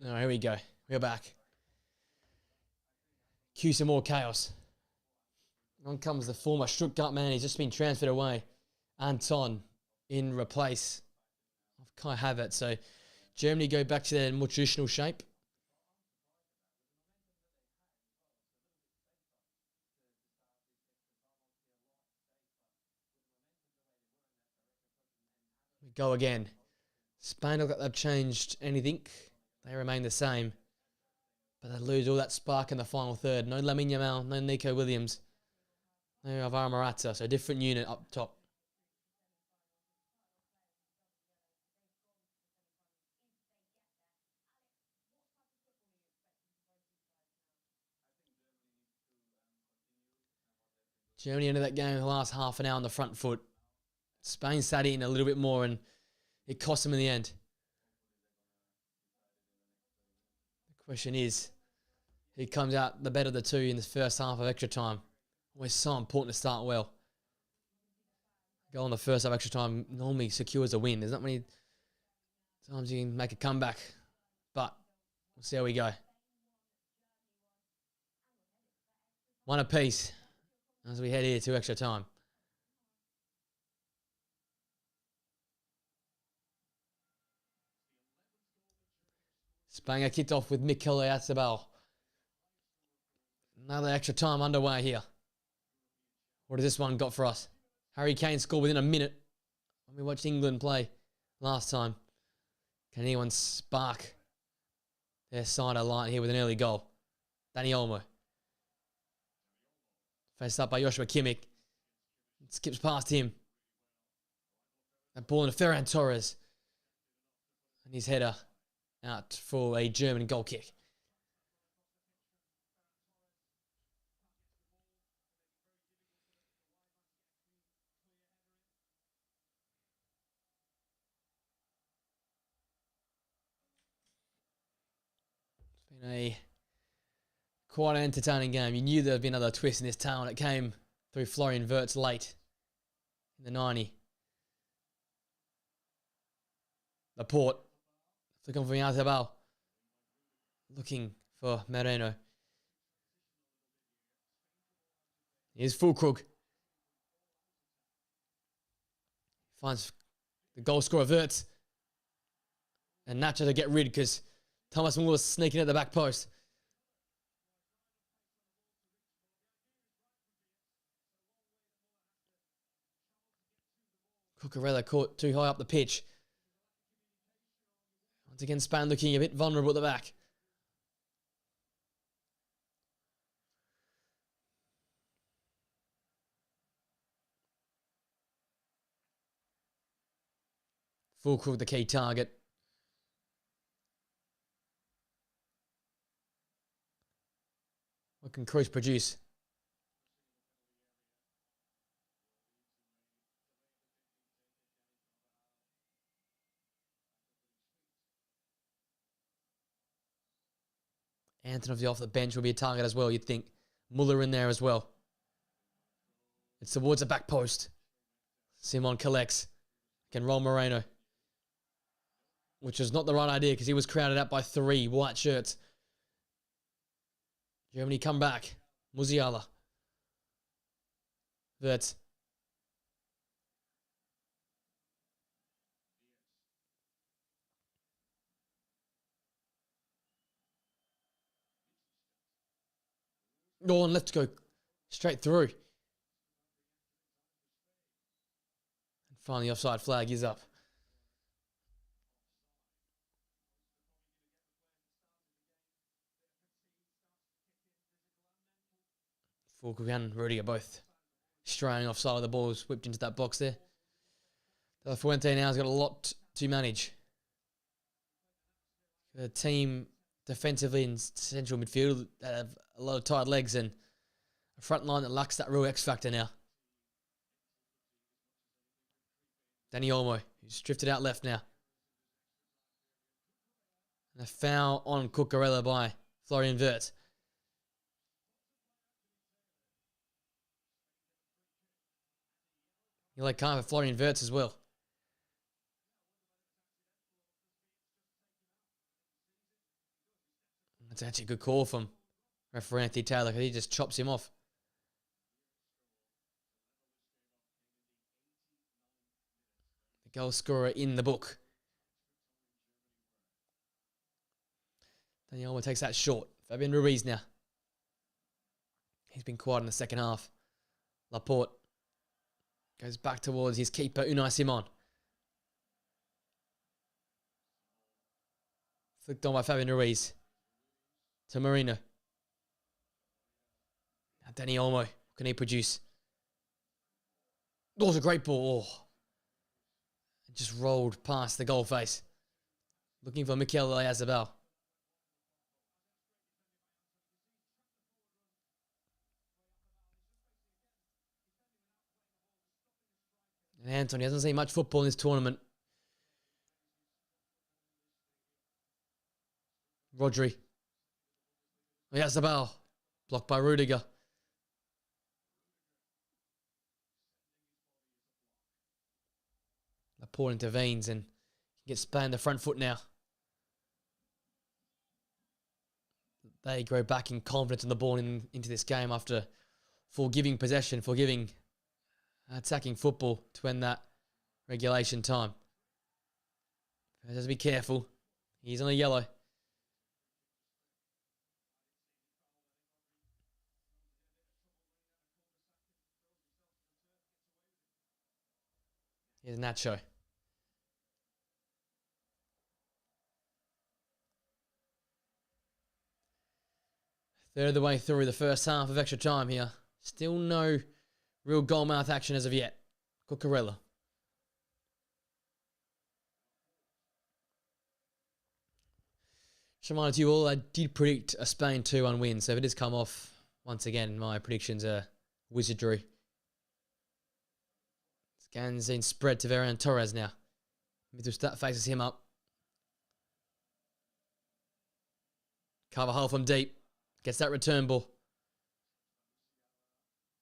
Oh, here we go. We're back. Cue some more chaos. On comes the former Stuttgart man. He's just been transferred away. Anton in replace of Kai Havertz. So Germany go back to their more traditional shape. Go again. Spain don't look like they've changed anything. They remain the same. But they lose all that spark in the final third. No Lamine Yamal, no Nico Williams, no Alvaro Morata. So different unit up top. Germany ended that game in the last half an hour on the front foot. Spain sat in a little bit more and it cost them in the end. The question is, who comes out the better of the two in the first half of extra time? Always so important to start well. Goal in the first half of extra time normally secures a win. There's not many times you can make a comeback, but we'll see how we go. One apiece as we head here to extra time. Spain kicked off with Mikel Oyarzabal. Another extra time underway here. What has this one got for us? Harry Kane scored within a minute when we watched England play last time. Can anyone spark their side alight here with an early goal? Dani Olmo. Faced up by Joshua Kimmich. It skips past him. That ball into Ferran Torres. And his header out for a German goal kick. It's been a quite an entertaining game. You knew there'd be another twist in this tale, and it came through Florian Wirtz late in the 90. Laporte looking for Oyarzabal. Looking for Moreno. Here's Füllkrug. Finds the goal scorer Wirtz. And Nacho to get rid because Thomas Muller was sneaking at the back post. Cucurella caught too high up the pitch. Once again, Spain looking a bit vulnerable at the back. Füllkrug the key target. What can Cruz produce? Antonov off the bench will be a target as well, you'd think. Muller in there as well. It's towards the back post. Simon collects. Can roll Moreno. Which is not the right idea because he was crowded out by 3 white shirts. Germany come back. Musiala. Wirtz. Oh, and let's go straight through. And finally, offside flag is up. Füllkrug and Rudiger both straying offside. The ball was whipped into that box there. The Fuente now has got a lot to manage. The team defensively in central midfield have a lot of tired legs and a front line that lacks that real X factor now. Dani Olmo, who's drifted out left now. And a foul on Cucurella by Florian Wirtz. You like kind of Florian Wirtz as well. That's actually a good call from referee Anthony Taylor because he just chops him off. The goal scorer in the book. Dani Olmo takes that short. Fabian Ruiz now. He's been quiet in the second half. Laporte goes back towards his keeper, Unai Simon. Flicked on by Fabian Ruiz. To Marino. Now Danny Olmo. What can he produce? Oh, it's a great ball. Oh. It just rolled past the goal face. Looking for Mikel Oyarzabal. And Anthony hasn't seen much football in this tournament. Rodri. Oyarzabal. Blocked by Rudiger. Laporte intervenes and gets Spain the front foot now. They grow back in confidence in the ball into this game after forgiving possession, forgiving attacking football to end that regulation time. He has to be careful. He's on a yellow. Here's Nacho. Third of the way through the first half of extra time here. Still no real goalmouth action as of yet. Cucurella. Just a reminder to you all, I did predict a Spain 2-1 win, so if it has come off, once again, my predictions are wizardry. Scans in spread to Ferran Torres now. Mittelstadt faces him up. Carvajal from deep. Gets that return ball.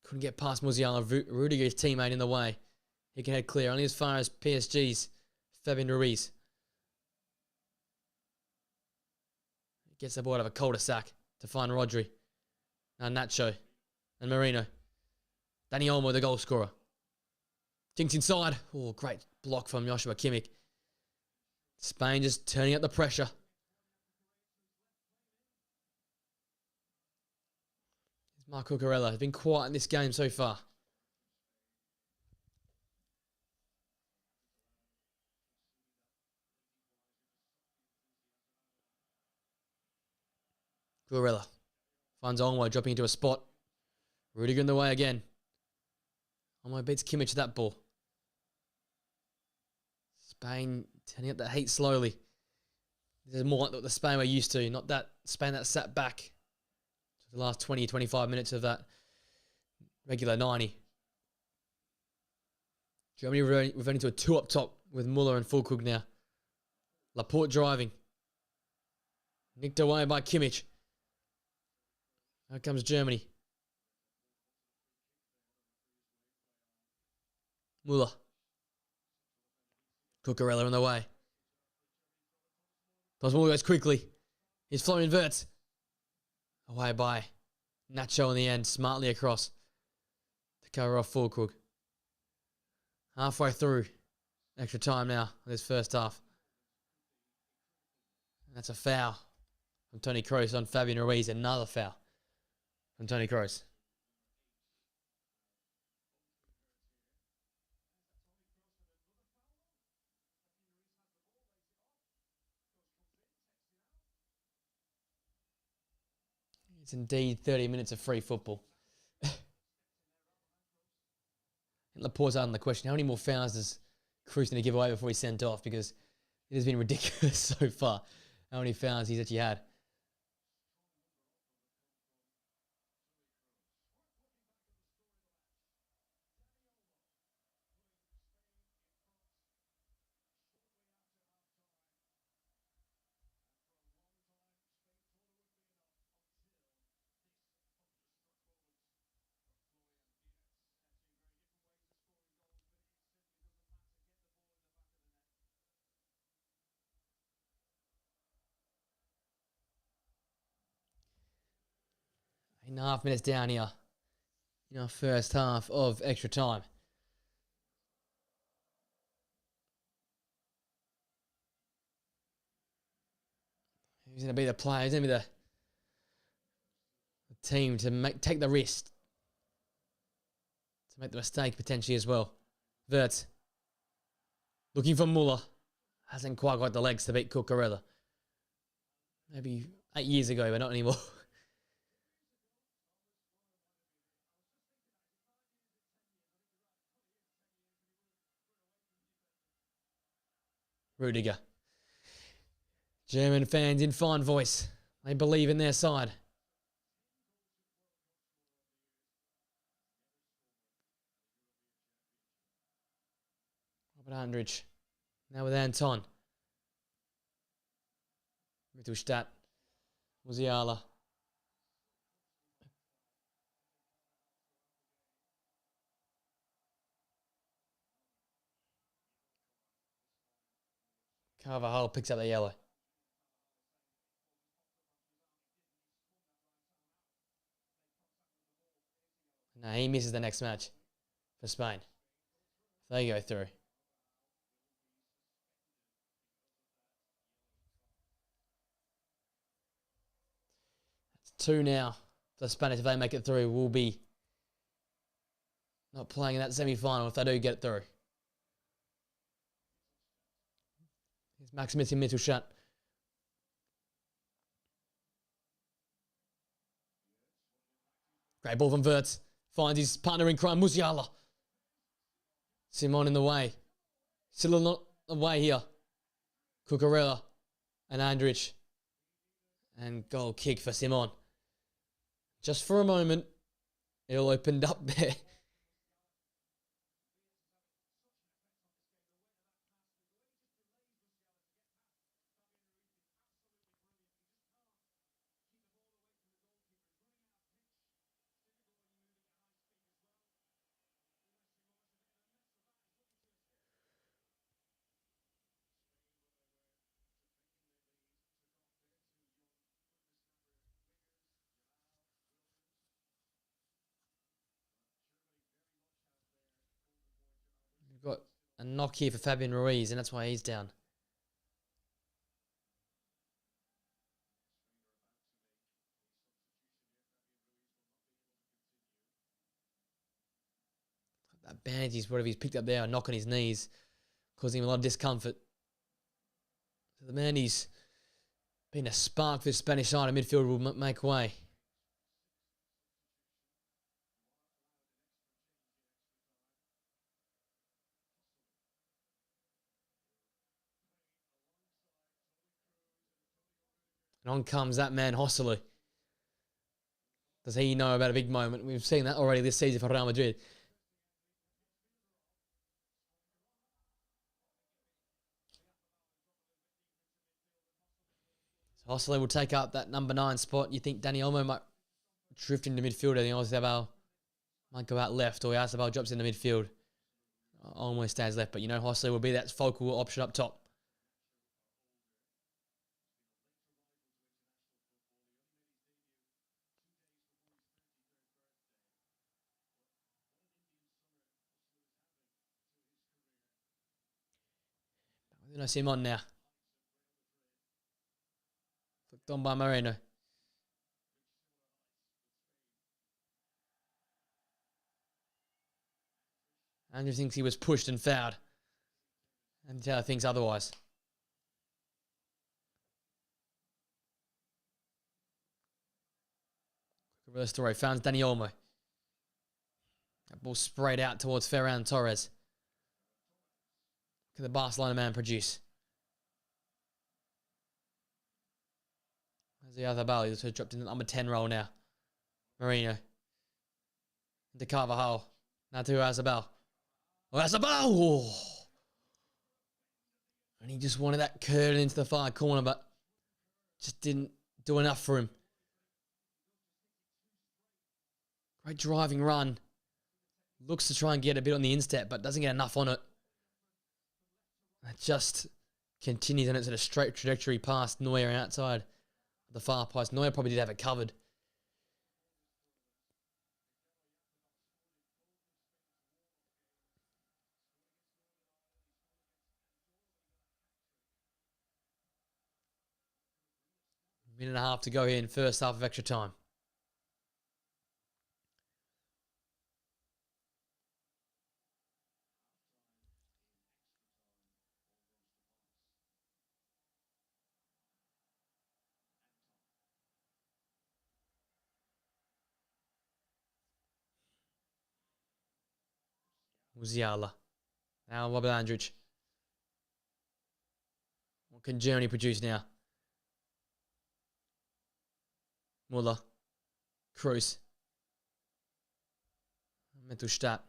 Couldn't get past Musiala. Rudiger's teammate in the way. He can head clear, only as far as PSG's Fabian Ruiz. Gets the ball out of a cul-de-sac to find Rodri. Now Nacho and Marino. Danny Olmo, the goal scorer. Jinx inside. Oh, great block from Joshua Kimmich. Spain just turning up the pressure. Marco Cucurella has been quiet in this game so far. Cucurella finds Olmo dropping into a spot. Rudiger in the way again. Olmo beats Kimmich to that ball. Spain turning up that heat slowly. This is more like the Spain we're used to, not that Spain that sat back the last 20, 25 minutes of that regular 90. Germany reverting to a 2 up top with Muller and Füllkrug now. Laporte driving. Nicked away by Kimmich. Here comes Germany. Muller. Cucurella on the way. Thomas Muller goes quickly. His flow inverts. Away by Nacho in the end, smartly across to cover off Füllkrug. Halfway through, extra time now in this first half. And that's a foul from Toni Kroos on Fabian Ruiz. Another foul from Toni Kroos. It's indeed 30 minutes of free football. Laporte's asking the question, how many more fouls does Kroos need to give away before he's sent off? Because it has been ridiculous so far how many fouls he's actually had. Eight and a half minutes down here in our first half of extra time. Who's going to be the player? Who's going to be the team to take the risk? To make the mistake potentially as well. Wirtz. Looking for Muller. Hasn't quite got the legs to beat Cucurella. maybe 8 years ago, but not anymore. Rudiger. German fans in fine voice. They believe in their side. Robert Andrich. Now with Anton. Mittelstadt. Musiala. Carvajal picks up the yellow. No, he misses the next match for Spain. They go through. It's 2 now. The Spanish, if they make it through, will be not playing in that semi-final if they do get through. Here's Maximitz Mittelstadt. Great ball from Wirtz. Finds his partner in crime, Musiala. Simon in the way. Still not away here. Cucurella and Andrich. And goal kick for Simon. Just for a moment, it all opened up there. We've got a knock here for Fabian Ruiz, and that's why he's down. That bandage, whatever he's picked up there, a knock on his knees, causing him a lot of discomfort. So the man he's been a spark for the Spanish side of midfield will make way. And on comes that man, Hosselu. Does he know about a big moment? We've seen that already this season for Real Madrid. So Hosselu will take up that number 9 spot. You think Dani Olmo might drift into midfield. I think Oyarzabal might go out left, or Oyarzabal drops into midfield. Olmo stays left, but you know Hosselu will be that focal option up top. I see him on now. Flicked on by Moreno. Andrew thinks he was pushed and fouled. And Taylor thinks otherwise. Reverse story. Founds Dani Olmo. That ball sprayed out towards Ferran Torres. Can the Barcelona man produce? There's the other ball. He's dropped in the number 10 role now. Marino. Into Carvajal. Now to Oyarzabal. Oyarzabal! Oh. And he just wanted that curve into the far corner, but just didn't do enough for him. Great driving run. Looks to try and get a bit on the instep, but doesn't get enough on it. It just continues on its sort of straight trajectory past Neuer outside the far post. Neuer probably did have it covered. Minute and a half to go here in first half of extra time. Musiala. Now Robert Andrich. What can Germany produce now? Muller. Kroos. Mental stat.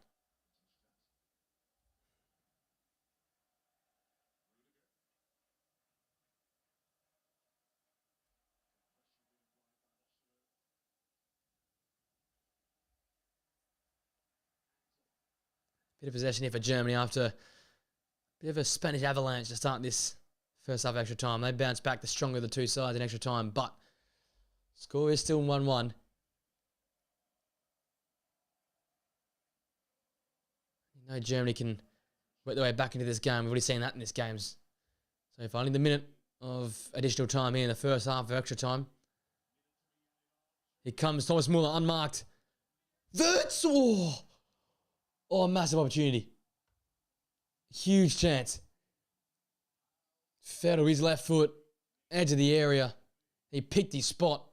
Bit of possession here for Germany after a bit of a Spanish avalanche to start this first half extra time. They bounced back the stronger of the two sides in extra time, but score is still 1-1. You know Germany can work their way back into this game. We've already seen that in this games. So finally the minute of additional time here in the first half of extra time. Here comes Thomas Muller, unmarked. That's oh, massive opportunity. Huge chance. Fell to his left foot, edge of the area. He picked his spot.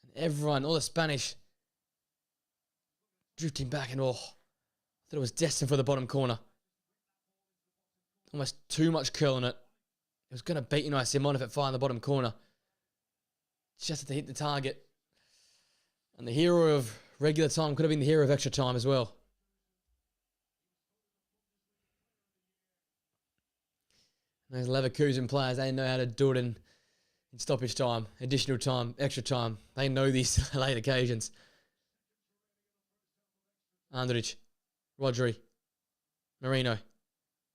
And everyone, all the Spanish, drifting back and thought it was destined for the bottom corner. Almost too much curl on it. It was going to beat Unai Simon if it fired in the bottom corner. Just had to hit the target. And the hero of regular time could have been the hero of extra time as well. Those Leverkusen players, they know how to do it in stoppage time, additional time, extra time. They know these late occasions. Andrich, Rodri, Marino.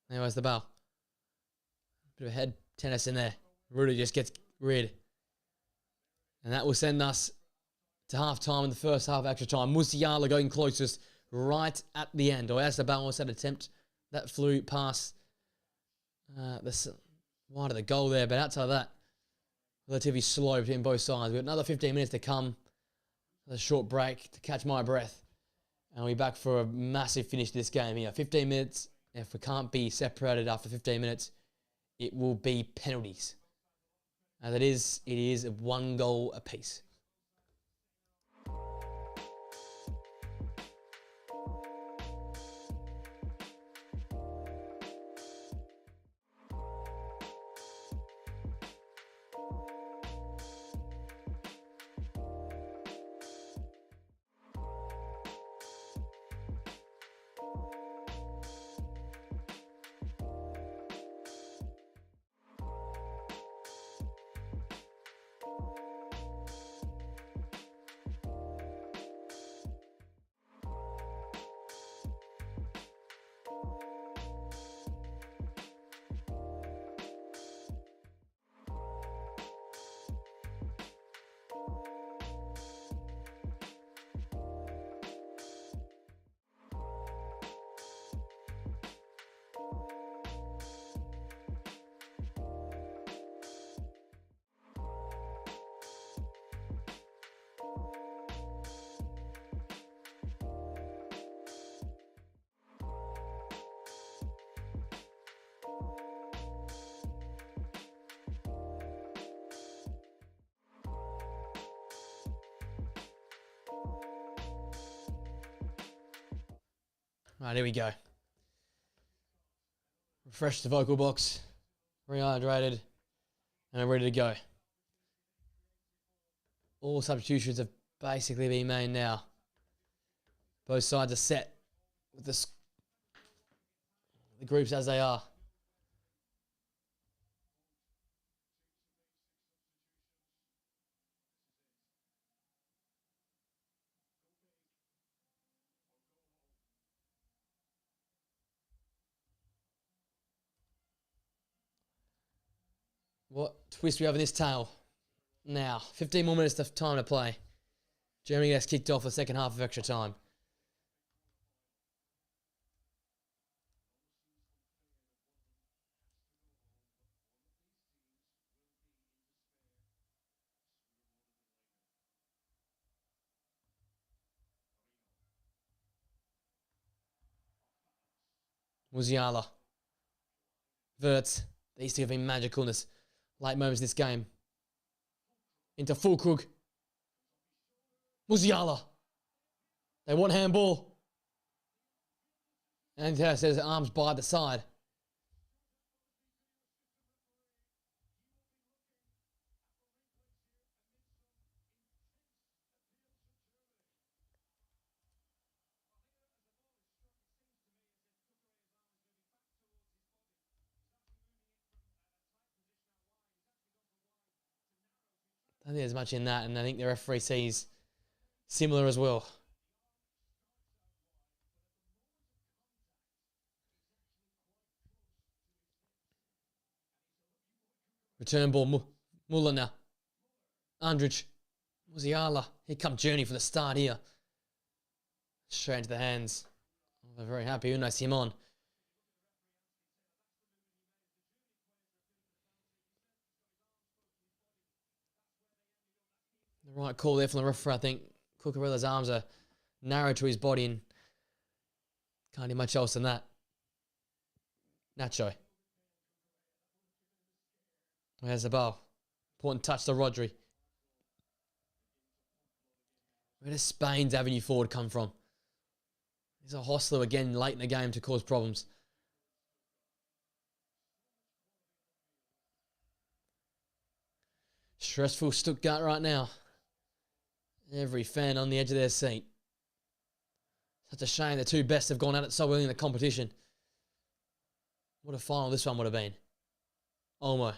There was the ball. Bit of a head tennis in there. Rudy just gets rid. And that will send us to half-time in the first half extra time. Musiala going closest right at the end. Or as the ball was that attempt that flew past the wide of the goal there. But outside of that, relatively slow between both sides. We've got another 15 minutes to come. A short break to catch my breath. And we'll be back for a massive finish to this game here. 15 minutes. If we can't be separated after 15 minutes, it will be penalties. As it is 1 goal apiece. Right, here we go. Refresh the vocal box, rehydrated, and I'm ready to go. All substitutions have basically been made now. Both sides are set with the groups as they are. What twist we have in this tale? Now, 15 more minutes of time to play. Germany gets kicked off the second half of extra time. Musiala. Wirtz. These two have been magical in this late moments in this game. Into Fulkrug. Musiala. They want handball. And says arms by the side. I don't think there's much in that, and I think the referee sees similar as well. Return ball, Muller now. Andrich, Musiala. Here comes Journey for the start here. Straight into the hands. They're very happy. Unai Simon. The right call there from the referee. I think Cucurella's arms are narrow to his body and can't do much else than that. Nacho. There's the ball. Important touch to Rodri. Where does Spain's avenue forward come from? There's a Hostler again late in the game to cause problems. Stressful Stuttgart right now. Every fan on the edge of their seat. Such a shame the two best have gone at it so early in the competition. What a final this one would have been. Olmo.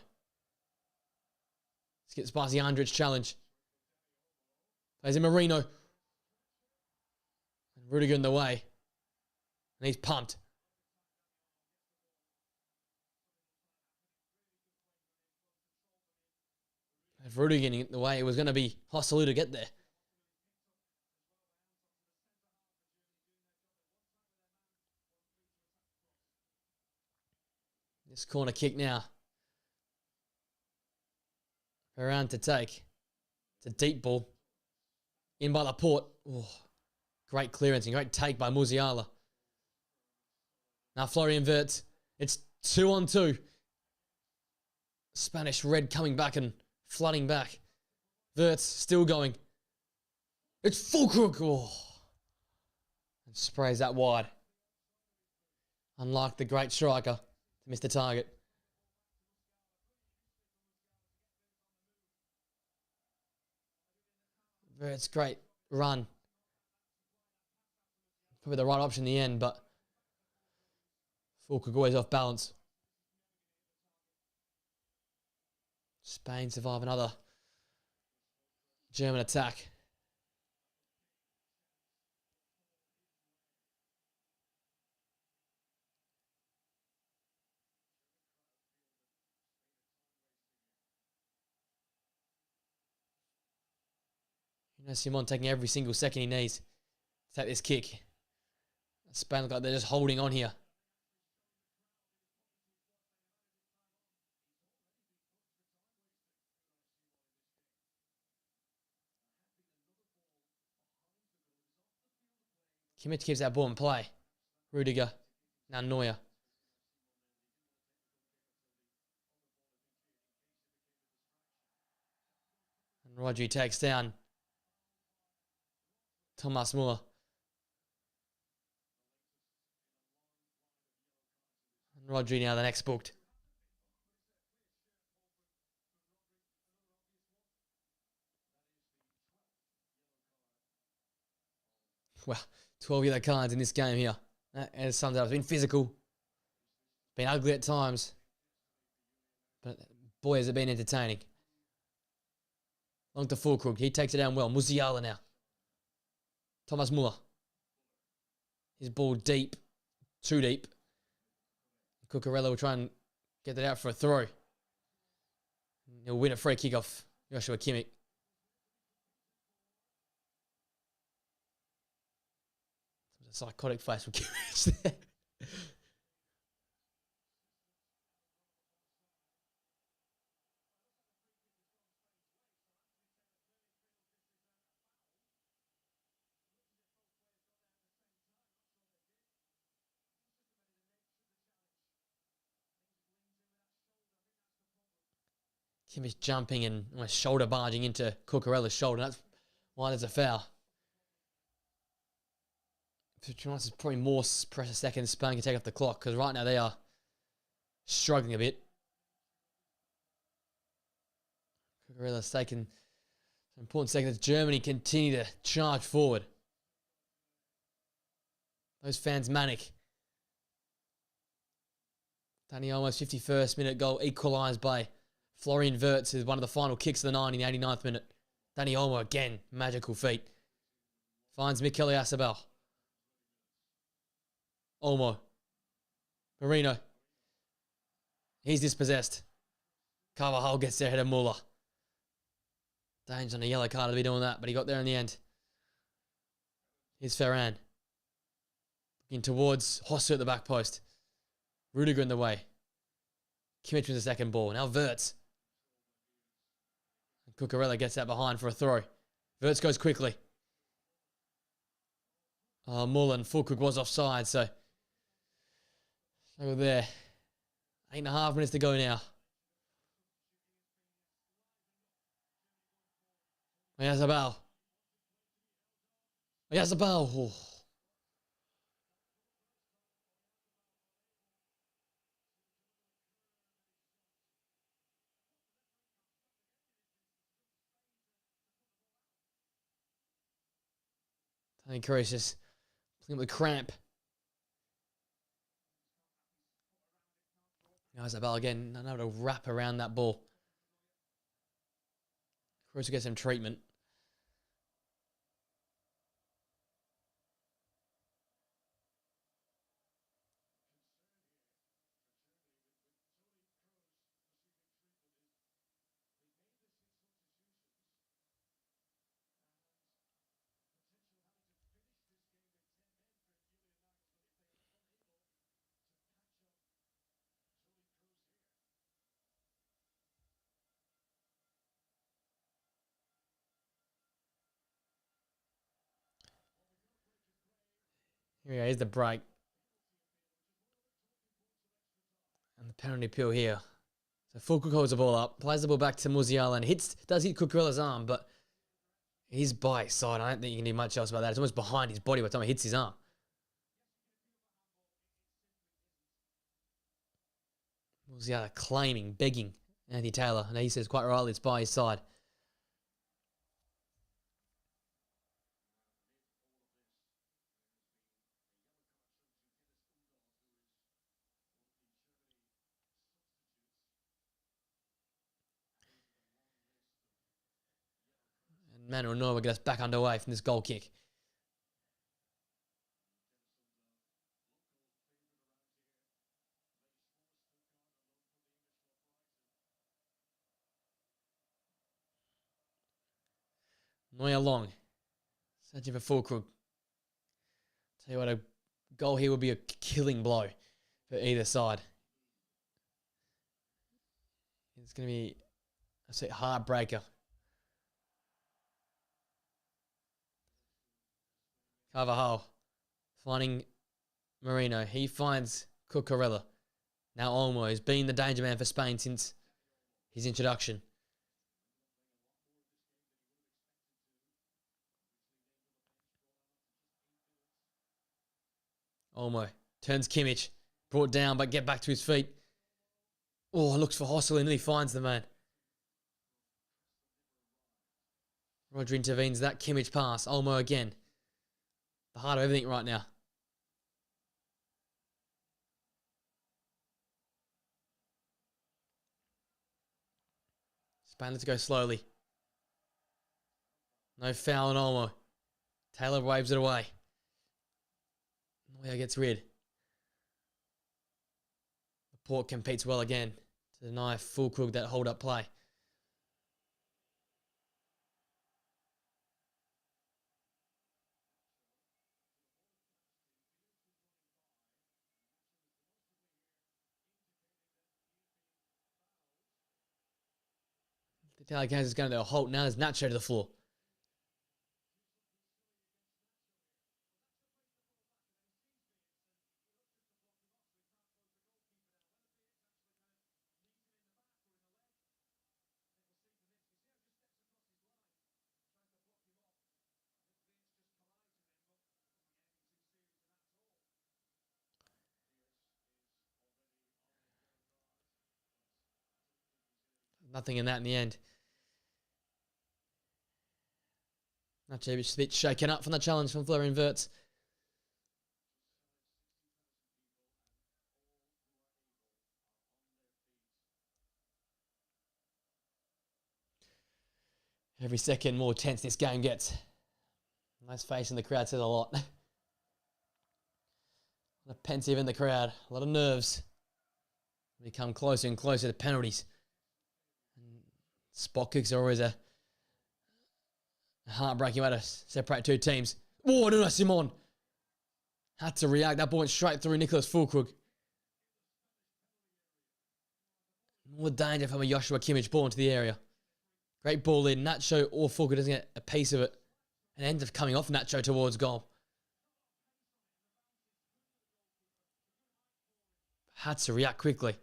Skips past the Andrich challenge. Plays in Marino. And Rudiger in the way. And he's pumped. If Rudiger in the way, it was going to be hostile to get there. This corner kick now. Around to take. It's a deep ball. In by Laporte. Oh, great clearance and great take by Musiala. Now Florian Wirtz. It's 2-on-2. Spanish red coming back and flooding back. Wirtz still going. It's Fulkrug. Oh. And sprays that wide. Unlike the great striker to miss the target. Wirtz, great run. Probably the right option in the end, but Fulkrug always off balance. Spain survive another German attack. You know, Simon taking every single second he needs to take this kick. Spain look like they're just holding on here. Kimmich keeps that ball in play. Rudiger. Now Neuer. And Rodri takes down Thomas Muller. And Rodri now the next booked. Well, 12 yellow cards in this game here. That sums it up. It's been physical. Been ugly at times. But boy, has it been entertaining. Long to Fulkrug. He takes it down well. Musiala now. Thomas Muller. His ball deep. Too deep. Cucurella will try and get that out for a throw. He'll win a free kick off Joshua Kimmich. A psychotic face from Kimmich there. Kimmich jumping and almost shoulder barging into Cucurella's shoulder. That's why there's a foul. This is probably more pressure seconds Spain can take off the clock because right now they are struggling a bit. Cucurella's taken some important seconds. Germany continue to charge forward. Those fans manic. Dani Olmo's 51st minute goal equalised by Florian Wirtz with one of the final kicks of the 90 in the 89th minute. Dani Olmo again, magical feat. Finds Mikel Oyarzabal. Olmo. Marino. He's dispossessed. Carvajal gets there ahead of Muller. Danger on a yellow card to be doing that, but he got there in the end. Here's Ferran. Looking towards Hosser at the back post. Rudiger in the way. Kimmich with the second ball. Now Wirtz. Cucurella gets that behind for a throw. Wirtz goes quickly. Oh, Mullen, Fulkrug was offside, so over there. 8.5 minutes to go now. Oyarzabal. Oyarzabal. Oh. Tony Kroos just playing with cramp. Oyarzabal again, not able to wrap around that ball. Kroos will get some treatment. Here we go, here's the break. And the penalty appeal here. So Fulkrug holds the ball up, plays the ball back to Musiala and does hit Cucurella's arm, but he's by his side. I don't think you can do much else about that. It's almost behind his body by the time it hits his arm. Musiala claiming, begging Anthony Taylor, and he says quite rightly it's by his side. And Manuel Neuer gets back underway from this goal kick. Neuer long. Searching for Fulkrug. Tell you what, a goal here would be a killing blow for either side. It's going to be a heartbreaker. Carvajal finding Marino. He finds Cucurella. Now Olmo has been the danger man for Spain since his introduction. Olmo turns Kimmich. Brought down, but get back to his feet. Oh, looks for Hossel and he finds the man. Roger intervenes that Kimmich pass. Olmo again. The heart of everything right now. Spain, let's go slowly. No foul on Olmo. Taylor waves it away. Neuer gets rid. Laporte competes well again to deny Fulkrug that hold-up play. The Taylor Games is going to a halt. Now there's Nacho to the floor. Nothing in that in the end. Nacho a bit shaken up from the challenge from Fleury Inverts. Every second more tense this game gets. Nice face in the crowd says a lot. A lot of pensive in the crowd. A lot of nerves. We come closer and closer to penalties. And spot kicks are always a heartbreaking way to separate two teams. Oh, no, Simon. Had to react. That ball went straight through Nicholas Fulkrug. More danger from a Joshua Kimmich ball into the area. Great ball in. Nacho or Fulkrug doesn't get a piece of it. And ends up coming off Nacho towards goal. Had to react quickly.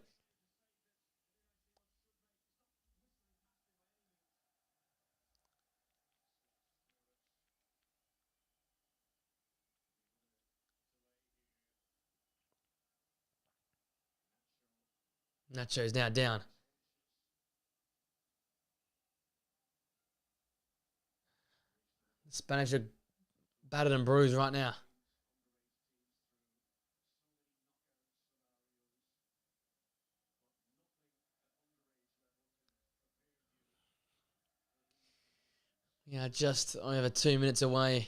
Nacho's now down. The Spanish are battered and bruised right now. Yeah, just over 2 minutes away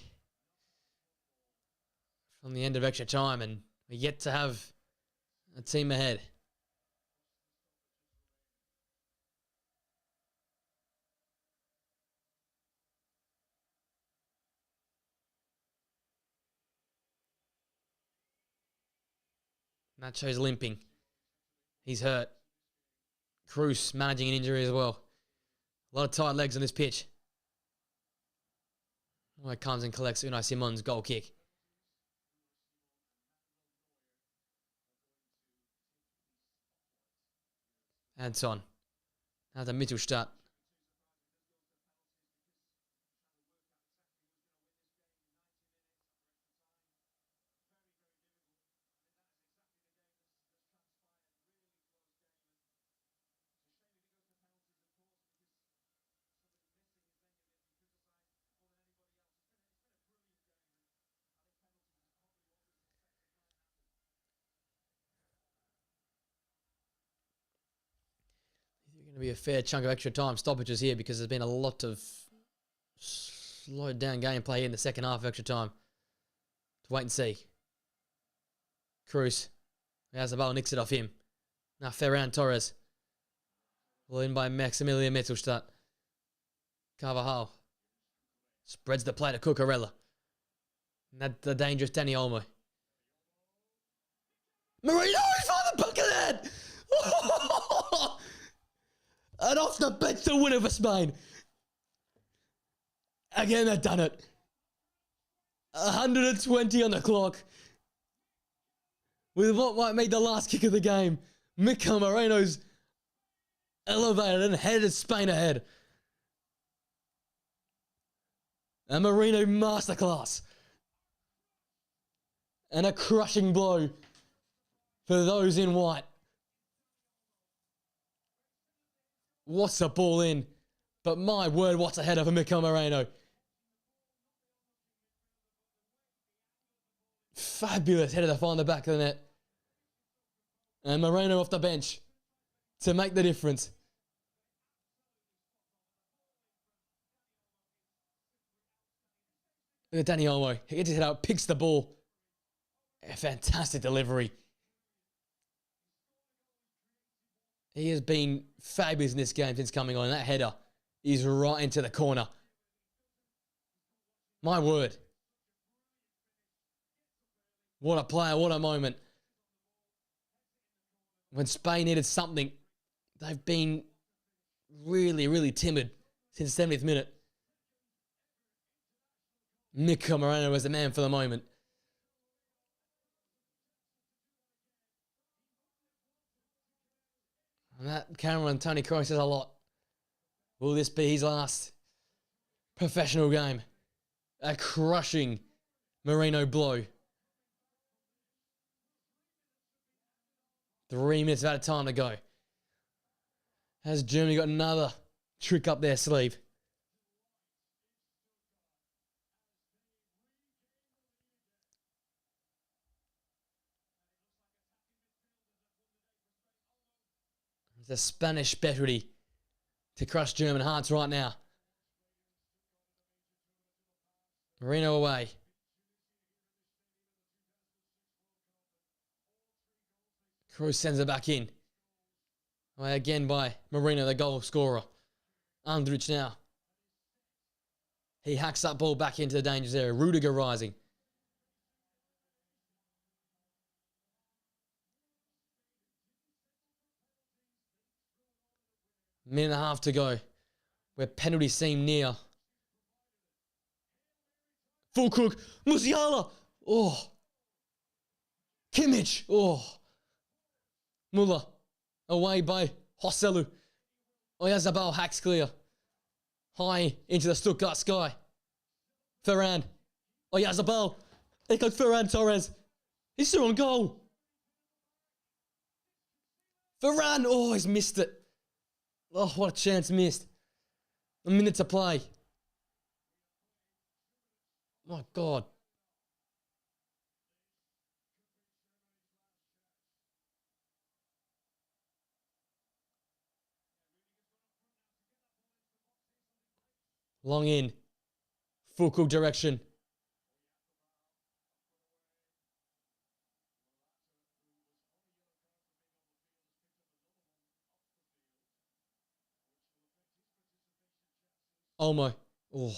from the end of extra time, and we're yet to have a team ahead. Nacho's limping. He's hurt. Cruz managing an injury as well. A lot of tight legs on this pitch. Well, it comes and collects Unai Simon's goal kick. Anton. Now the Mittelstadt. Going to be a fair chunk of extra time stoppages here because there's been a lot of slowed down gameplay in the second half of extra time. To wait and see. Cruz has the ball, nicks it off him. Now Ferran Torres. Well in by Maximilian Mittelstadt. Carvajal spreads the play to Cucurella. And that the dangerous Dani Olmo. Marino, he's found the back of that! And off the bench, the winner for Spain. Again, they've done it. 120 on the clock. With what might make the last kick of the game. Mikel Moreno's elevated and headed Spain ahead. A Merino masterclass. And a crushing blow for those in white. What's a ball in? But my word, what's a header for Mikel Moreno. Fabulous header to find the back of the net. And Moreno off the bench to make the difference. Look at Dani Olmo. He gets his head out, picks the ball. A fantastic delivery. He has been fabulous in this game since coming on. That header is right into the corner. My word. What a player, what a moment. When Spain needed something, they've been really, really timid since the 70th minute. Mikel Moreno was the man for the moment. And that camera on Toni Kroos says a lot. Will this be his last professional game? A crushing Moreno blow. 3 minutes out of time to go. Has Germany got another trick up their sleeve? It's a Spanish specialty to crush German hearts right now. Marino away. Cruz sends it back in. Away again by Marino, the goal scorer. Andrich now. He hacks that ball back into the dangerous area. Rudiger rising. Minute and a half to go. Where penalties seem near. Full cook. Musiala. Oh. Kimmich. Oh. Muller. Away by Hosselu. Oyarzabal hacks clear. High into the Stuttgart sky. Ferran. Oyarzabal. Here goes Ferran Torres. He's still on goal. Ferran. Oh, he's missed it. Oh, what a chance missed. A minute to play. My God. Long in. Full cook direction. Olmo. Oh.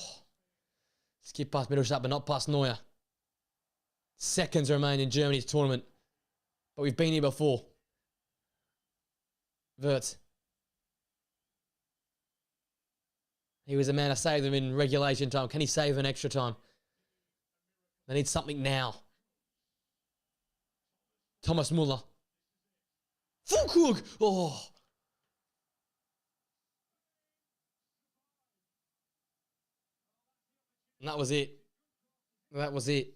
Skip past Mittelstadt, but not past Neuer. Seconds remain in Germany's tournament. But we've been here before. Wirtz. He was a man to save them in regulation time. Can he save an extra time? They need something now. Thomas Muller. Full cook. Oh. And that was it. That was it.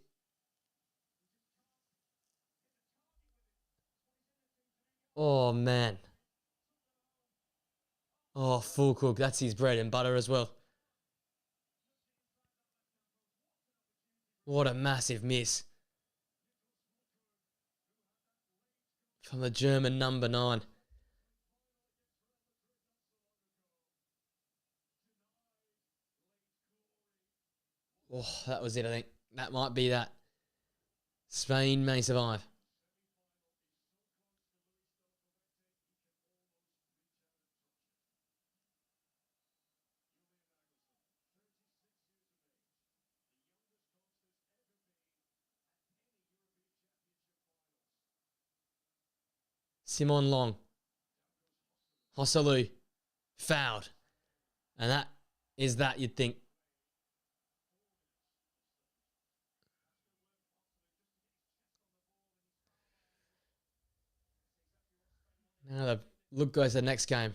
Oh, man. Oh, full cook. That's his bread and butter as well. What a massive miss. From the German number 9. Oh, that was it, I think. That might be that. Spain may survive. Simon Long. Hosselu. Fouled. And that is that, you'd think. Now the look goes to the next game.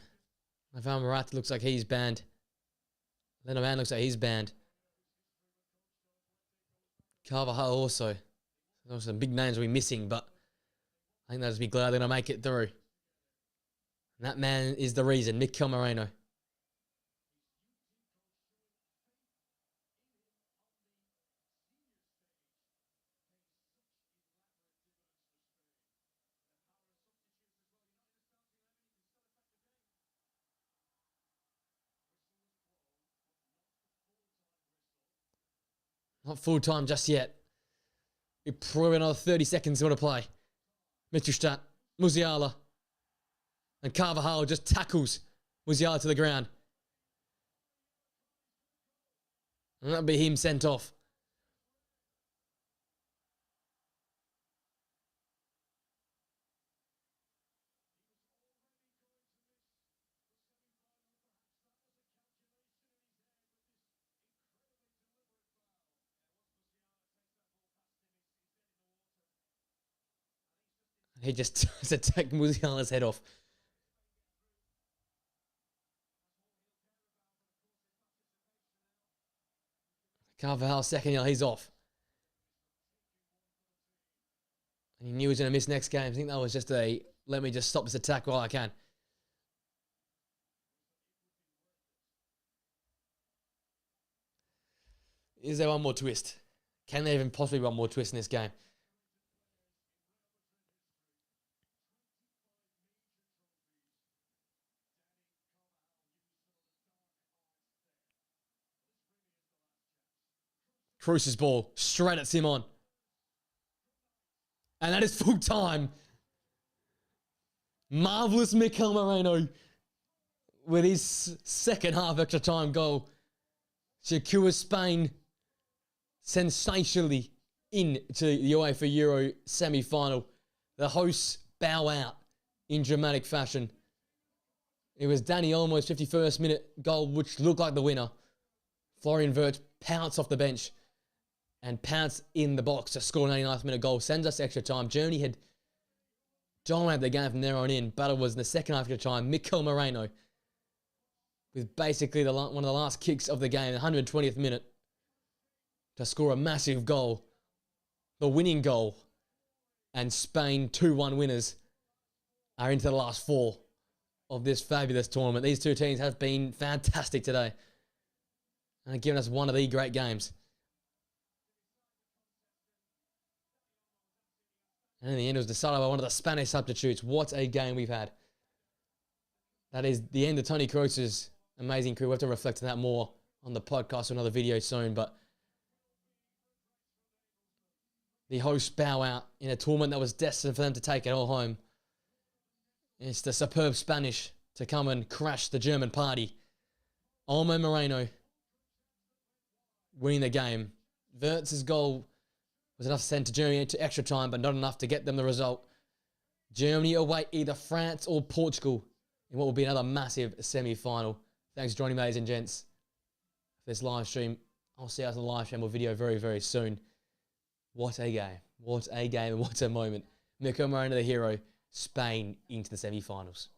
Naval Marat looks like he's banned. Lenormand looks like he's banned. Carvajal also. There's some big names we're missing, but I think they'll just be glad they're going to make it through. And that man is the reason, Mikel Moreno. Not full time just yet. We probably another 30 seconds to play. Mittelstadt, Musiala, and Carvajal just tackles Musiala to the ground. And that'll be him sent off. He just attacked Musiala's head off. Carvajal second yell, he's off. And he knew he was going to miss next game. I think that was just a, let me just stop this attack while I can. Is there one more twist? Can there even possibly be one more twist in this game? Cruz's ball straight at Simon. And that is full time. Marvellous Mikel Moreno with his second half extra time goal secures Spain sensationally into the UEFA Euro semi-final. The hosts bow out in dramatic fashion. It was Dani Olmo's 51st minute goal which looked like the winner. Florian Wirtz pounced off the bench and pounced in the box to score an 89th minute goal. Sends us to extra time. Germany had dominated the game from there on in, but it was in the second half extra time. Mikel Moreno with basically one of the last kicks of the game, the 120th minute, to score a massive goal, the winning goal, and Spain 2-1 winners are into the last four of this fabulous tournament. These two teams have been fantastic today and have given us one of the great games. And in the end, it was decided by one of the Spanish substitutes. What a game we've had. That is the end of Toni Kroos's amazing career. We'll have to reflect on that more on the podcast or another video soon. But the hosts bow out in a tournament that was destined for them to take it all home. It's the superb Spanish to come and crash the German party. Olmo Moreno winning the game. Wirtz's goal was enough to send to Germany into extra time, but not enough to get them the result. Germany await either France or Portugal in what will be another massive semi-final. Thanks for joining me, ladies and gents, for this live stream. I'll see you guys on the live stream or video very, very soon. What a game. What a game and what a moment. Mikel Moreno, the hero. Spain into the semi-finals.